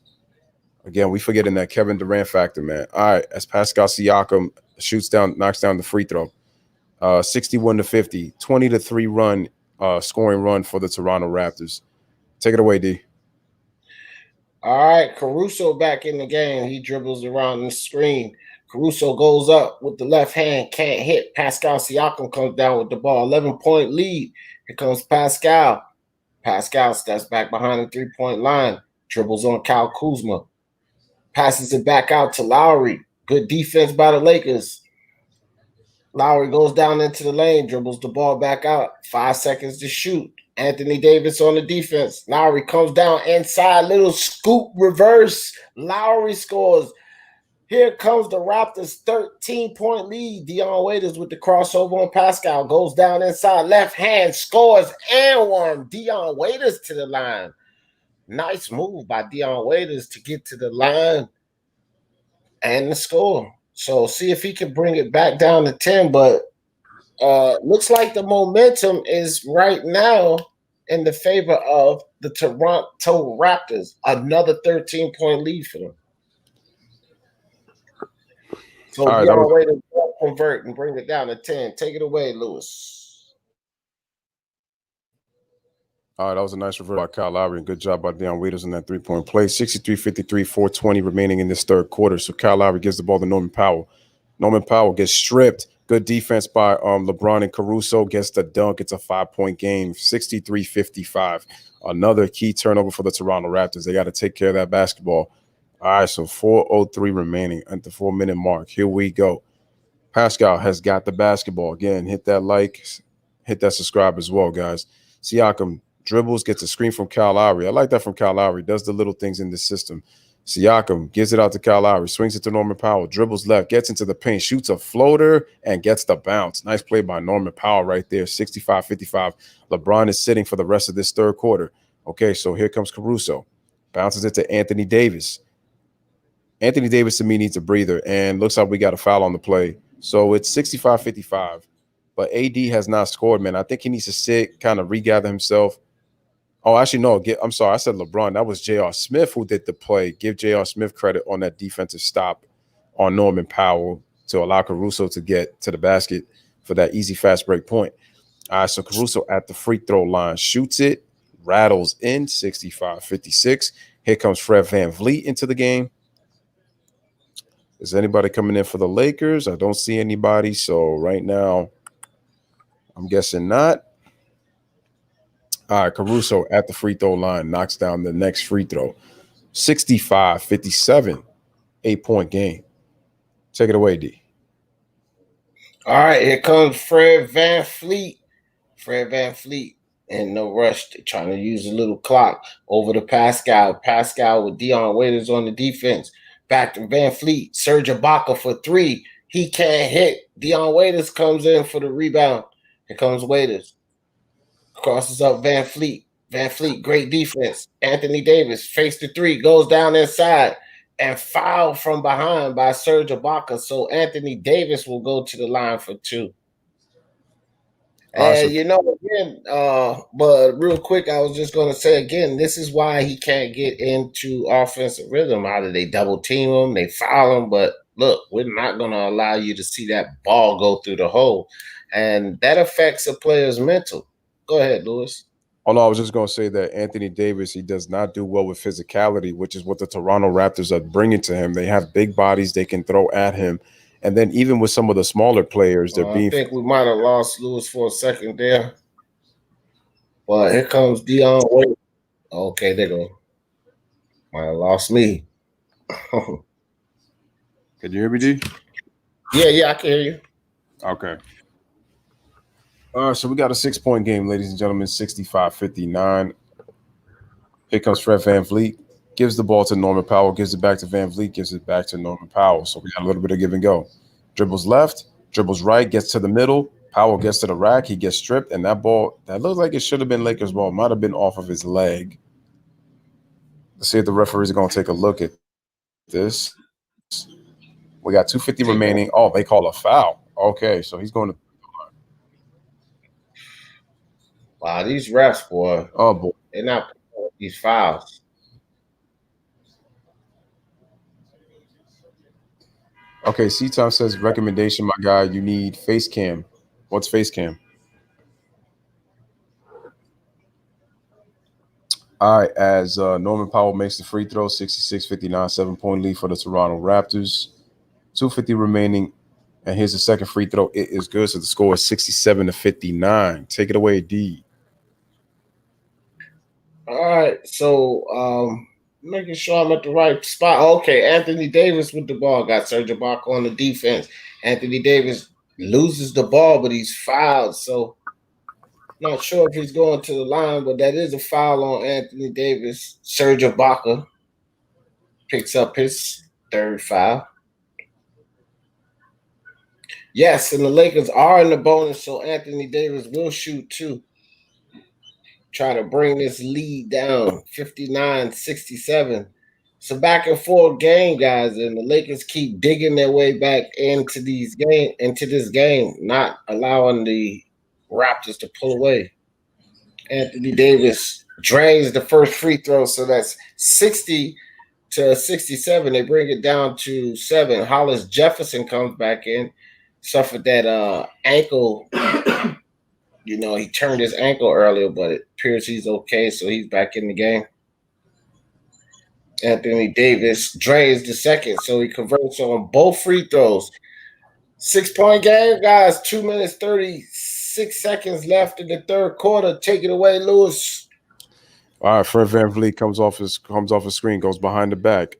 Again, we forgetting that Kevin Durant factor, man. All right, as Pascal Siakam knocks down the free throw. 61-50, 20-3 run, scoring run for the Toronto Raptors. Take it away, D. All right, Caruso back in the game. He dribbles around the screen. Caruso goes up with the left hand, can't hit. Pascal Siakam comes down with the ball. 11-point lead. Here comes Pascal. Pascal steps back behind the three-point line. Dribbles on Kyle Kuzma. Passes it back out to Lowry. Good defense by the Lakers. Lowry goes down into the lane, dribbles the ball back out. 5 seconds to shoot. Anthony Davis on the defense. Lowry comes down inside, little scoop reverse. Lowry scores. Here comes the Raptors' 13-point lead. Dion Waiters with the crossover on Pascal. Goes down inside, left hand, scores and one. Dion Waiters to the line. Nice move by Dion Waiters to get to the line and the score. So see if he can bring it back down to 10. But looks like the momentum is right now in the favor of the Toronto Raptors. Another 13-point lead for them. So Dion Waiters convert and bring it down to 10. Take it away, Lewis. All right, that was a nice revert by Kyle Lowry, and good job by Dion Waiters in that three-point play. 63-53, 4:20 remaining in this third quarter. So Kyle Lowry gives the ball to Norman Powell. Norman Powell gets stripped. Good defense by LeBron, and Caruso gets the dunk. It's a 5-point game, 63-55. Another key turnover for the Toronto Raptors. They got to take care of that basketball. All right, so 4:03 remaining at the 4-minute mark. Here we go. Pascal has got the basketball. Again, hit that like, hit that subscribe as well, guys. Siakam dribbles, gets a screen from Kyle Lowry. I like that from Kyle Lowry. Does the little things in this system. Siakam gives it out to Kyle Lowry, swings it to Norman Powell, dribbles left, gets into the paint, shoots a floater, and gets the bounce. Nice play by Norman Powell right there, 65-55. LeBron is sitting for the rest of this third quarter. Okay, so here comes Caruso. Bounces it to Anthony Davis. Anthony Davis, to me, needs a breather, and looks like we got a foul on the play. So it's 65-55, but AD has not scored, man. I think he needs to sit, kind of regather himself. Oh, actually, no. I'm sorry. I said LeBron. That was J.R. Smith who did the play. Give J.R. Smith credit on that defensive stop on Norman Powell to allow Caruso to get to the basket for that easy fast break point. All right, so Caruso at the free throw line shoots it, rattles in 65-56. Here comes Fred VanVleet into the game. Is anybody coming in for the Lakers? I don't see anybody. So right now, I'm guessing not. All right, Caruso at the free throw line knocks down the next free throw. 65-57, 8-point game. Take it away, D. All right, here comes Fred VanVleet. Fred VanVleet in no rush. They're trying to use a little clock over to Pascal. Pascal with Dion Waiters on the defense. Back to VanVleet. Serge Ibaka for three. He can't hit. Dion Waiters comes in for the rebound. Here comes Waiters. Crosses up VanVleet. VanVleet, great defense. Anthony Davis face the three, goes down inside and fouled from behind by Serge Ibaka. So Anthony Davis will go to the line for two. And again, but real quick, I was just going to say again, this is why he can't get into offensive rhythm. Either they double team him, they foul him, but look, we're not going to allow you to see that ball go through the hole, and that affects a player's mental. Go ahead, Lewis. Oh, no, I was just going to say that Anthony Davis, he does not do well with physicality, which is what the Toronto Raptors are bringing to him. They have big bodies they can throw at him. And then even with some of the smaller players, they're being. I think we might have lost Lewis for a second there. But here comes Dion Waiters. Okay, there go. Might have lost me. Can you hear me, D? Yeah, I can hear you. Okay. All right, so we got a 6-point game, ladies and gentlemen, 65-59. Here comes Fred VanVleet. Gives the ball to Norman Powell, gives it back to VanVleet, gives it back to Norman Powell. So we got a little bit of give and go. Dribbles left, dribbles right, gets to the middle. Powell gets to the rack, he gets stripped, and that ball, that looks like it should have been Lakers' ball. Might have been off of his leg. Let's see if the referees are going to take a look at this. We got 2:50 remaining. Oh, they call a foul. Okay, so he's going to. Wow, these refs, boy. Oh, boy. They're not putting these fouls. Okay, C-Time says, recommendation, my guy, you need face cam. What's face cam? All right, as Norman Powell makes the free throw, 66-59, 7-point lead for the Toronto Raptors. 2:50 remaining, and here's the second free throw. It is good, so the score is 67-59. Take it away, D. All right, so making sure I'm at the right spot. Okay, Anthony Davis with the ball. Got Serge Ibaka on the defense. Anthony Davis loses the ball, but he's fouled. So not sure if he's going to the line, but that is a foul on Anthony Davis. Serge Ibaka picks up his third foul. Yes, and the Lakers are in the bonus, so Anthony Davis will shoot too. Try to bring this lead down, 59-67. It's a back and forth game, guys, and the Lakers keep digging their way back into this game, not allowing the Raptors to pull away. Anthony Davis drains the first free throw, so that's 60-67. They bring it down to 7. Hollis Jefferson comes back in, suffered that ankle. He turned his ankle earlier, but it appears he's okay, so he's back in the game. Anthony Davis drains the second, so he converts on both free throws. 6-point game, guys. 2 minutes, 36 seconds left in the third quarter. Take it away, Lewis. All right, Fred VanVleet comes off his screen, goes behind the back,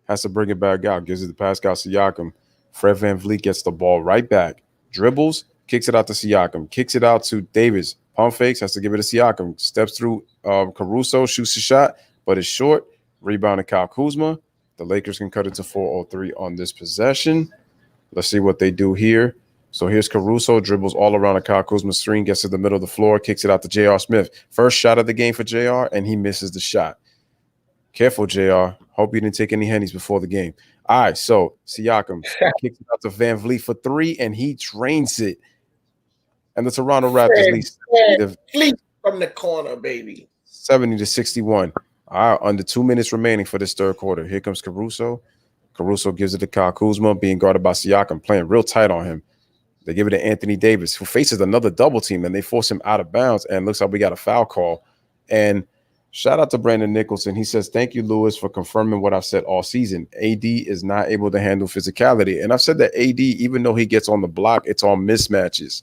has to bring it back out, gives it to Pascal Siakam. Fred VanVleet gets the ball right back, dribbles, kicks it out to Siakam, kicks it out to Davis. Pump fakes, has to give it to Siakam. Steps through Caruso, shoots a shot, but it's short. Rebound to Kyle Kuzma. The Lakers can cut it to 4:03 on this possession. Let's see what they do here. So here's Caruso, dribbles all around a Kyle Kuzma screen, gets to the middle of the floor, kicks it out to J.R. Smith. First shot of the game for J.R., and he misses the shot. Careful, J.R. Hope you didn't take any Hennies before the game. All right, so Siakam kicks it out to VanVleet for 3, and he drains it. And the Toronto Raptors lead Fleet from the corner, baby. 70-61. All right, under 2 minutes remaining for this third quarter. Here comes Caruso. Caruso gives it to Kyle Kuzma, being guarded by Siakam, playing real tight on him. They give it to Anthony Davis, who faces another double team, and they force him out of bounds. And looks like we got a foul call. And shout out to Brandon Nicholson. He says, "Thank you, Lewis, for confirming what I've said all season. AD is not able to handle physicality." And I've said that AD, even though he gets on the block, it's on mismatches.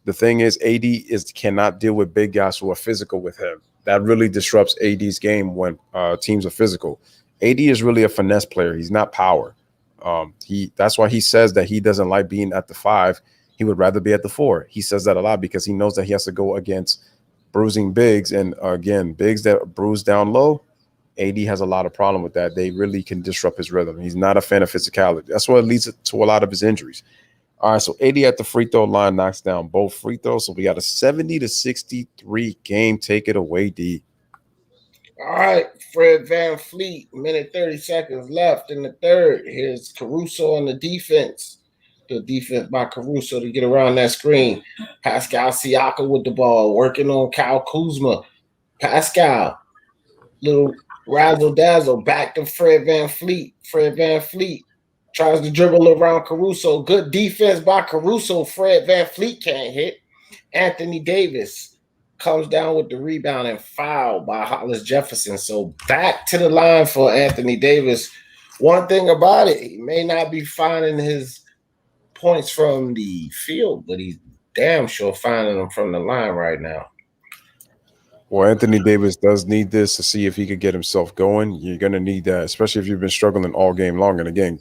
The thing is, AD cannot deal with big guys who are physical with him. That really disrupts AD's game when teams are physical. AD is really a finesse player. He's not power. That's why he says that he doesn't like being at the 5. He would rather be at the 4. He says that a lot because he knows that he has to go against bruising bigs. And again, bigs that bruise down low, AD has a lot of problem with that. They really can disrupt his rhythm. He's not a fan of physicality. That's what leads to a lot of his injuries. All right, so AD at the free throw line knocks down both free throws. So we got a 70-63 game. Take it away, D. All right, Fred VanVleet, minute 30 seconds left in the third. Here's Caruso on the defense. The defense by Caruso to get around that screen. Pascal Siakam with the ball, working on Kyle Kuzma. Pascal, little razzle-dazzle, back to Fred VanVleet. Fred VanVleet tries to dribble around Caruso. Good defense by Caruso. Fred VanVleet can't hit. Anthony Davis comes down with the rebound and foul by Hollis Jefferson. So back to the line for Anthony Davis. One thing about it, he may not be finding his points from the field, but he's damn sure finding them from the line right now. Well, Anthony Davis does need this to see if he could get himself going. You're going to need that, especially if you've been struggling all game long. And again,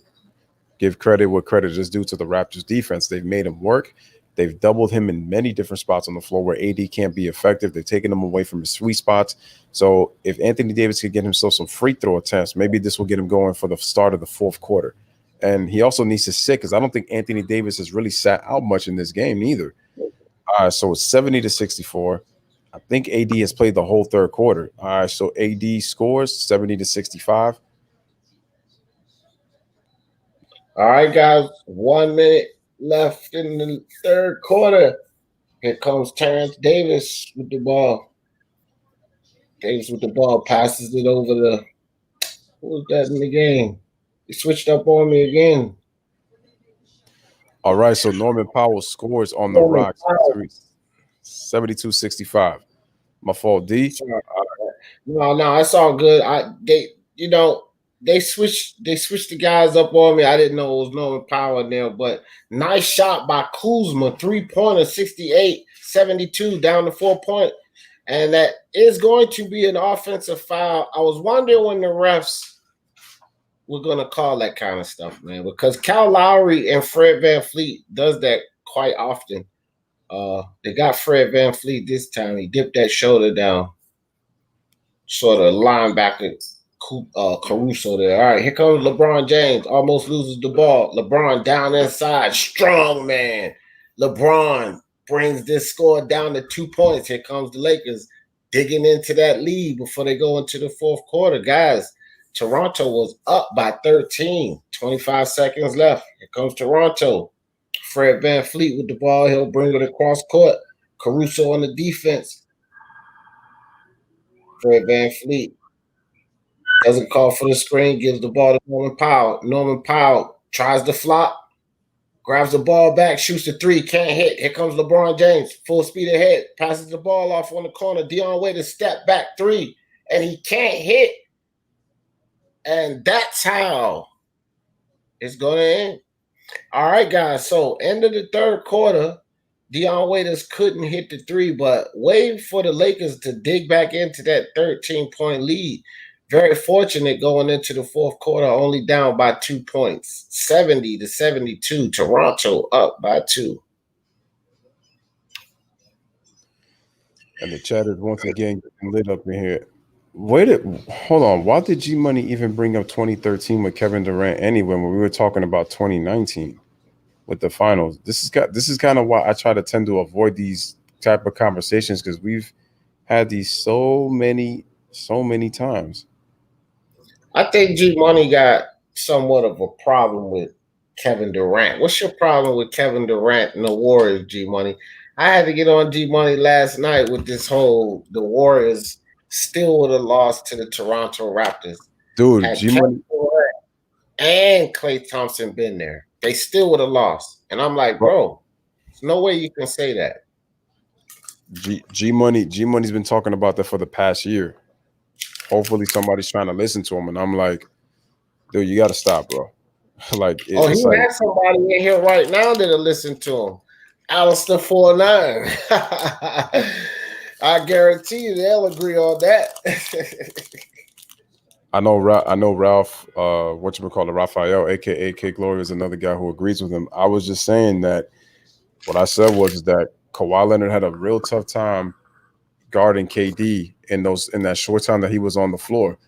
give credit what credit is due to the Raptors defense. They've made him work. They've doubled him in many different spots on the floor where AD can't be effective. They've taken him away from his sweet spots. So if Anthony Davis could get himself some free throw attempts, maybe this will get him going for the start of the fourth quarter. And he also needs to sit because I don't think Anthony Davis has really sat out much in this game either. So it's 70-64. I think AD has played the whole third quarter. All right, so AD scores 70-65. All right, guys, 1 minute left in the third quarter. Here comes Terrence Davis with the ball. Davis with the ball, passes it over to who was that in the game? He switched up on me again. All right, so Norman Powell scores on the Rocks, 72-65. My fault, D. No, it's all good. They switched the guys up on me. I didn't know it was Norman Powell in there, but nice shot by Kuzma, 3-pointer, 68-72 down to 4 point. And that is going to be an offensive foul. I was wondering when the refs were going to call that kind of stuff, man, because Kyle Lowry and Fred VanVleet does that quite often. They got Fred VanVleet this time. He dipped that shoulder down, sort of linebacker Caruso there. All right, here comes LeBron James. Almost loses the ball. LeBron down inside. Strong man. LeBron brings this score down to 2 points. Here comes the Lakers digging into that lead before they go into the fourth quarter. Guys, Toronto was up by 13. 25 seconds left. Here comes Toronto. Fred VanVleet with the ball. He'll bring it across court. Caruso on the defense. Fred VanVleet doesn't call for the screen, gives the ball to Norman Powell. Norman Powell tries to flop, grabs the ball back, shoots the 3, can't hit. Here comes LeBron James, full speed ahead, passes the ball off on the corner. Dion Waiters step back 3, and he can't hit. And that's how it's going to end. All right, guys, so end of the third quarter, Dion Waiters couldn't hit the 3, but waiting for the Lakers to dig back into that 13-point lead. Very fortunate going into the fourth quarter, only down by 2 points, 70-72. Toronto up by 2. And the chat is once again lit up in here. Hold on. Why did G Money even bring up 2013 with Kevin Durant anyway when we were talking about 2019 with the finals? This is kind of why I try to tend to avoid these type of conversations because we've had these so many times. I think G Money got somewhat of a problem with Kevin Durant. What's your problem with Kevin Durant and the Warriors, G Money? I had to get on G Money last night with this whole the Warriors still would have lost to the Toronto Raptors. Dude, Had G Kevin Money. Durant and Klay Thompson been there, they still would have lost. And I'm like, bro, there's no way you can say that. G Money's been talking about that for the past year. Hopefully somebody's trying to listen to him, and I'm like, dude, you got to stop, bro. Like, He it's like, has somebody in here right now that'll listen to him. Alistair 49. I guarantee you they'll agree on that. I know Ralph, whatchamacallit, Raphael, aka K Glory, is another guy who agrees with him. I was just saying that what I said was that Kawhi Leonard had a real tough time guarding KD in that short time that he was on the floor.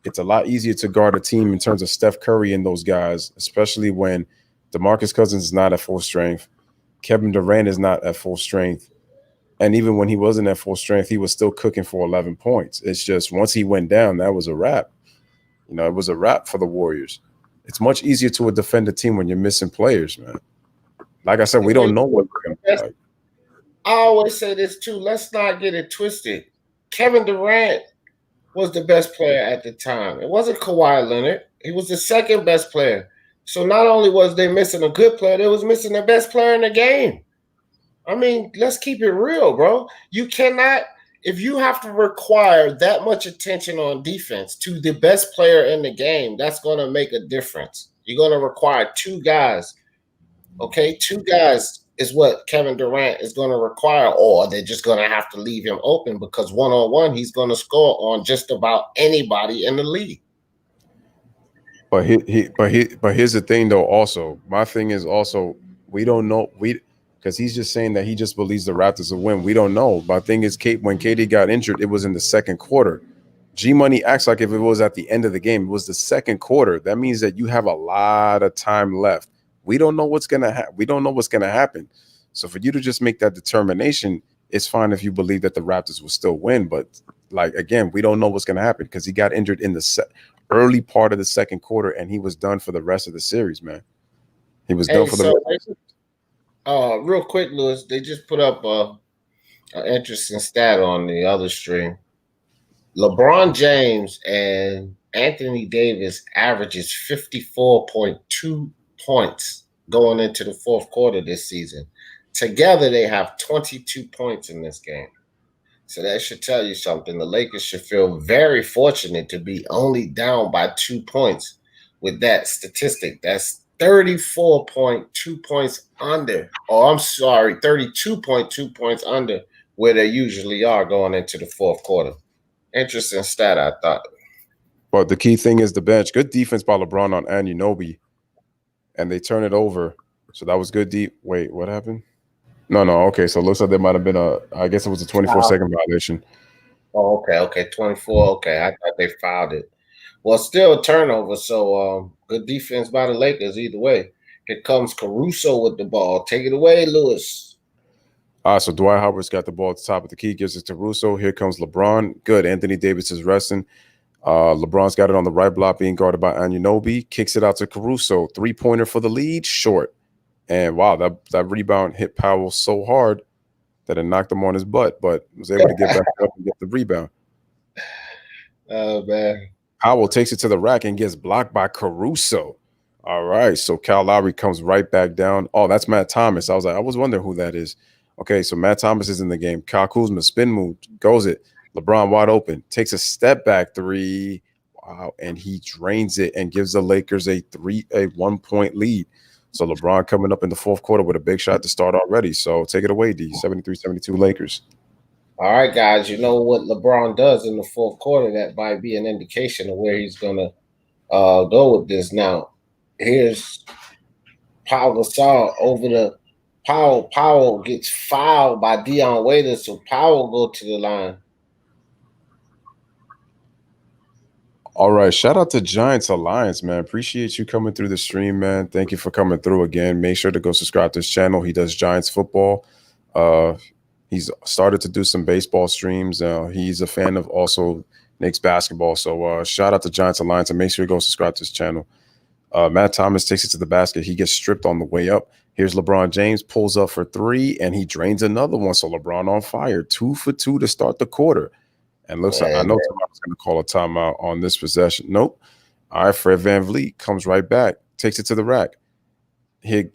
It's a lot easier to guard a team in terms of Steph Curry and those guys, especially when DeMarcus Cousins is not at full strength, Kevin Durant is not at full strength, and even when he wasn't at full strength, he was still cooking for 11 points. It's just once he went down, that was a wrap. You know, it was a wrap for the Warriors. It's much easier to defend a team when you're missing players, man. Like I said, we don't know what we're going to be like. I always say this too. Let's not get it twisted. Kevin Durant was the best player at the time. It wasn't Kawhi Leonard. He was the second best player. So not only was they missing a good player, they was missing the best player in the game. I mean, let's keep it real, bro. You cannot, if you have to require that much attention on defense to the best player in the game, that's going to make a difference. You're going to require two guys. Okay, two guys is what Kevin Durant is going to require, or they're just going to have to leave him open because one-on-one, he's going to score on just about anybody in the league. But here's the thing, though. Also, my thing is also we don't know because he's just saying that he just believes the Raptors will win. We don't know. My thing is, when KD got injured, it was in the second quarter. G Money acts like if it was at the end of the game, it was the second quarter. That means that you have a lot of time left. We don't know what's gonna happen. We don't know what's gonna happen. So for you to just make that determination, it's fine if you believe that the Raptors will still win. But like again, we don't know what's gonna happen because he got injured in the early part of the second quarter, and he was done for the rest of the series. Man, he was done for the rest of the series. Real quick, Lewis, they just put up an interesting stat on the other stream. LeBron James and Anthony Davis averages 54.2 points going into the fourth quarter this season. Together, they have 22 points in this game. So that should tell you something. The Lakers should feel very fortunate to be only down by 2 points with that statistic. That's 34.2 points under. Oh, I'm sorry, 32.2 points under where they usually are going into the fourth quarter. Interesting stat, I thought. But the key thing is the bench. Good defense by LeBron on Anunoby. And they turn it over. So that was good deep. Wait, what happened? No. Okay, so it looks like there might have been I guess it was a 24-second violation. Oh, okay. 24. Okay, I thought they fouled it. Well, still a turnover. So good defense by the Lakers either way. Here comes Caruso with the ball. Take it away, Lewis. So Dwight Howard's got the ball at the top of the key. Gives it to Caruso. Here comes LeBron. Good. Anthony Davis is resting. LeBron's got it on the right block, being guarded by Anunoby. Kicks it out to Caruso. 3-pointer for the lead. Short. And wow, that rebound hit Powell so hard that it knocked him on his butt, but was able to get back up and get the rebound. Oh, man. Powell takes it to the rack and gets blocked by Caruso. All right, so Kyle Lowry comes right back down. Oh, that's Matt Thomas. I was wondering who that is. Okay, so Matt Thomas is in the game. Kyle Kuzma, spin move, goes it. LeBron wide open, takes a step back three. Wow, and he drains it and gives the Lakers a 1-point lead. So LeBron coming up in the fourth quarter with a big shot to start already. So take it away, D. 73-72 Lakers. All right, guys. You know what LeBron does in the fourth quarter? That might be an indication of where he's going to go with this. Now, here's Pau Gasol over the Powell. Powell gets fouled by Dion Waiters, so Powell go to the line. All right. Shout out to Giants Alliance, man. Appreciate you coming through the stream, man. Thank you for coming through again. Make sure to go subscribe to his channel. He does Giants football. He's started to do some baseball streams. He's a fan of also Knicks basketball. So shout out to Giants Alliance and make sure you go subscribe to his channel. Matt Thomas takes it to the basket. He gets stripped on the way up. Here's LeBron James, pulls up for three, and he drains another one. So LeBron on fire. 2 for 2 to start the quarter. And looks like I know somebody's going to call a timeout on this possession. Nope. All right, Fred VanVleet comes right back, takes it to the rack. He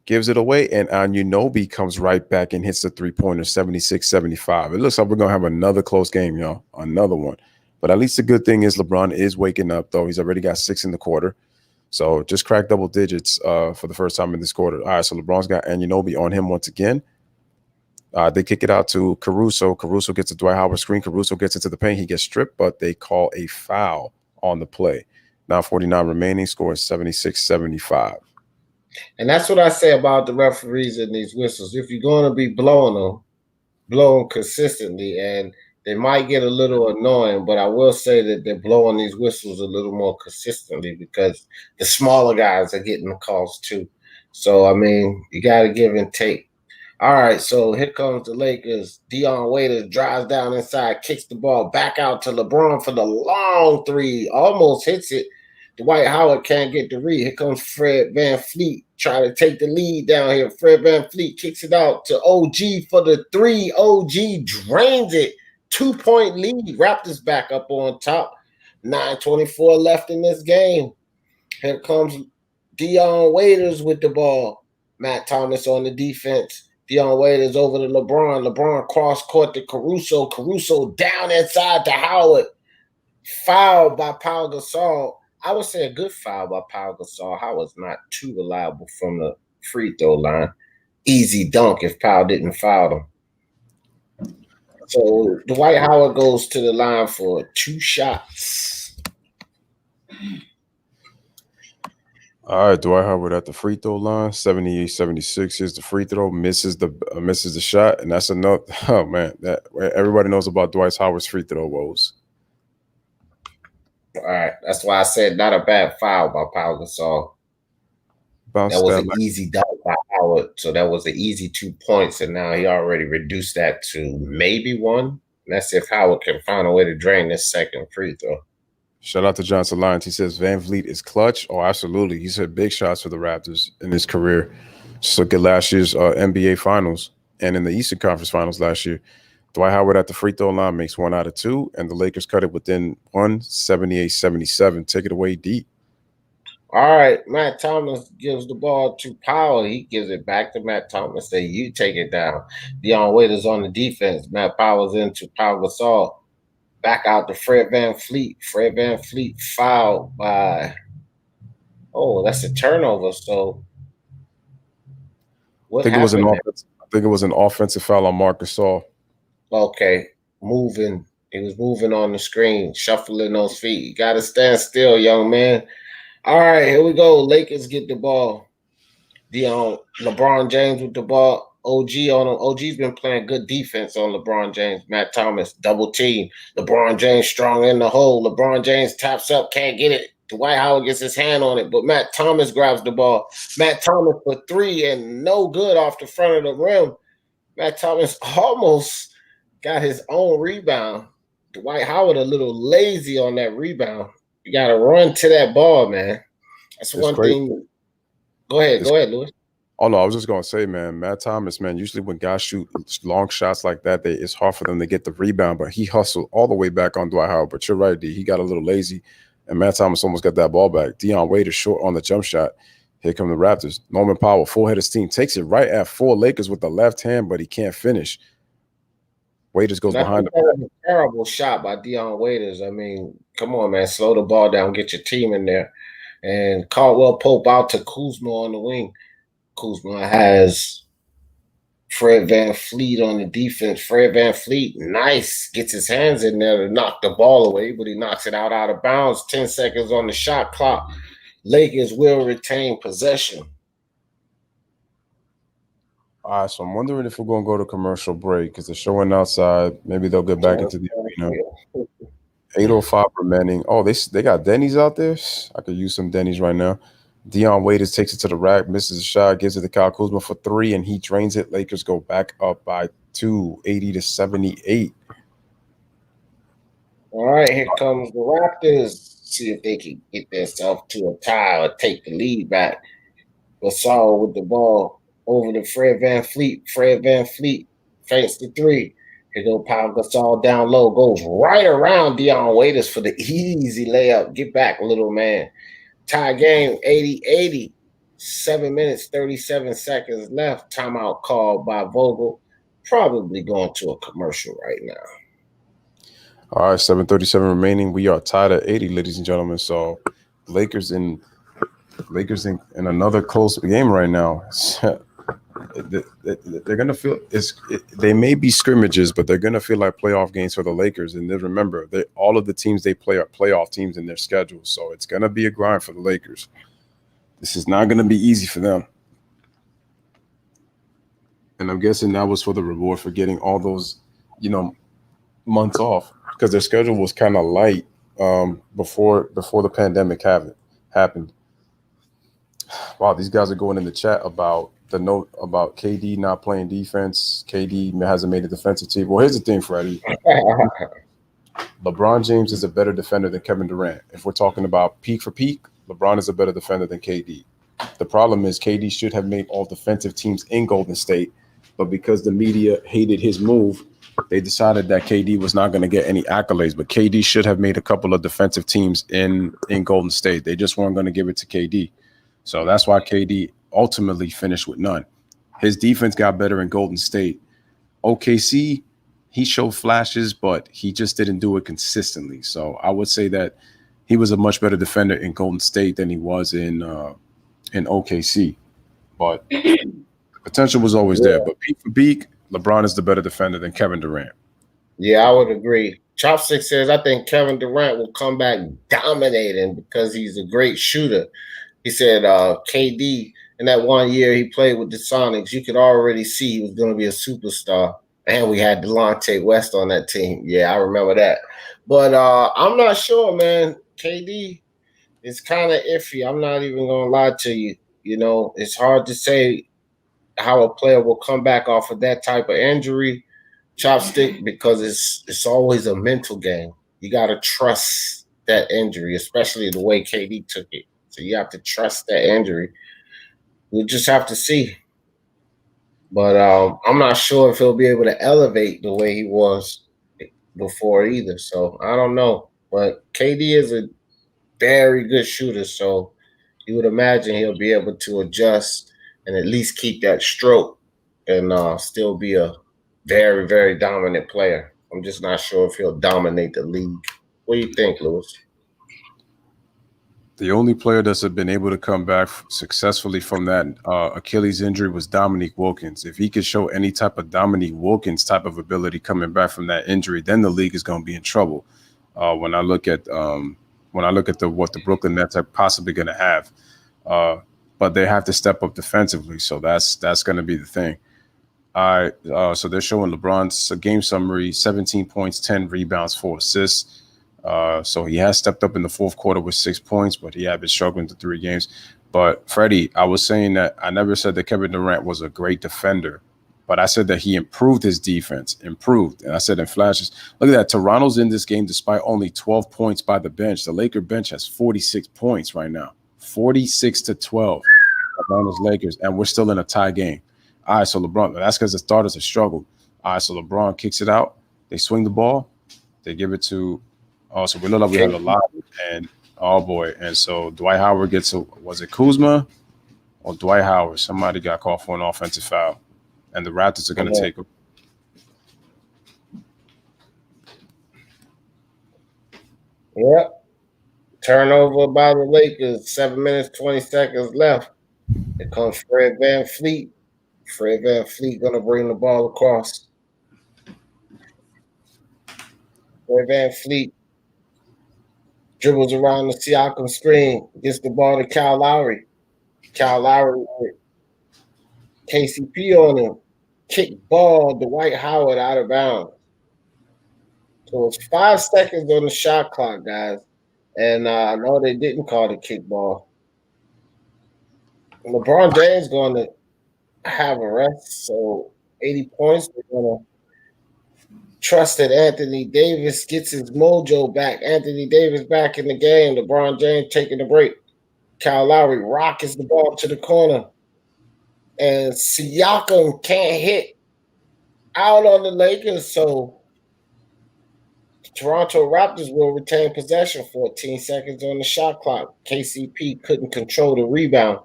gives it away, and Anunoby comes right back and hits the three-pointer, 76-75. It looks like we're going to have another close game, y'all, another one. But at least the good thing is LeBron is waking up, though. He's already got 6 in the quarter. So just cracked double digits for the first time in this quarter. All right, so LeBron's got Anunoby on him once again. They kick it out to Caruso. Caruso gets a Dwight Howard screen. Caruso gets into the paint. He gets stripped, but they call a foul on the play. Now 49 remaining, score is 76-75. And that's what I say about the referees and these whistles. If you're going to be blowing them, blow them consistently, and they might get a little annoying, but I will say that they're blowing these whistles a little more consistently because the smaller guys are getting the calls too. So, I mean, you got to give and take. All right, so here comes the Lakers. Dion Waiters drives down inside, kicks the ball back out to LeBron for the long three, almost hits it. Dwight Howard can't get the read. Here comes Fred VanVleet trying to take the lead down here. Fred VanVleet kicks it out to OG for the three. OG drains it. 2-point lead. Raptors back up on top. 9:24 left in this game. Here comes Dion Waiters with the ball. Matt Thomas on the defense. Dion Waiters over to LeBron. LeBron cross court to Caruso. Caruso down inside to Howard. Foul by Pau Gasol. I would say a good foul by Pau Gasol. Howard's not too reliable from the free throw line. Easy dunk if Pau didn't foul him. So Dwight Howard goes to the line for 2 shots. All right, Dwight Howard at the free throw line, 78-76. Here's the free throw, misses the shot, and that's enough. Oh man, that everybody knows about Dwight Howard's free throw woes. All right, that's why I said not a bad foul by Pau Gasol. That was an easy dunk by Howard, so that was an easy 2 points, and now he already reduced that to maybe 1. And that's if Howard can find a way to drain this second free throw. Shout out to Johnson Lyons. He says VanVleet is clutch. Oh, absolutely. He's hit big shots for the Raptors in his career. Just look at last year's NBA Finals and in the Eastern Conference Finals last year. Dwight Howard at the free throw line makes 1 out of 2, and the Lakers cut it within 1, 78-77. Take it away, D. All right, Matt Thomas gives the ball to Powell. He gives it back to Matt Thomas. Say, you take it down. Dion Waiters on the defense. Matt Powell's into Pau Gasol. Back out to Fred VanVleet. Fred VanVleet fouled by, that's a turnover. So I think it was an offensive foul on Marc Gasol. Okay, moving. He was moving on the screen, shuffling those feet. You got to stand still, young man. All right, here we go. Lakers get the ball. LeBron James with the ball. OG on him. OG's been playing good defense on LeBron James. Matt Thomas, double team. LeBron James strong in the hole. LeBron James taps up, can't get it. Dwight Howard gets his hand on it, but Matt Thomas grabs the ball. Matt Thomas for 3 and no good off the front of the rim. Matt Thomas almost got his own rebound. Dwight Howard a little lazy on that rebound. You got to run to that ball, man. That's one thing. Go ahead, Louis. Oh, no, I was just going to say, man, Matt Thomas, man, usually when guys shoot long shots like that, it's hard for them to get the rebound, but he hustled all the way back on Dwight Howard. But you're right, D. He got a little lazy, and Matt Thomas almost got that ball back. Dion Waiters short on the jump shot. Here come the Raptors. Norman Powell, full-headed steam, takes it right at 4 Lakers with the left hand, but he can't finish. Waiters goes behind him. That was a terrible shot by Dion Waiters. I mean, come on, man. Slow the ball down. Get your team in there. And Caldwell Pope out to Kuzma on the wing. Kuzma has Fred VanVleet on the defense. Fred VanVleet, nice. Gets his hands in there to knock the ball away, but he knocks it out of bounds. 10 seconds on the shot clock. Lakers will retain possession. All right, so I'm wondering if we're going to go to commercial break because they're showing outside. Maybe they'll get back into the arena. 8:05 remaining. Oh, they got Denny's out there? I could use some Denny's right now. Dion Waiters takes it to the rack, misses a shot, gives it to Kyle Kuzma for 3, and he drains it. Lakers go back up by 2, 80-78. All right, here comes the Raptors. See if they can get themselves to a tie or take the lead back. Gasol with the ball over to Fred VanVleet. Fred VanVleet fakes the 3. Here go Pau Gasol down low, goes right around Dion Waiters for the easy layup. Get back, little man. Tie game 80-80. 7 minutes, 37 seconds left. Timeout called by Vogel. Probably going to a commercial right now. All right, 7:37 remaining. We are tied at 80, ladies and gentlemen. So Lakers in another close game right now. They're gonna feel they may be scrimmages, but they're gonna feel like playoff games for the Lakers. And then remember, all of the teams they play are playoff teams in their schedule, so it's gonna be a grind for the Lakers. This is not gonna be easy for them. And I'm guessing that was for the reward for getting all those, months off, because their schedule was kind of light before the pandemic happened. Wow, these guys are going in the chat about the note about KD not playing defense. KD hasn't made a defensive team. Well, here's the thing, Freddie. LeBron James is a better defender than Kevin Durant. If we're talking about peak for peak, LeBron is a better defender than KD. The problem is KD should have made all defensive teams in Golden State, but because the media hated his move, they decided that KD was not going to get any accolades. But KD should have made a couple of defensive teams in Golden State. They just weren't going to give it to KD. So that's why KD ultimately finished with none. His defense got better in Golden State. OKC, he showed flashes, but he just didn't do it consistently. So I would say that he was a much better defender in Golden State than he was in OKC. But the potential was always there. But peak for peak, LeBron is the better defender than Kevin Durant. Yeah, I would agree. Chopstick says, I think Kevin Durant will come back dominating because he's a great shooter. He said KD, in that 1 year he played with the Sonics, you could already see he was going to be a superstar. And we had Delonte West on that team. Yeah, I remember that. But I'm not sure, man. KD is kind of iffy. I'm not even going to lie to you. It's hard to say how a player will come back off of that type of injury, Chopstick, because it's always a mental game. You got to trust that injury, especially the way KD took it. So you have to trust that injury. We'll just have to see. But I'm not sure if he'll be able to elevate the way he was before either. So I don't know. But KD is a very good shooter, so you would imagine he'll be able to adjust and at least keep that stroke and still be a very, very dominant player. I'm just not sure if he'll dominate the league. What do you think, Lewis? The only player that's been able to come back successfully from that Achilles injury was Dominique Wilkins. If he could show any type of Dominique Wilkins type of ability coming back from that injury, then the league is going to be in trouble. When I look at what the Brooklyn Nets are possibly going to have, but they have to step up defensively. So that's going to be the thing. All right. So they're showing LeBron's game summary: 17 points, 10 rebounds, 4 assists. So he has stepped up in the fourth quarter with 6 points, but he had been struggling to 3 games. But Freddie, I was saying that I never said that Kevin Durant was a great defender, but I said that he improved his defense, and I said in flashes. Look at that. Toronto's in this game despite only 12 points by the bench. The Laker bench has 46 points right now, 46-12 Atlanta's Lakers, and we're still in a tie game. All right, so LeBron, that's because the starters have struggled. All right, so LeBron kicks it out. They swing the ball. They give it to so we look like we have a lot, and oh boy, and so Dwight Howard gets was it Kuzma or Dwight Howard? Somebody got called for an offensive foul, and the Raptors are going to take him. Yep. Turnover by the Lakers. 7 minutes, 20 seconds left. Here comes Fred VanVleet. Fred VanVleet going to bring the ball across. Fred VanVleet dribbles around the Siakam screen, gets the ball to Kyle Lowry. Kyle Lowry with KCP on him. Kick ball, Dwight Howard out of bounds. So it's 5 seconds on the shot clock, guys. And I know they didn't call the kick ball. LeBron James going to have a rest. So 80 points, they're going to trust that Anthony Davis gets his mojo back. Anthony Davis back in the game. LeBron James taking a break. Kyle Lowry rockets the ball to the corner. And Siakam can't hit. out on the Lakers, so the Toronto Raptors will retain possession. 14 seconds on the shot clock. KCP couldn't control the rebound.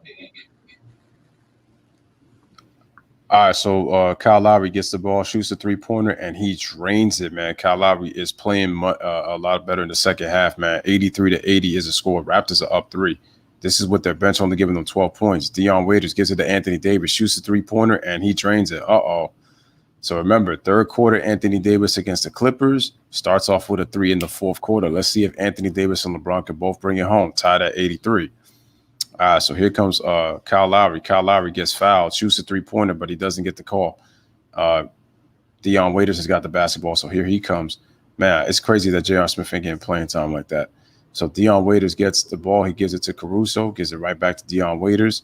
All right, so Kyle Lowry gets the ball, shoots a 3-pointer, and he drains it, man. Kyle Lowry is playing a lot better in the second half, man. 83-80 is the score. Raptors are up 3. This is with their bench only giving them 12 points. Dion Waiters gives it to Anthony Davis, shoots a 3-pointer, and he drains it. So remember, third quarter, Anthony Davis against the Clippers starts off with a 3 in the fourth quarter. Let's see if Anthony Davis and LeBron can both bring it home, tied at 83. So here comes Kyle Lowry. Kyle Lowry gets fouled, shoots a 3-pointer, but he doesn't get the call. Dion Waiters has got the basketball, so here he comes. Man, it's crazy that J.R. Smith ain't getting playing time like that. So Dion Waiters gets the ball. He gives it to Caruso, gives it right back to Dion Waiters.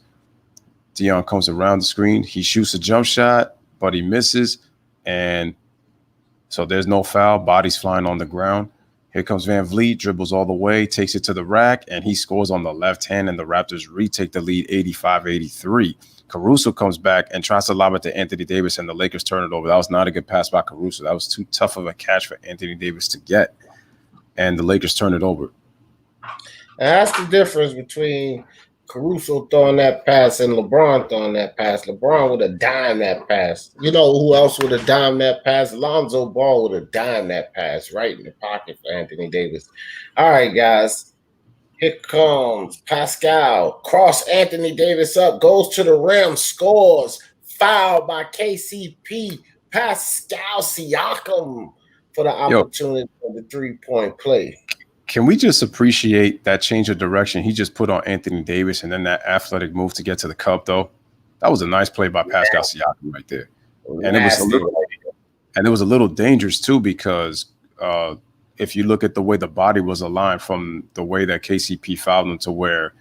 Dion comes around the screen. He shoots a jump shot, but he misses. And so there's no foul. Body's flying on the ground. Here comes Van Vliet, dribbles all the way, takes it to the rack, and he scores on the left hand, and the Raptors retake the lead 85-83. Caruso comes back and tries to lob it to Anthony Davis, and the Lakers turn it over. That was not a good pass by Caruso. That was too tough of a catch for Anthony Davis to get, and the Lakers turn it over. And that's the difference between Caruso throwing that pass and LeBron throwing that pass. LeBron would have dimed that pass. You know who else would have dimed that pass? Lonzo Ball would have dimed that pass right in the pocket for Anthony Davis. All right, guys. Here comes Pascal. Cross Anthony Davis up. Goes to the rim. Scores. Foul by KCP. Pascal Siakam for the opportunity for the 3-point play. Can we just appreciate that change of direction he just put on Anthony Davis and then that athletic move to get to the cup, though? That was a nice play by Pascal Siakam right there. And it was a little dangerous, too, because if you look at the way the body was aligned from the way that KCP fouled him to where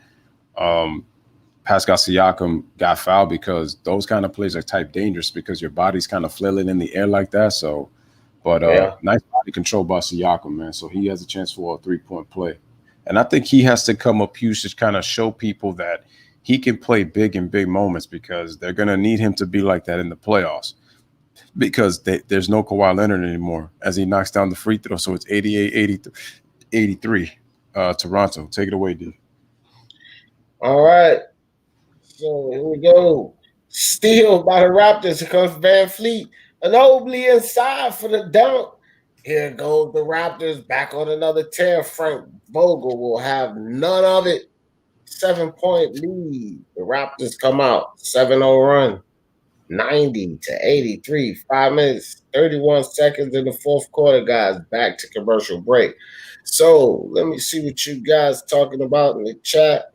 Pascal Siakam got fouled, because those kind of plays are type dangerous because your body's kind of flailing in the air like that. So, but nice body control by Siakam, man. So he has a chance for a 3-point play. And I think he has to come up huge to kind of show people that he can play big in big moments, because they're going to need him to be like that in the playoffs, because there's no Kawhi Leonard anymore as he knocks down the free throw. So it's 88-83 Toronto. Take it away, D. All right. So here we go. Steal by the Raptors. Here comes Van Fleet. An Obley inside for the dunk. Here goes the Raptors back on another tear. Frank Vogel will have none of it. 7-point lead. The Raptors come out. 7-0 run. 90-83. 5 minutes, 31 seconds in the fourth quarter, guys. Back to commercial break. So let me see what you guys talking about in the chat.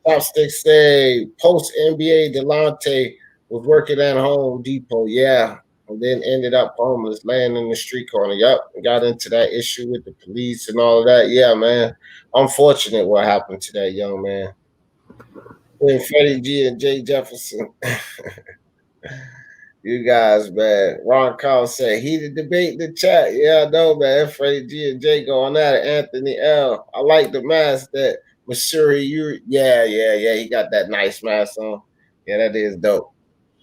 Top Sticks say post NBA Delonte was working at Home Depot, and then ended up homeless, laying in the street corner. Got into that issue with the police and all of that. Yeah, man. Unfortunate what happened to that young man. When Freddie G and Jay Jefferson. You guys, man. Ron Carl said heated debate in the chat. Yeah, I know, man. Freddie G and Jay going at it. Anthony L. I like the mask that Missouri. Yeah. He got that nice mask on. Yeah, that is dope.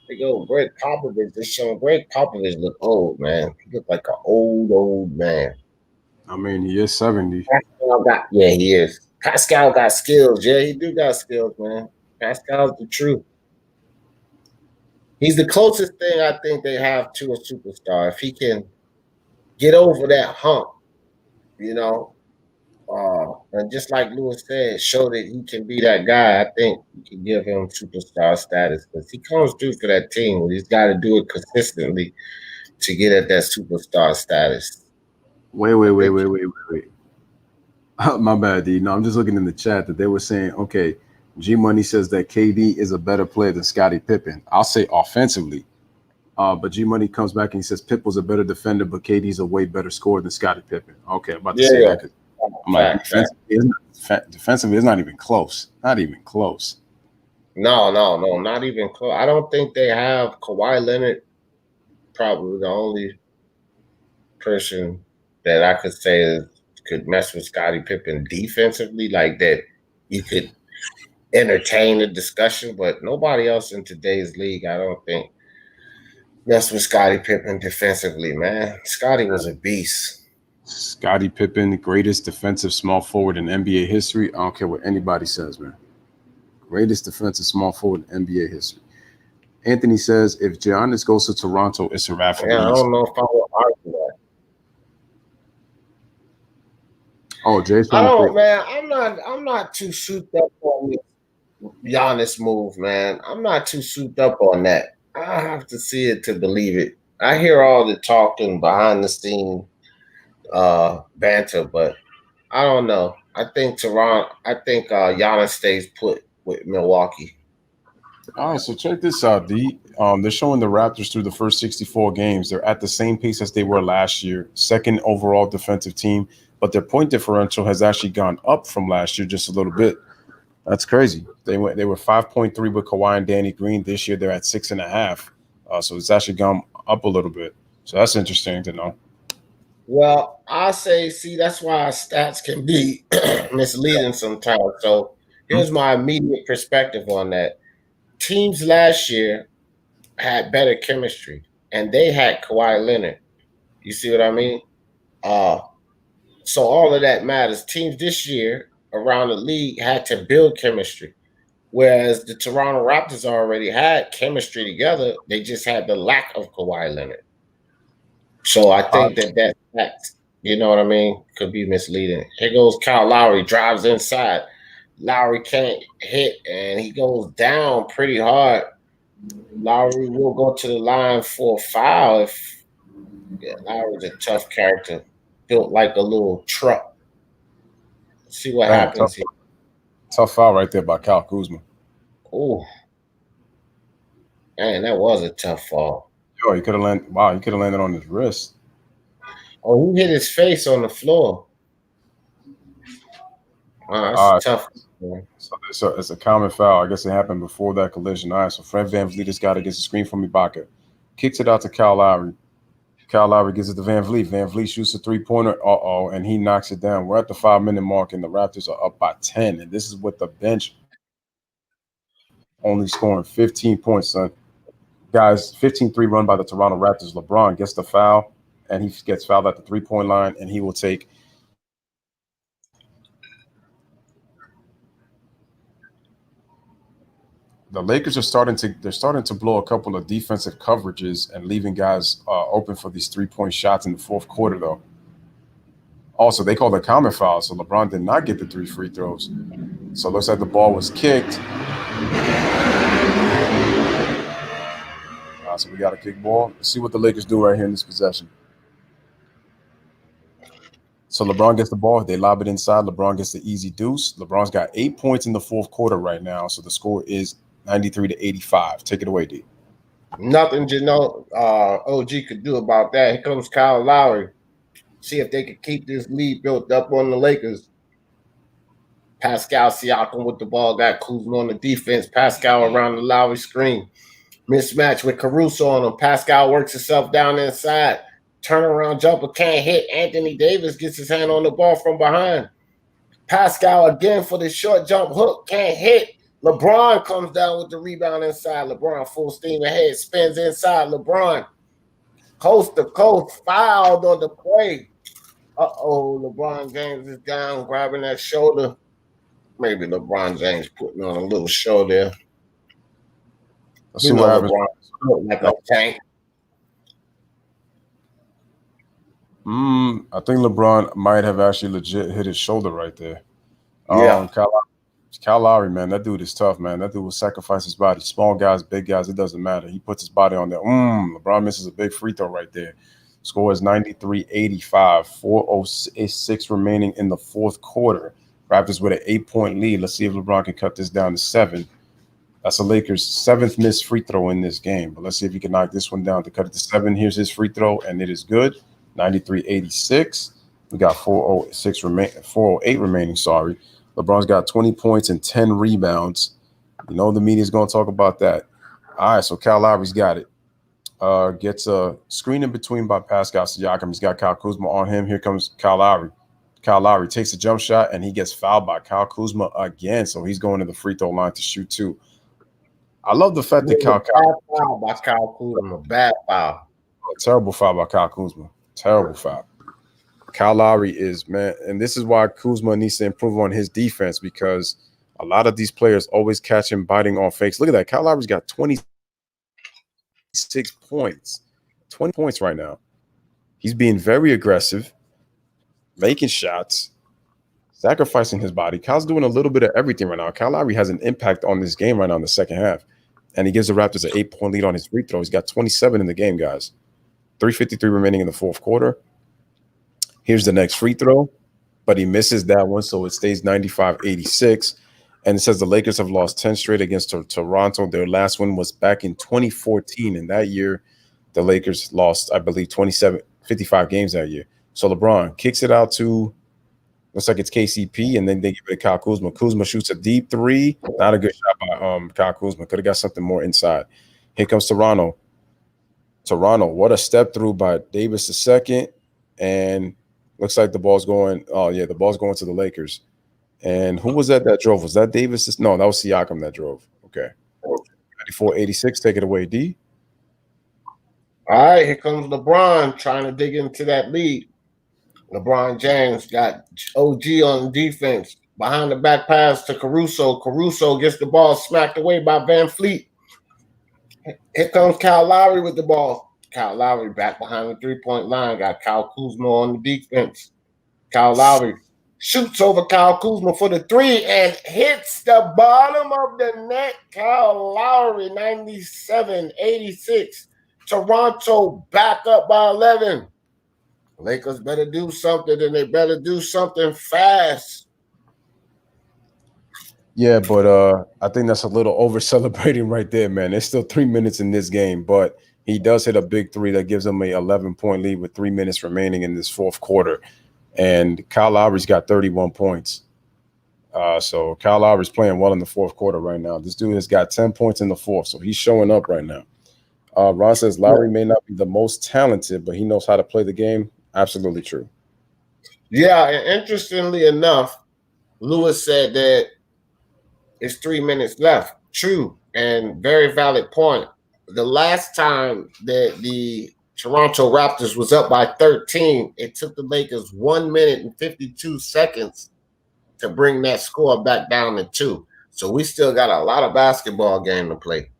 They go Greg Popovich. They're showing Greg Popovich look old, man. He look like an old man. I mean, he is 70. He is. Pascal got skills. Yeah, he do got skills, man. Pascal's the truth. He's the closest thing I think they have to a superstar. If he can get over that hump, and just like Lewis said, show that he can be that guy, I think you can give him superstar status, because he comes through for that team. He's got to do it consistently to get at that superstar status. Wait. My bad, D. No, I'm just looking in the chat that they were saying, okay, G Money says that KD is a better player than Scottie Pippen. I'll say offensively. But G Money comes back and he says Pip was a better defender, but KD's a way better scorer than Scottie Pippen. Okay, I'm about to say that. I'm like, defensively, it's not even close. Not even close. No, not even close. I don't think they have Kawhi Leonard. Probably the only person that I could say could mess with Scottie Pippen defensively, like that you could entertain a discussion, but nobody else in today's league, I don't think, Mess with Scottie Pippen defensively, man. Scottie was a beast. Scottie Pippen, the greatest defensive small forward in NBA history. I don't care what anybody says, man. Greatest defensive small forward in NBA history. Anthony says if Giannis goes to Toronto, it's a wrap for Yeah, the I East. don't know if I would argue that. Oh, Jay's I trying to don't, say, man. I'm not too souped up on this Giannis move, man. I'm not too souped up on that. I have to see it to believe it. I hear all the talking behind the scene banter, but I don't know. I think Giannis stays put with Milwaukee. all right, so check this out, D. They're showing the Raptors through the first 64 games. They're at the same pace as they were last year, second overall defensive team, but their point differential has actually gone up from last year just a little bit. That's crazy. They were 5.3 with Kawhi and Danny Green. This year they're at 6.5. So it's actually gone up a little bit. So that's interesting to know. Well, I say, see, that's why stats can be misleading sometimes. So Hmm? here's my immediate perspective on that. Teams last year had better chemistry, and they had Kawhi Leonard. You see what I mean? Uh, so all of that matters. Teams this year around the league had to build chemistry, whereas the Toronto Raptors already had chemistry together. They just had the lack of Kawhi Leonard. So I Uh, think that's you know what I mean, could be misleading. Here goes Kyle Lowry, drives inside. Lowry can't hit, and he goes down pretty hard. Lowry will go to the line for a foul. If yeah, Lowry's a tough character, built like a little truck. See what man, happens here. tough foul right there by Kyle Kuzma. Oh man, that was a tough fall. Yo, he could have landed. Wow, he could have landed on his wrist. Oh, he hit his face on the floor. Wow, that's All right, tough. Man. so it's a common foul. I guess it happened before that collision. All right, so Fred VanVleet just got it, gets a screen from Ibaka, kicks it out to Kyle Lowry. Kyle Lowry gives it to VanVleet. VanVleet shoots a three-pointer, and he knocks it down. We're at the 5-minute mark, and the Raptors are up by 10. And this is with the bench only scoring 15 points, son. Guys, 15-3 run by the Toronto Raptors. LeBron gets the foul, and he gets fouled at the three-point line, and he will take the Lakers are starting to blow a couple of defensive coverages and leaving guys open for these 3-point shots in the fourth quarter, though. Also, they called a common foul, so LeBron did not get the 3 free throws. So it looks like the ball was kicked. So we got a kick ball. Let's see what the Lakers do right here in this possession. So LeBron gets the ball. They lob it inside. LeBron gets the easy deuce. LeBron's got 8 points in the fourth quarter right now. So the score is 93-85. Take it away, D. Nothing OG could do about that. Here comes Kyle Lowry. See if they could keep this lead built up on the Lakers. Pascal Siakam with the ball, got Kuzma on the defense. Pascal around the Lowry screen. Mismatch with Caruso on him. Pascal works himself down inside. Turnaround jumper can't hit. Anthony Davis gets his hand on the ball from behind. Pascal again for the short jump hook. Can't hit. LeBron comes down with the rebound inside. LeBron full steam ahead. Spins inside. LeBron coast to coast. Fouled on the play. Uh-oh. LeBron James is down, grabbing that shoulder. Maybe LeBron James putting on a little show there. Let's see what happens. LeBron like a tank. I think LeBron might have actually legit hit his shoulder right there. Yeah. Kyle Lowry, man, that dude is tough, man. That dude will sacrifice his body. Small guys, big guys, it doesn't matter. He puts his body on there. LeBron misses a big free throw right there. Score is 93-85. 4:06 remaining in the fourth quarter. Raptors with an 8-point lead. Let's see if LeBron can cut this down to 7. That's the Lakers' 7th missed free throw in this game. But let's see if he can knock this one down to cut it to 7. Here's his free throw, and it is good. 93-86. We got 4:08 remaining. Sorry. LeBron's got 20 points and 10 rebounds. You know the media's going to talk about that. All right, so Kyle Lowry's got it. Gets a screen in between by Pascal Siakam. He's got Kyle Kuzma on him. Here comes Kyle Lowry. Kyle Lowry takes a jump shot, and he gets fouled by Kyle Kuzma again. So he's going to the free throw line to shoot 2. I love the fact that Bad foul by Kyle Kuzma. Bad foul. Terrible foul by Kyle Kuzma. Terrible foul. Kyle Lowry is, man, and this is why Kuzma needs to improve on his defense because a lot of these players always catch him biting on fakes. Look at that. Kyle Lowry's got 26 points. 20 points right now. He's being very aggressive, making shots, sacrificing his body. Kyle's doing a little bit of everything right now. Kyle Lowry has an impact on this game right now in the second half. And he gives the Raptors an 8-point lead on his free throw. He's got 27 in the game, guys. 3:53 remaining in the fourth quarter. Here's the next free throw, but he misses that one, so it stays 95-86. And it says the Lakers have lost 10 straight against Toronto. Their last one was back in 2014. And that year, the Lakers lost, I believe, 55 games that year. So LeBron kicks it out to, looks like it's KCP, and then they give it to Kyle Kuzma. Kuzma shoots a deep three. Not a good shot by Kyle Kuzma. Could have got something more inside. Here comes Toronto. What a step through by Davis II. And looks like the ball's going, the ball's going to the Lakers. And who was that drove? Was that Davis? No, that was Siakam that drove. Okay. 94-86. Take it away, D. All right, here comes LeBron trying to dig into that lead. LeBron James got OG on defense. Behind the back pass to Caruso. Caruso gets the ball smacked away by Van Fleet. Here comes Kyle Lowry with the ball. Kyle Lowry back behind the three-point line. Got Kyle Kuzma on the defense. Kyle Lowry shoots over Kyle Kuzma for the three and hits the bottom of the net. Kyle Lowry, 97-86. Toronto back up by 11. Lakers better do something, and they better do something fast. Yeah, but I think that's a little over celebrating right there, man. There's still 3 minutes in this game, but he does hit a big three that gives him a 11-point lead with 3 minutes remaining in this fourth quarter. And Kyle Lowry's got 31 points. So Kyle Lowry's playing well in the fourth quarter right now. This dude has got 10 points in the fourth, so he's showing up right now. Ron says Lowry may not be the most talented, but he knows how to play the game. Absolutely true. Yeah, and interestingly enough, Lewis said that it's 3 minutes left. True, and very valid point. The last time that the Toronto Raptors was up by 13, it took the Lakers 1 minute and 52 seconds to bring that score back down to 2. So we still got a lot of basketball game to play.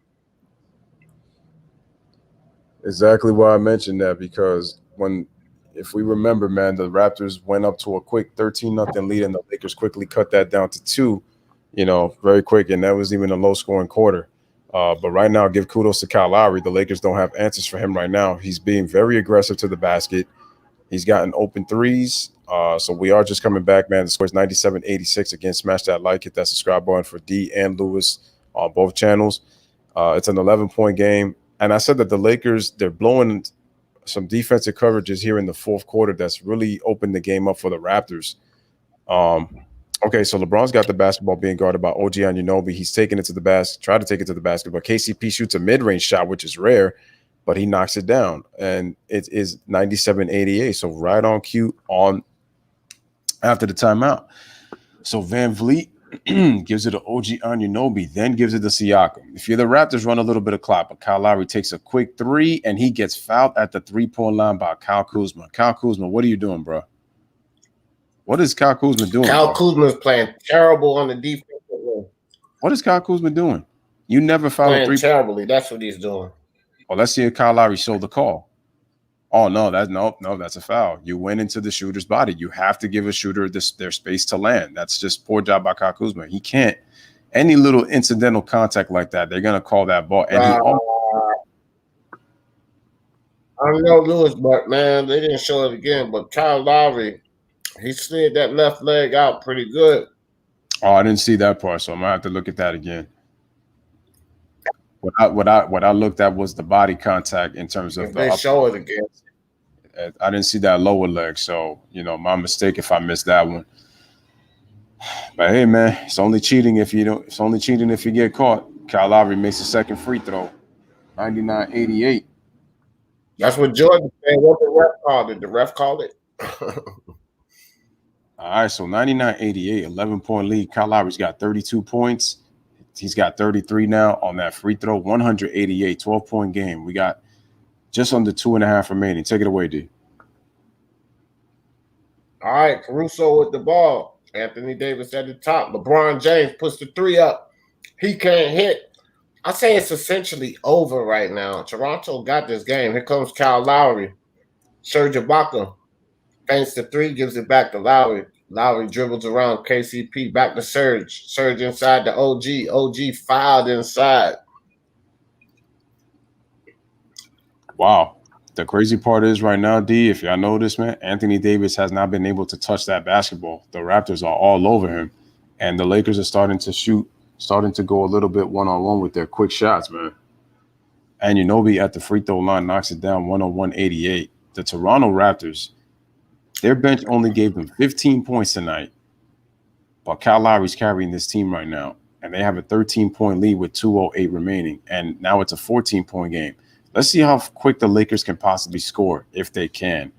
Exactly why I mentioned that, because if we remember, man, the Raptors went up to a quick 13-0 lead, and the Lakers quickly cut that down to 2, very quick, and that was even a low-scoring quarter. But right now, give kudos to Kyle Lowry. The Lakers don't have answers for him right now. He's being very aggressive to the basket. He's gotten open threes. So we are just coming back, man. The score is 97-86. Again, smash that like, hit that subscribe button for D and Lewis on both channels. It's an 11-point game. And I said that the Lakers, they're blowing some defensive coverages here in the fourth quarter that's really opened the game up for the Raptors. Okay, so LeBron's got the basketball being guarded by OG Anunoby. He's taking it to the basket, tried to take it to the basket, but KCP shoots a mid-range shot, which is rare, but he knocks it down. And it is 97-88, so right on cue after the timeout. So Van Vliet gives it to OG Anunoby, then gives it to Siakam. If you're the Raptors, run a little bit of clock, but Kyle Lowry takes a quick three, and he gets fouled at the three-point line by Kyle Kuzma. Kyle Kuzma, what are you doing, bro? What is Kyle Kuzma doing? Kyle Kuzma is playing terrible on the defense. What is Kyle Kuzma doing? You never fouled a three. Terribly. That's what he's doing. Oh, let's see if Kyle Lowry showed the call. Oh no, that's a foul. You went into the shooter's body. You have to give a shooter their space to land. That's just poor job by Kyle Kuzma. He can't. Any little incidental contact like that, they're gonna call that ball. And I don't know Lewis, but man, they didn't show it again. But Kyle Lowry, he slid that left leg out pretty good. Oh, I didn't see that part, so I'm gonna have to look at that again. What I looked at was the body contact in terms of they show it again. I didn't see that lower leg, so my mistake if I missed that one. But hey, man, it's only cheating if you don't. It's only cheating if you get caught. Kyle Lowry makes a second free throw, 99-88. That's what Jordan said. What the ref called it? The ref called it. All right, so 99-88, 11-point lead. Kyle Lowry's got 32 points, He's got 33 now on that free throw, 188, 12-point game. We got just under 2.5 remaining. Take it away, D. All right, Caruso with the ball. Anthony Davis at the top. LeBron James puts the 3 up. He can't hit. I say it's essentially over right now. Toronto got this game. Here comes Kyle Lowry. Serge Ibaka feints the 3, gives it back to Lowry. Lowry dribbles around KCP, back to Serge. Serge inside the OG. OG fouled inside. Wow. The crazy part is right now, D, if y'all know this, man, Anthony Davis has not been able to touch that basketball. The Raptors are all over him. And the Lakers are starting to go a little bit one-on-one with their quick shots, man. And Anunoby at the free throw line knocks it down 101-88. The Toronto Raptors, their bench only gave them 15 points tonight. But Kyle Lowry's carrying this team right now. And they have a 13-point lead with 2:08 remaining. And now it's a 14-point game. Let's see how quick the Lakers can possibly score, if they can,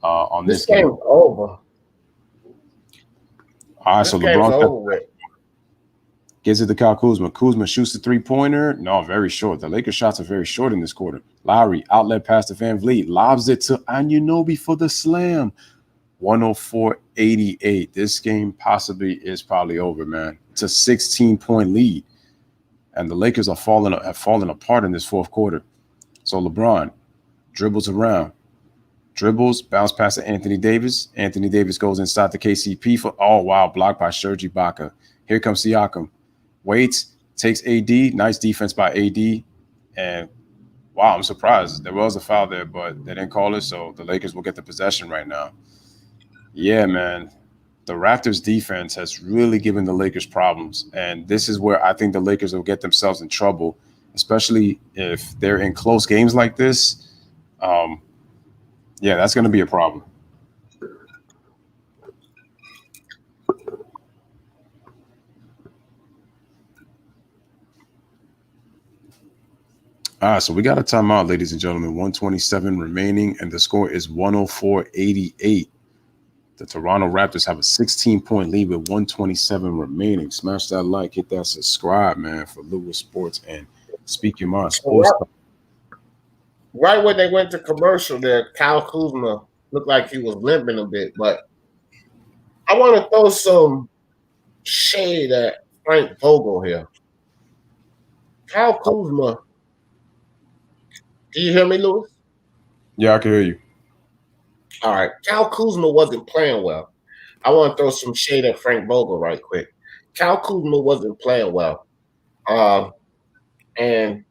on this game. Game's over. All right, so LeBron gives it to Kyle Kuzma. Kuzma shoots the three-pointer. No, very short. The Lakers' shots are very short in this quarter. Lowry, outlet pass to Van Vliet, lobs it to Anunoby for the slam. 104-88. This game possibly is probably over, man. It's a 16-point lead, and the Lakers have fallen apart in this fourth quarter. So LeBron dribbles around, bounce pass to Anthony Davis. Anthony Davis goes inside the KCP for, blocked by Serge Ibaka. Here comes Siakam. Waits, takes AD. Nice defense by AD. And, wow, I'm surprised. There was a foul there, but they didn't call it, so the Lakers will get the possession right now. Yeah, man. The Raptors' defense has really given the Lakers problems, and this is where I think the Lakers will get themselves in trouble, especially if they're in close games like this. That's going to be a problem. All right, so we got a timeout, ladies and gentlemen. 127 remaining, and the score is 104-88. The Toronto Raptors have a 16-point lead with 127 remaining. Smash that like, hit that subscribe, man, for Lewis Sports and Speak Your Mind Sports. Right when they went to commercial there, Kyle Kuzma looked like he was limping a bit, but I want to throw some shade at Frank Vogel here. Kyle Kuzma, do you hear me, Lewis? Yeah, I can hear you. All right. Kyle Kuzma wasn't playing well. I want to throw some shade at Frank Vogel right quick. Kyle Kuzma wasn't playing well. And,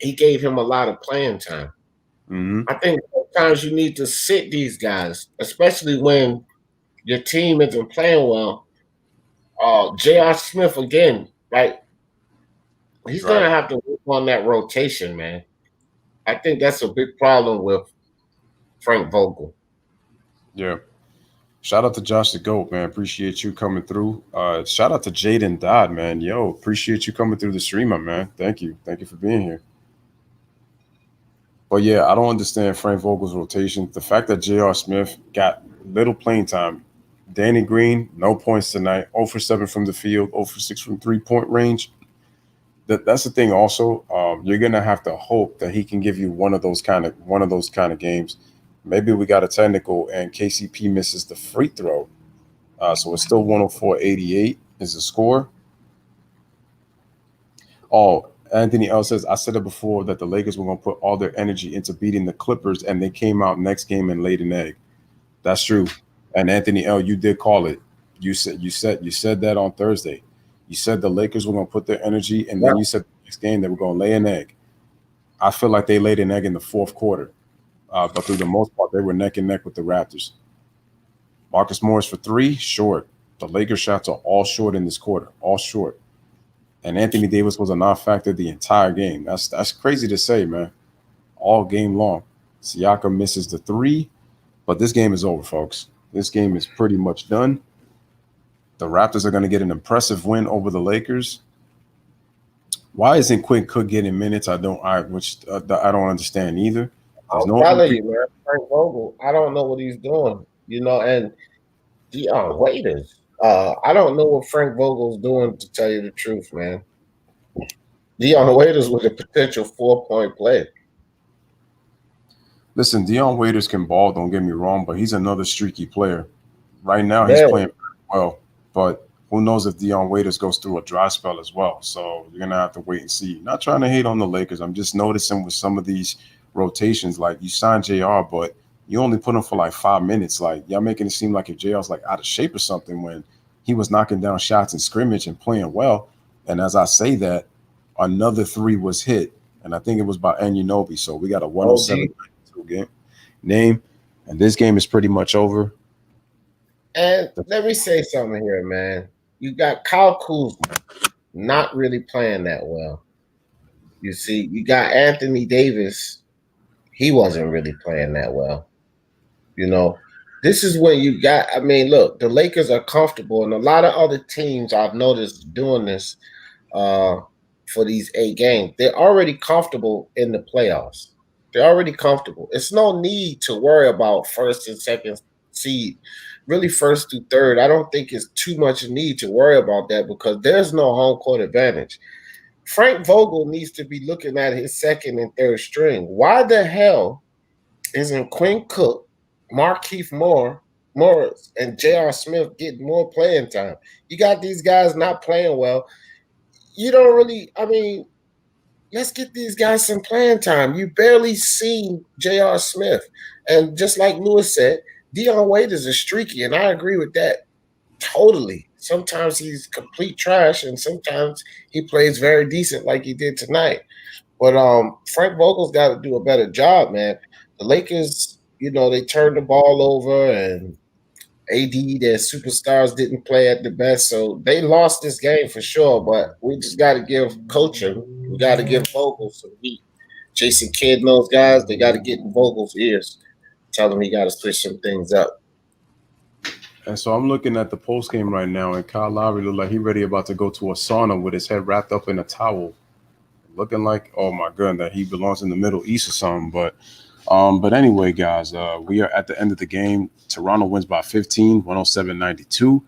he gave him a lot of playing time. Mm-hmm. I think sometimes you need to sit these guys, especially when your team isn't playing well. J.R. Smith, again, right? He's going to have to work on that rotation, man. I think that's a big problem with Frank Vogel. Yeah. Shout out to Josh the GOAT, man. Appreciate you coming through. Shout out to Jaden Dodd, man. Yo, appreciate you coming through the stream, my man. Thank you. Thank you for being here. But yeah, I don't understand Frank Vogel's rotation. The fact that J.R. Smith got little playing time. Danny Green, no points tonight. 0 for 7 from the field, 0 for 6 from three-point range. That's the thing also. You're gonna have to hope that he can give you one of those kind of games. Maybe we got a technical and KCP misses the free throw. So it's still 104-88 is the score. Anthony L says, I said it before that the Lakers were going to put all their energy into beating the Clippers, and they came out next game and laid an egg. That's true. And Anthony L, you did call it. You said that on Thursday. You said the Lakers were going to put their energy, and then you said the next game they were going to lay an egg. I feel like they laid an egg in the fourth quarter. But through the most part, they were neck and neck with the Raptors. Marcus Morris for 3, short. The Lakers shots are all short in this quarter, all short. And Anthony Davis was a non-factor the entire game. That's crazy to say, man. All game long. Siakam misses the 3, but this game is over, folks. This game is pretty much done. The Raptors are going to get an impressive win over the Lakers. Why isn't Quinn Cook getting minutes? I don't understand either. I'm telling you, man, Frank Vogel, I don't know what he's doing. And Dion Waiters, I don't know what Frank Vogel's doing, to tell you the truth, man. Dion Waiters was a potential 4-point play. Listen, Dion Waiters can ball, don't get me wrong, but he's another streaky player. Right now, he's Very. playing very well, but who knows if Dion Waiters goes through a dry spell as well. So you're going to have to wait and see. Not trying to hate on the Lakers. I'm just noticing with some of these rotations, like you signed JR, but you only put him for like 5 minutes. Like, y'all making it seem like if JR's like out of shape or something when he was knocking down shots in scrimmage and playing well. And as I say that, another three was hit, and I think it was by Anunoby. So we got a 107 game name, and this game is pretty much over. And let me say something here, man. You got Kyle Kuzma not really playing that well. You see, you got Anthony Davis. He wasn't really playing that well. You know, this is when you got, I mean, look, the Lakers are comfortable, and a lot of other teams I've noticed doing this for these 8 games. They're already comfortable in the playoffs. They're already comfortable. It's no need to worry about first and second seed. Really, first through third, I don't think it's too much need to worry about that because there's no home court advantage. Frank Vogel needs to be looking at his second and third string. Why the hell isn't Quinn Cook, Markieff Morris, and J.R. Smith getting more playing time? You got these guys not playing well. You don't really, I mean, let's get these guys some playing time. You barely seen J.R. Smith. And just like Lewis said, Dion Waiters is streaky, and I agree with that totally. Sometimes he's complete trash, and sometimes he plays very decent like he did tonight. But Frank Vogel's got to do a better job, man. The Lakers, you know, they turned the ball over, and AD, their superstars, didn't play at the best. So they lost this game for sure, but we just got to give coaching, we got to give Vogel some heat. Jason Kidd and those guys, they got to get in Vogel's ears. Tell him he got to switch some things up. And so I'm looking at the post game right now, and Kyle Lowry looked like he's ready about to go to a sauna with his head wrapped up in a towel, looking like, oh my god, that he belongs in the Middle East or something. But anyway, guys, we are at the end of the game. Toronto wins by 15, 107-92,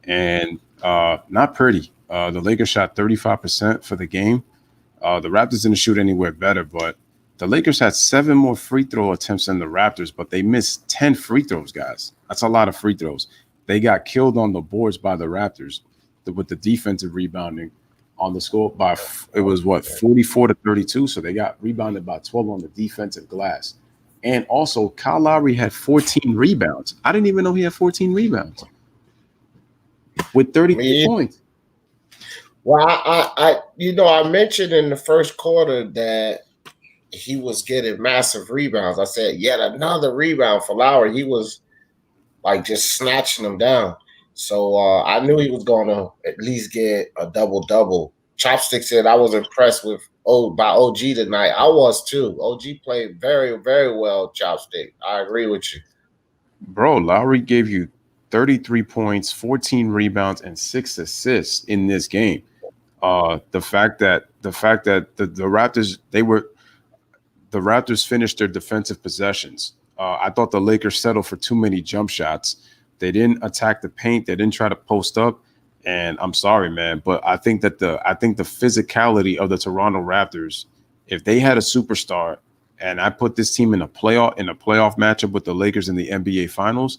and not pretty. The Lakers shot 35% for the game. The Raptors didn't shoot anywhere better, but the Lakers had 7 more free throw attempts than the Raptors, but they missed 10 free throws, guys. That's a lot of free throws. They got killed on the boards by the Raptors with the defensive rebounding on the score by, it was what, 44-32. So they got rebounded by 12 on the defensive glass. And also, Kyle Lowry had 14 rebounds. I didn't even know he had 14 rebounds with 33 points. Well, I mentioned in the first quarter that he was getting massive rebounds. I said, yet another rebound for Lowry. He was like just snatching them down. So I knew he was going to at least get a double-double. Chopstick said I was impressed by OG tonight. I was too. OG played very, very well, Chopstick. I agree with you. Bro, Lowry gave you 33 points, 14 rebounds, and 6 assists in this game. The fact that the Raptors, the Raptors finished their defensive possessions. I thought the Lakers settled for too many jump shots. They didn't attack the paint. They didn't try to post up. And I'm sorry, man, but I think the physicality of the Toronto Raptors, if they had a superstar, and I put this team in a playoff matchup with the Lakers in the NBA Finals,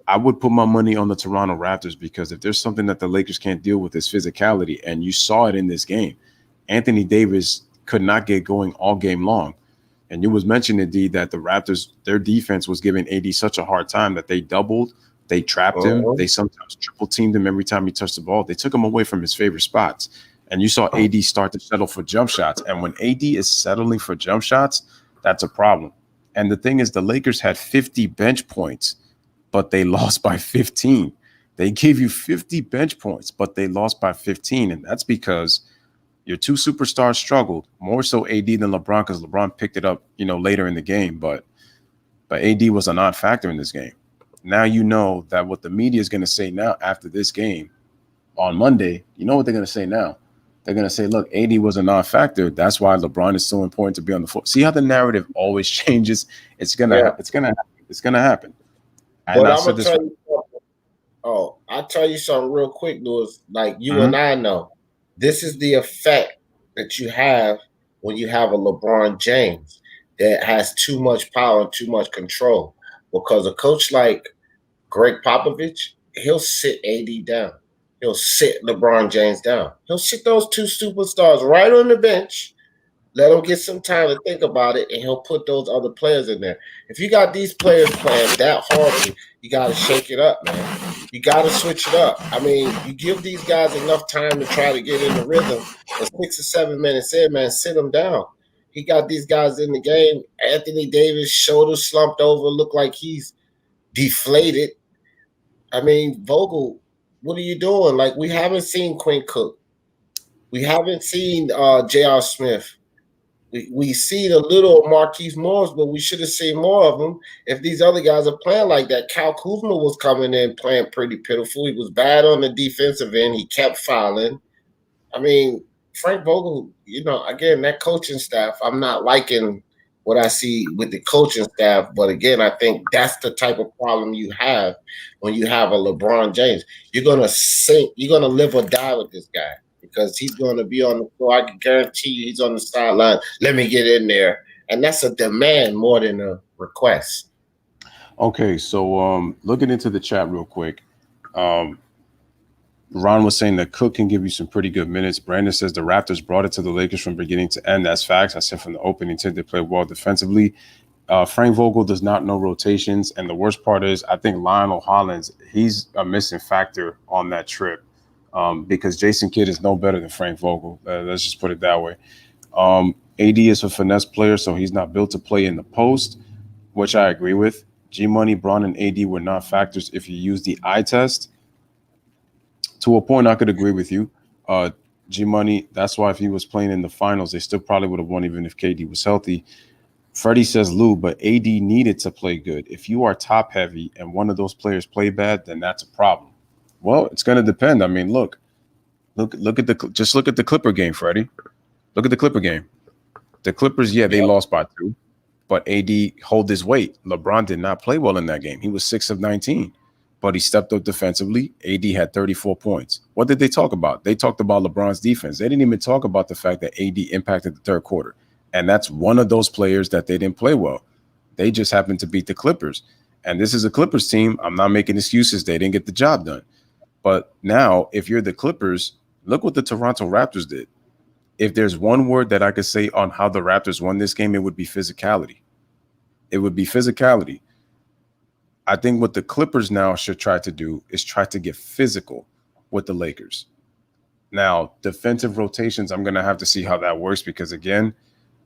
I would put my money on the Toronto Raptors, because if there's something that the Lakers can't deal with, is physicality, and you saw it in this game. Anthony Davis could not get going all game long. And you was mentioning, D, that the Raptors, their defense was giving AD such a hard time that they doubled, they trapped him, they sometimes triple teamed him every time he touched the ball. They took him away from his favorite spots. And you saw AD start to settle for jump shots. And when AD is settling for jump shots, that's a problem. And the thing is, the Lakers had 50 bench points, but they lost by 15. They gave you 50 bench points, but they lost by 15. And that's because your 2 superstars struggled, more so AD than LeBron, because LeBron picked it up, later in the game. But AD was a non-factor in this game. Now you know that what the media is going to say now after this game on Monday, you know what they're going to say now? They're going to say, look, AD was a non-factor. That's why LeBron is so important to be on the floor. See how the narrative always changes? It's going to happen. And but I'm going to tell you something. Oh, I'll tell you something real quick, Lewis. Like you Mhm. and I know, this is the effect that you have when you have a LeBron James that has too much power and too much control. Because a coach like Greg Popovich, he'll sit AD down. He'll sit LeBron James down. He'll sit those two superstars right on the bench. Let them get some time to think about it, and he'll put those other players in there. If you got these players playing that horribly, you got to shake it up, man. You got to switch it up. I mean, you give these guys enough time to try to get in the rhythm. And 6 or 7 minutes in, man, sit them down. He got these guys in the game. Anthony Davis, shoulders slumped over, look like he's deflated. I mean, Vogel, what are you doing? Like, we haven't seen Quinn Cook. We haven't seen J.R. Smith. We seen a little of Marquise Morris, but we should have seen more of them if these other guys are playing like that. Cal Kuzma was coming in playing pretty pitiful. He was bad on the defensive end. He kept fouling. I mean, Frank Vogel, again, that coaching staff, I'm not liking what I see with the coaching staff. But again, I think that's the type of problem you have when you have a LeBron James. You're going to sink, you're going to live or die with this guy because he's going to be on the floor. I can guarantee you he's on the sideline. Let me get in there. And that's a demand more than a request. Okay, so looking into the chat real quick. Ron was saying that Cook can give you some pretty good minutes. Brandon says the Raptors brought it to the Lakers from beginning to end. That's facts. I said from the opening tip they played well defensively. Frank Vogel does not know rotations, and the worst part is I think Lionel Hollins, he's a missing factor on that trip because Jason Kidd is no better than Frank Vogel. Let's just put it that way. AD is a finesse player, so he's not built to play in the post, which I agree with. G Money, Braun, and AD were not factors if you use the eye test. To a point, I could agree with you. G Money, that's why if he was playing in the finals, they still probably would have won even if KD was healthy. Freddie says Lou, but AD needed to play good. If you are top heavy and one of those players play bad, then that's a problem. Well, it's going to depend. I mean, look at the Clipper game, Freddie. Look at the Clipper game. The Clippers, they lost by 2, but AD hold his weight. LeBron did not play well in that game. He was 6 of 19. But he stepped up defensively. AD had 34 points. What did they talk about? They talked about LeBron's defense. They didn't even talk about the fact that AD impacted the third quarter. And that's one of those players that they didn't play well. They just happened to beat the Clippers. And this is a Clippers team. I'm not making excuses. They didn't get the job done. But now, if you're the Clippers, look what the Toronto Raptors did. If there's one word that I could say on how the Raptors won this game, it would be physicality. It would be physicality. I think what the Clippers now should try to do is try to get physical with the Lakers. Now, defensive rotations, I'm going to have to see how that works because, again,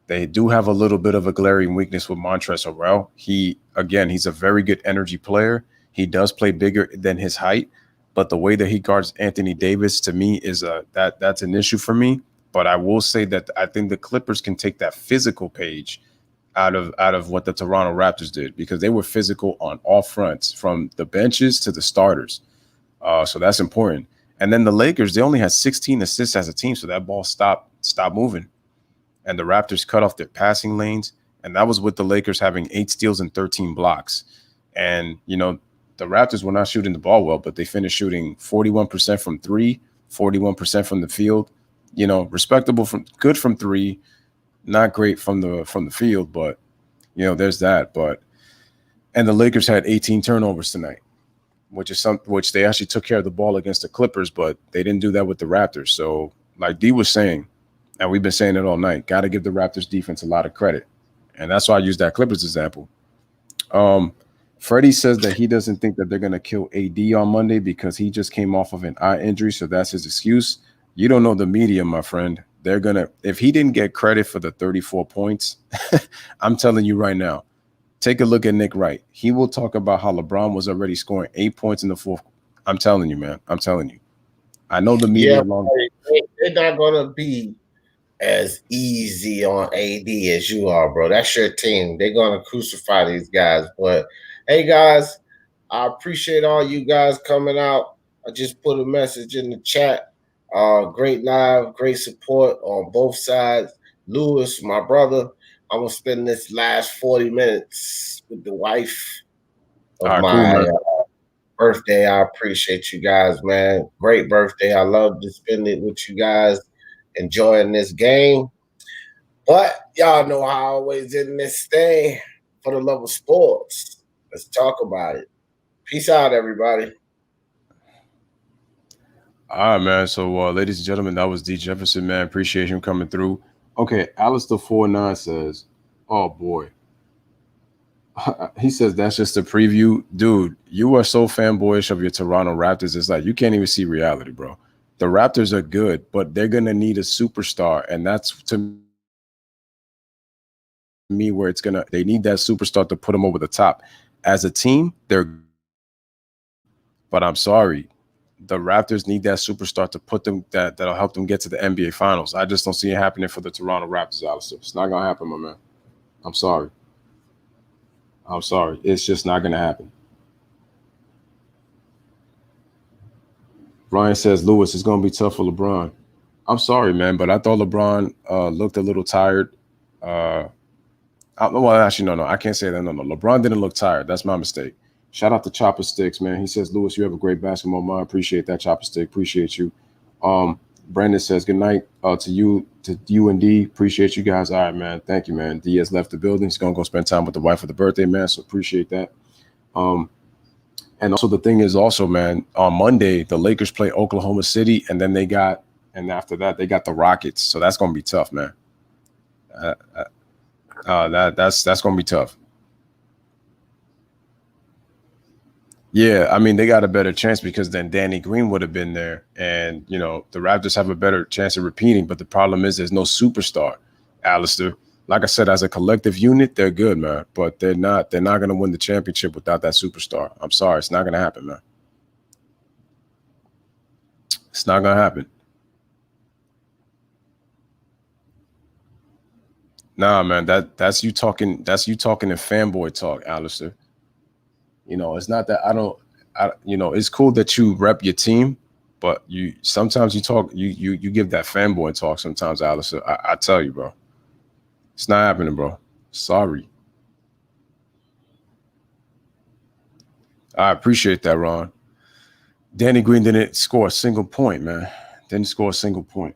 they do have a little bit of a glaring weakness with Montrezl Harrell. He's a very good energy player. He does play bigger than his height, but the way that he guards Anthony Davis, to me, is that's an issue for me. But I will say that I think the Clippers can take that physical page out of what the Toronto Raptors did because they were physical on all fronts, from the benches to the starters. So that's important. And then the Lakers, they only had 16 assists as a team, so that ball stopped moving. And the Raptors cut off their passing lanes, and that was with the Lakers having 8 steals and 13 blocks. And, the Raptors were not shooting the ball well, but they finished shooting 41% from 3, 41% from the field. Respectable good from 3, not great from the field, but there's that. And the Lakers had 18 turnovers tonight, which they actually took care of the ball against the Clippers, but they didn't do that with the Raptors. So, like D was saying, and we've been saying it all night, got to give the Raptors defense a lot of credit, and that's why I use that Clippers example. Freddie says that he doesn't think that they're going to kill AD on Monday because he just came off of an eye injury, so that's his excuse. You don't know the media, my friend. They're going to – if he didn't get credit for the 34 points, I'm telling you right now, take a look at Nick Wright. He will talk about how LeBron was already scoring 8 points in the fourth. I'm telling you, man. I'm telling you. I know the media they're not going to be as easy on AD as you are, bro. That's your team. They're going to crucify these guys. But, hey, guys, I appreciate all you guys coming out. I just put a message in the chat. Great live, great support on both sides. Lewis, my brother, I'm going to spend this last 40 minutes with the wife of birthday. I appreciate you guys, man. Great birthday. I love to spend it with you guys, enjoying this game. But y'all know how I always in this thing for the love of sports. Let's talk about it. Peace out, everybody. All right, man. So, ladies and gentlemen, that was D Jefferson, man. Appreciate him coming through. Okay, Alistair49 says, "Oh boy." He says that's just a preview. Dude, you are so fanboyish of your Toronto Raptors. It's like you can't even see reality, bro. The Raptors are good, but they're gonna need a superstar, and that's to me where they need that superstar to put them over the top. As a team, but I'm sorry. The Raptors need that superstar to put them that'll help them get to the NBA Finals. I just don't see it happening for the Toronto Raptors, Alistair. It's not gonna happen, my man. I'm sorry. It's just not gonna happen. Ryan says, Lewis, it's gonna be tough for LeBron. I'm sorry, man, but I thought LeBron looked a little tired. Well, actually, no, I can't say that. No, LeBron didn't look tired. That's my mistake. Shout out to Chopper Sticks, man. He says, Lewis, you have a great basketball mind. Appreciate that, Chopper Stick. Appreciate you. Brandon says, good night to you and D. Appreciate you guys. All right, man. Thank you, man. D has left the building. He's going to go spend time with the wife for the birthday, man. So appreciate that. And also the thing is also, man, on Monday, the Lakers play Oklahoma City, and then after that, they got the Rockets. So that's going to be tough, man. That's going to be tough. Yeah, I mean, they got a better chance because then Danny Green would have been there. And, the Raptors have a better chance of repeating. But the problem is there's no superstar, Alistair. Like I said, as a collective unit, they're good, man. But they're not going to win the championship without that superstar. I'm sorry. It's not going to happen, man. It's not going to happen. Nah, man, that's you talking in fanboy talk, Alistair. It's not that it's cool that you rep your team, but sometimes you talk, you give that fanboy talk sometimes, Alistair. I tell you, bro. It's not happening, bro. Sorry. I appreciate that, Ron. Danny Green didn't score a single point, man. Didn't score a single point.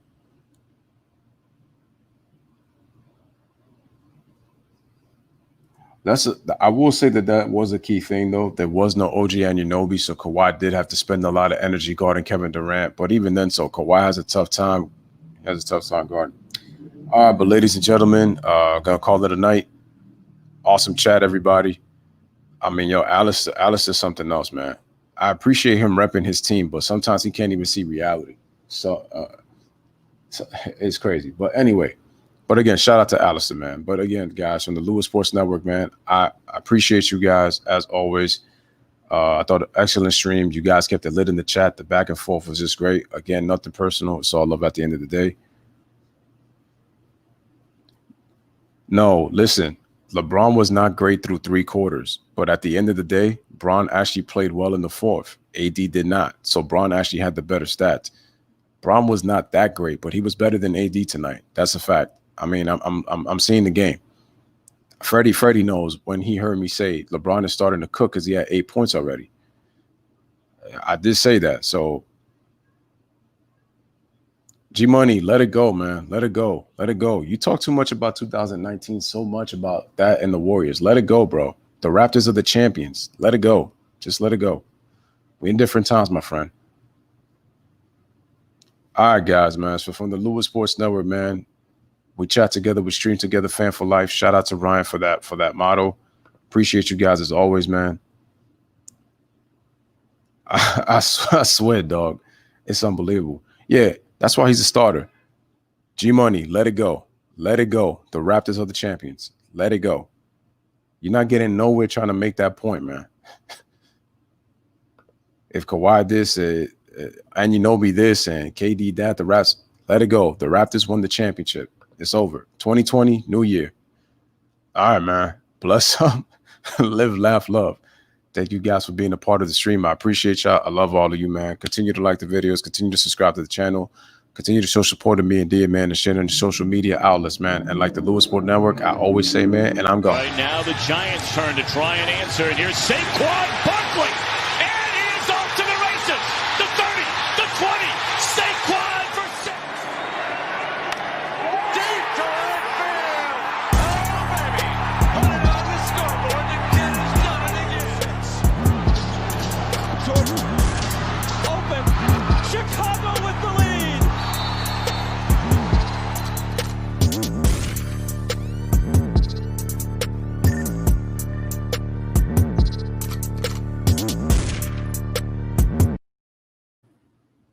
I will say that was a key thing, though. There was no OG Anunoby, so Kawhi did have to spend a lot of energy guarding Kevin Durant. But even then, so Kawhi has a tough time. Guarding. All right, but ladies and gentlemen, gonna call it a night. Awesome chat, everybody. I mean, Alice is something else, man. I appreciate him repping his team, but sometimes he can't even see reality. So it's crazy. But anyway. But again, shout out to Alistair, man. But again, guys, from the Lewis Sports Network, man, I appreciate you guys as always. I thought an excellent stream. You guys kept it lit in the chat. The back and forth was just great. Again, nothing personal. It's all love at the end of the day. No, listen, LeBron was not great through 3 quarters. But at the end of the day, Bron actually played well in the 4th. AD did not. So Bron actually had the better stats. Bron was not that great, but he was better than AD tonight. That's a fact. I mean, I'm seeing the game. Freddie knows when he heard me say LeBron is starting to cook because he had 8 points already. I did say that. So G Money, let it go, man. Let it go. Let it go. You talk too much about 2019, so much about that and the Warriors. Let it go, bro. The Raptors are the champions. Let it go. Just let it go. We in different times, my friend. All right, guys, man. So from the Lewis Sports Network, man. We chat together, we stream together, fan for life. Shout out to Ryan for that motto. Appreciate you guys as always, man. I swear, dog. It's unbelievable. Yeah, that's why he's a starter. G Money, let it go. Let it go. The Raptors are the champions. Let it go. You're not getting nowhere trying to make that point, man. If Kawhi this, Anunoby this, and KD that, the Raps, let it go. The Raptors won the championship. It's over. 2020, new year. All right, man. Bless up. Live, laugh, love. Thank you guys for being a part of the stream. I appreciate y'all. I love all of you, man. Continue to like the videos. Continue to subscribe to the channel. Continue to show support to me and Dia, man, and share on the social media outlets, man. And like the Lewis Sport Network, I always say, man, and I'm gone. Right now, the Giants turn to try and answer. And here's Saquon.